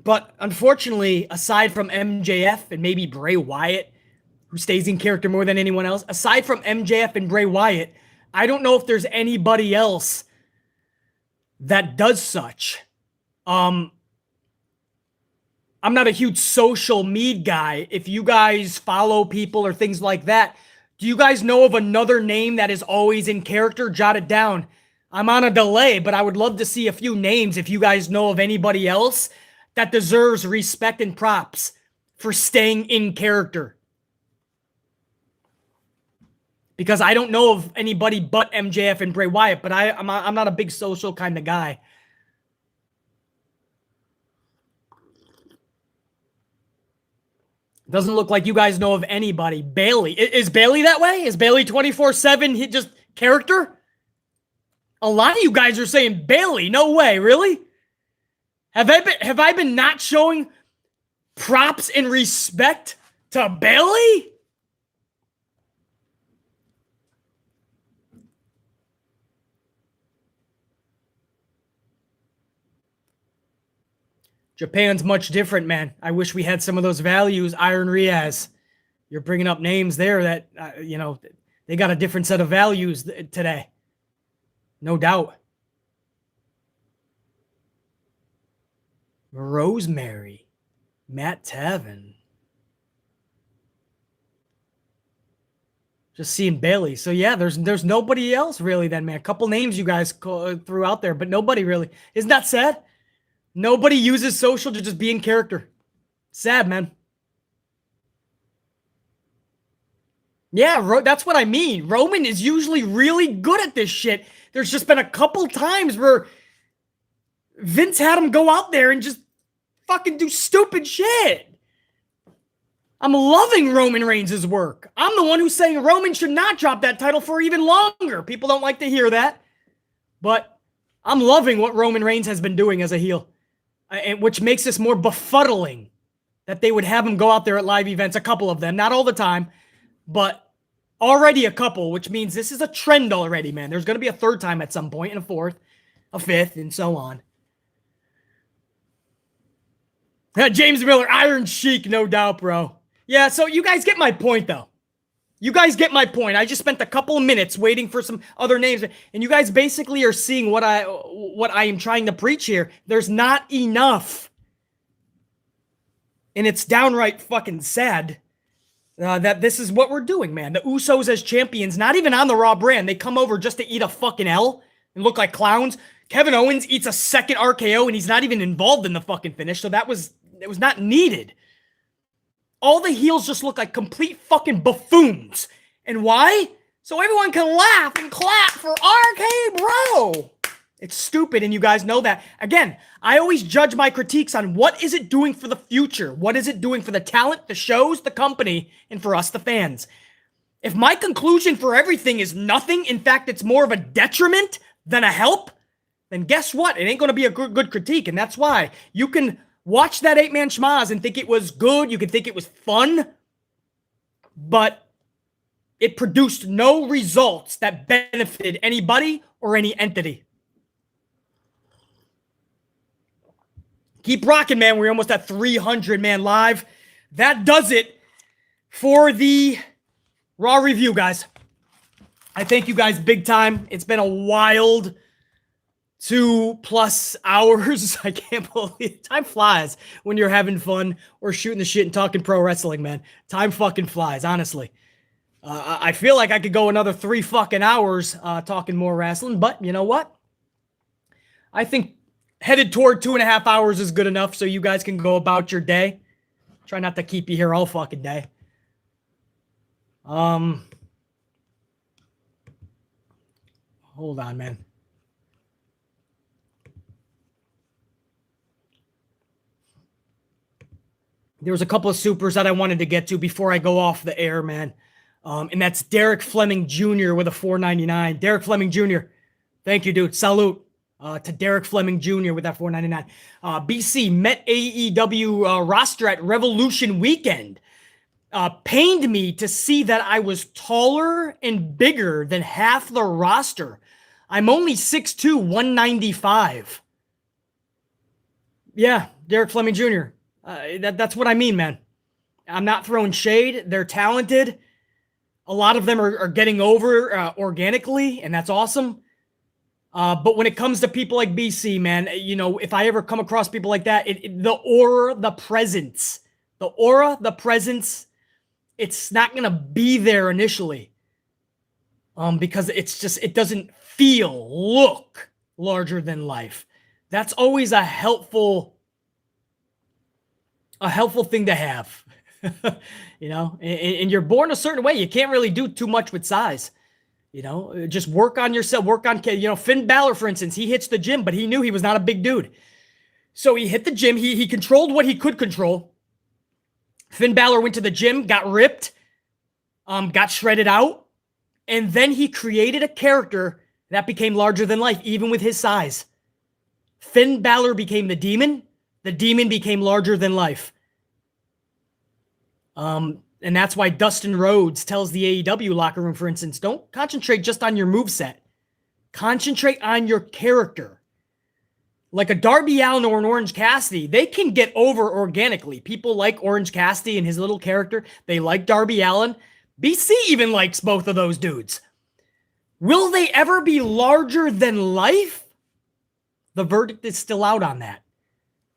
But unfortunately, aside from MJF and maybe Bray Wyatt, who stays in character more than anyone else, aside from MJF and Bray Wyatt, I don't know if there's anybody else that does such. I'm not a huge social media guy. If you guys follow people or things like that, do you guys know of another name that is always in character? Jot it down. I'm on a delay, but I would love to see a few names if you guys know of anybody else that deserves respect and props for staying in character. Because I don't know of anybody but MJF and Bray Wyatt, but I'm not a big social kind of guy. Doesn't look like you guys know of anybody. Bailey. Is Bailey that way? Is Bailey 24/7 just character? A lot of you guys are saying Bailey. No way. Really? Have I been not showing props and respect to Bailey? Japan's much different, man. I wish we had some of those values. Iron Riaz, you're bringing up names there that, they got a different set of values today. No doubt. Rosemary, Matt Taven. Just seeing Bailey. So, yeah, there's nobody else really then, man. A couple names you guys threw out there, but nobody really. Isn't that sad? Nobody uses social to just be in character. Sad, man. Yeah, that's what I mean. Roman is usually really good at this shit. There's just been a couple times where Vince had him go out there and just fucking do stupid shit. I'm loving Roman Reigns' work. I'm the one who's saying Roman should not drop that title for even longer. People don't like to hear that. But I'm loving what Roman Reigns has been doing as a heel. Which makes this more befuddling that they would have him go out there at live events, a couple of them, not all the time, but already a couple, which means this is a trend already, man. There's going to be a third time at some point, and a fourth, a fifth, and so on. James Miller, Iron Sheik, no doubt, bro. Yeah, so you guys get my point, though. You guys get my point. I just spent a couple of minutes waiting for some other names, and you guys basically are seeing what I am trying to preach here. There's not enough. And it's downright fucking sad that this is what we're doing, man. The Usos as champions, not even on the Raw brand. They come over just to eat a fucking L and look like clowns. Kevin Owens eats a second RKO, and he's not even involved in the fucking finish, so it was not needed. All the heels just look like complete fucking buffoons. And why? So everyone can laugh and clap for RK Bro. It's stupid, and you guys know that. Again, I always judge my critiques on what is it doing for the future? What is it doing for the talent, the shows, the company, and for us, the fans? If my conclusion for everything is nothing, in fact, it's more of a detriment than a help, then guess what? It ain't going to be a good critique, and that's why you can watch that 8-man schmaz and think it was good. You can think it was fun. But it produced no results that benefited anybody or any entity. Keep rocking, man. We're almost at 300, man, live. That does it for the Raw review, guys. I thank you guys big time. It's been a wild 2+ hours. I can't believe it. Time flies when you're having fun or shooting the shit and talking pro wrestling, man. Time fucking flies, honestly. I feel like I could go another 3 fucking hours talking more wrestling, but you know what? I think headed toward 2.5 hours is good enough so you guys can go about your day. Try not to keep you here all fucking day. Hold on, man. There was a couple of supers that I wanted to get to before I go off the air, man. And that's Derek Fleming Jr. with a $4.99. Derek Fleming Jr. Thank you, dude. Salute to Derek Fleming Jr. with that $4.99. BC met AEW roster at Revolution Weekend. Pained me to see that I was taller and bigger than half the roster. I'm only 6'2", 195. Yeah, Derek Fleming Jr. That's what I mean, man. I'm not throwing shade. They're talented. A lot of them are getting over organically, and that's awesome. But when it comes to people like BC, man, you know, if I ever come across people like that, the aura, the presence, it's not going to be there initially. Because it doesn't look larger than life. That's always a helpful thing to have. You know, and you're born a certain way. You can't really do too much with size. You know, just work on yourself, Finn Balor, for instance, he hits the gym, but he knew he was not a big dude. So he hit the gym. He controlled what he could control. Finn Balor went to the gym, got ripped, got shredded out. And then he created a character that became larger than life, even with his size. Finn Balor became the Demon. The Demon became larger than life. And that's why Dustin Rhodes tells the AEW locker room, for instance, don't concentrate just on your moveset. Concentrate on your character. Like a Darby Allin or an Orange Cassidy, they can get over organically. People like Orange Cassidy and his little character. They like Darby Allin. BC even likes both of those dudes. Will they ever be larger than life? The verdict is still out on that.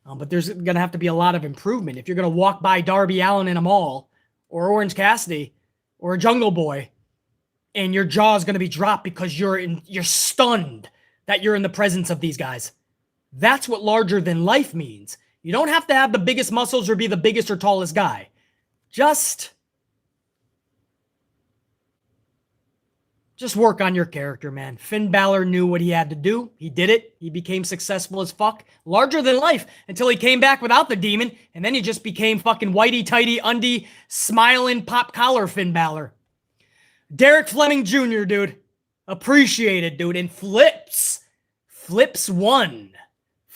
But there's going to have to be a lot of improvement. If you're going to walk by Darby Allin in a mall, or Orange Cassidy, or a Jungle Boy, and your jaw is going to be dropped because you're stunned that you're in the presence of these guys. That's what larger than life means. You don't have to have the biggest muscles or be the biggest or tallest guy. Just work on your character, man. Finn Balor knew what he had to do. He did it. He became successful as fuck. Larger than life until he came back without the Demon. And then he just became fucking whitey-tighty, undie, smiling, pop collar Finn Balor. Derek Fleming Jr., dude. Appreciated, dude. And Flips won.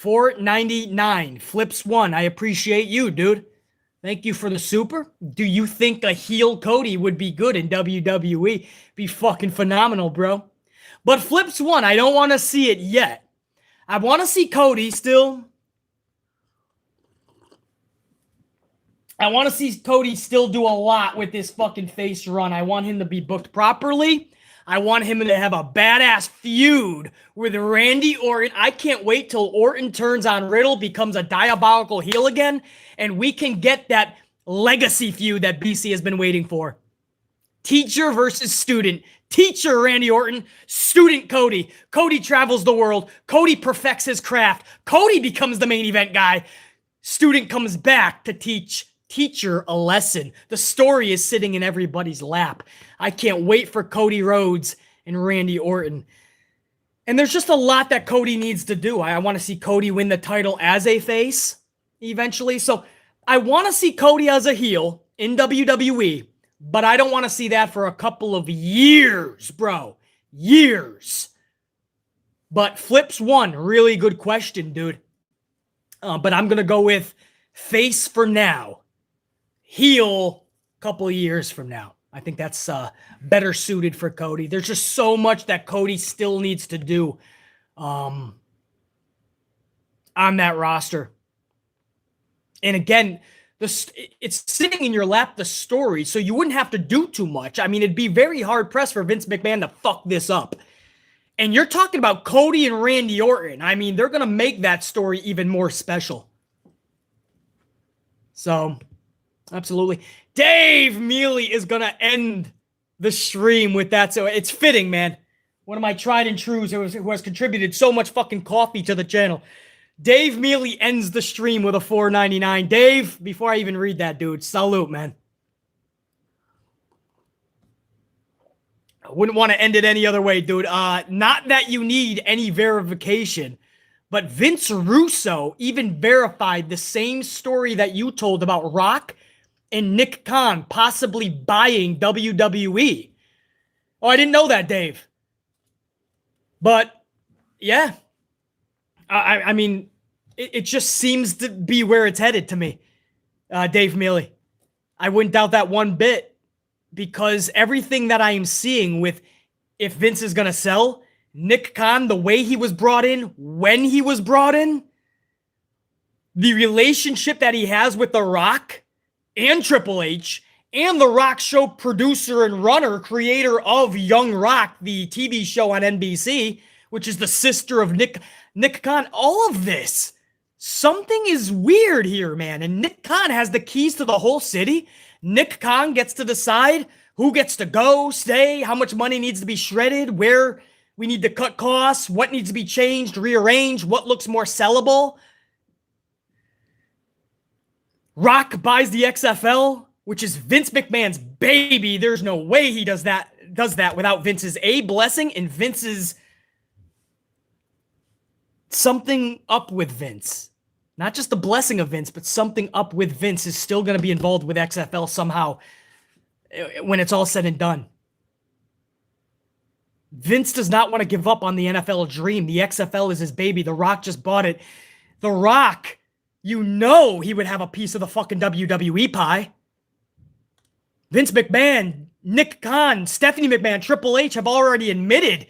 $4.99. Flips won. I appreciate you, dude. Thank you for the super. Do you think a heel Cody would be good in WWE? Be fucking phenomenal, bro. But Flips won. I don't want to see it yet. I want to see Cody still. I want to see Cody still do a lot with this fucking face run. I want him to be booked properly. I want him to have a badass feud with Randy Orton. I can't wait till Orton turns on Riddle, becomes a diabolical heel again, and we can get that legacy feud that BC has been waiting for. Teacher versus student. Teacher Randy Orton, student Cody. Cody travels the world. Cody perfects his craft. Cody becomes the main event guy. Student comes back to teach teacher a lesson. The story is sitting in everybody's lap. I can't wait for Cody Rhodes and Randy Orton. And there's just a lot that Cody needs to do. I want to see Cody win the title as a face eventually. So I want to see Cody as a heel in WWE, but I don't want to see that for a couple of years, bro. Years. But Flips won. Really good question, dude. But I'm going to go with face for now. Heel a couple of years from now. I think that's better suited for Cody. There's just so much that Cody still needs to do on that roster. And again, it's sitting in your lap, the story, so you wouldn't have to do too much. I mean, it'd be very hard-pressed for Vince McMahon to fuck this up. And you're talking about Cody and Randy Orton. I mean, they're going to make that story even more special. So, absolutely. Dave Mealy is going to end the stream with that. So it's fitting, man. One of my tried and trues who has contributed so much fucking coffee to the channel. Dave Mealy ends the stream with a $4.99. Dave, before I even read that, dude, salute, man. I wouldn't want to end it any other way, dude. Not that you need any verification, but Vince Russo even verified the same story that you told about Rock and Nick Khan possibly buying WWE. Oh, I didn't know that, Dave. But, yeah. I mean, it just seems to be where it's headed to me, Dave Mealy. I wouldn't doubt that one bit. Because everything that I am seeing with if Vince is going to sell, Nick Khan, the way he was brought in, when he was brought in, the relationship that he has with The Rock and Triple H, and The Rock show producer and runner, creator of Young Rock, the TV show on NBC, which is the sister of Nick Khan, all of this. Something is weird here, man. And Nick Khan has the keys to the whole city. Nick Khan gets to decide who gets to go, stay, how much money needs to be shredded, where we need to cut costs, what needs to be changed, rearranged, what looks more sellable. Rock buys the XFL, which is Vince McMahon's baby. There's no way he does that without Vince's blessing and Vince's something up with Vince. Not just the blessing of Vince, but something up with Vince is still going to be involved with XFL somehow when it's all said and done. Vince does not want to give up on the NFL dream. The XFL is his baby. The Rock just bought it. The Rock, you know he would have a piece of the fucking WWE pie. Vince McMahon, Nick Khan, Stephanie McMahon, Triple H have already admitted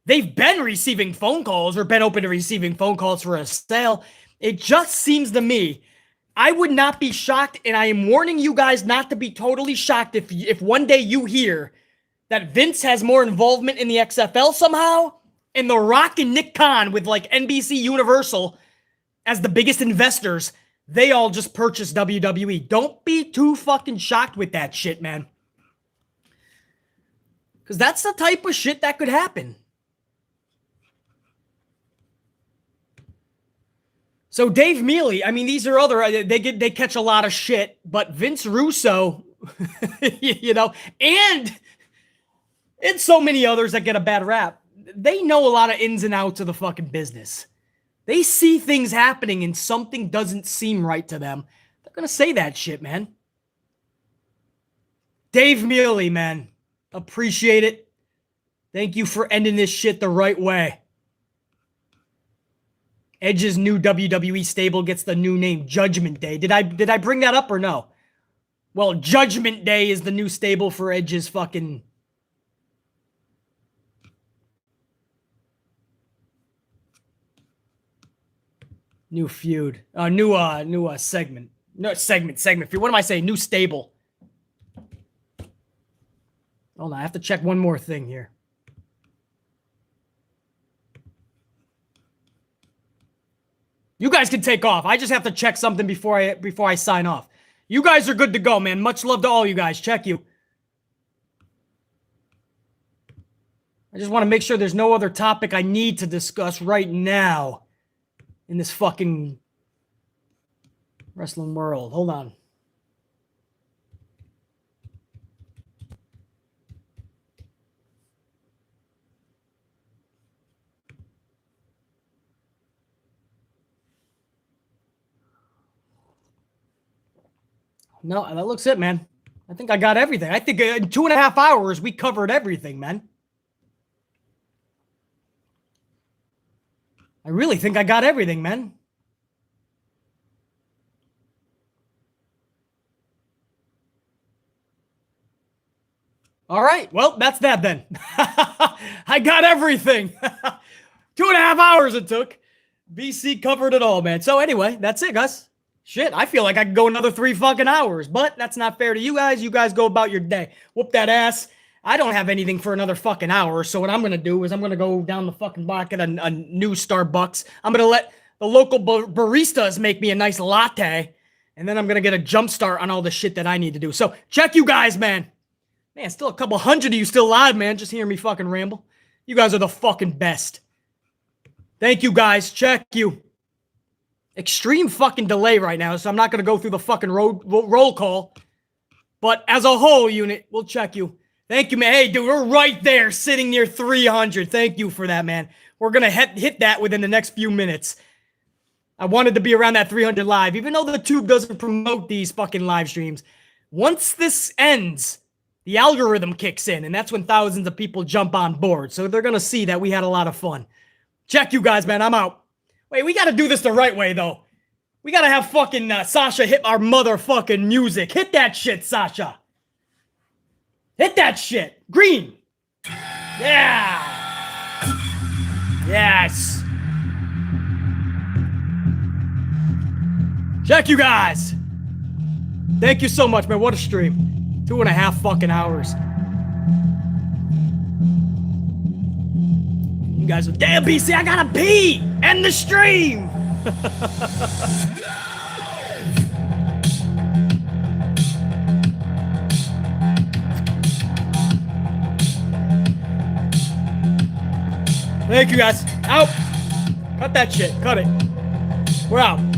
they've been receiving phone calls or been open to receiving phone calls for a sale. It just seems to me, I would not be shocked, and I am warning you guys not to be totally shocked if one day you hear that Vince has more involvement in the XFL somehow, and The Rock and Nick Khan with like NBC Universal as the biggest investors, they all just purchased WWE. Don't be too fucking shocked with that shit, man. Because that's the type of shit that could happen. So Dave Mealy, I mean, these are other, they catch a lot of shit, but Vince Russo, you know, and so many others that get a bad rap, they know a lot of ins and outs of the fucking business. They see things happening and something doesn't seem right to them. They're going to say that shit, man. Dave Mealy, man, appreciate it. Thank you for ending this shit the right way. Edge's new WWE stable gets the new name, Judgment Day. Did I bring that up or no? Well, Judgment Day is the new stable for Edge's fucking... new feud. New segment. No, segment. What am I saying? New stable. Hold on, I have to check one more thing here. You guys can take off. I just have to check something before I sign off. You guys are good to go, man. Much love to all you guys. Check you. I just want to make sure there's no other topic I need to discuss right now in this fucking wrestling world. Hold on. No, that looks it, man. I think I got everything. I think in 2.5 hours, we covered everything, man. I really think I got everything, man. All right. Well, that's that then. I got everything. 2.5 hours it took. BC covered it all, man. So anyway, that's it, guys. Shit, I feel like I could go another 3 fucking hours, but that's not fair to you guys. You guys go about your day. Whoop that ass. I don't have anything for another fucking hour, so what I'm going to do is I'm going to go down the fucking block at a new Starbucks. I'm going to let the local baristas make me a nice latte, and then I'm going to get a jump start on all the shit that I need to do. So check you guys, man. Man, still a couple hundred of you still live, man. Just hearing me fucking ramble. You guys are the fucking best. Thank you, guys. Check you. Extreme fucking delay right now, so I'm not going to go through the fucking roll call. But as a whole unit, we'll check you. Thank you, man. Hey, dude, we're right there sitting near 300. Thank you for that, man. We're going to hit that within the next few minutes. I wanted to be around that 300 live, even though the tube doesn't promote these fucking live streams. Once this ends, the algorithm kicks in, and that's when thousands of people jump on board. So they're going to see that we had a lot of fun. Check you guys, man. I'm out. Wait, we got to do this the right way, though. We got to have fucking Sasha hit our motherfucking music. Hit that shit, Sasha. Hit that shit. Green. Yeah. Yes. Check you guys. Thank you so much, man. What a stream. 2.5 fucking hours. You guys are damn BC. I gotta pee. End the stream. Thank you guys. Out. Cut that shit. Cut it. We're out.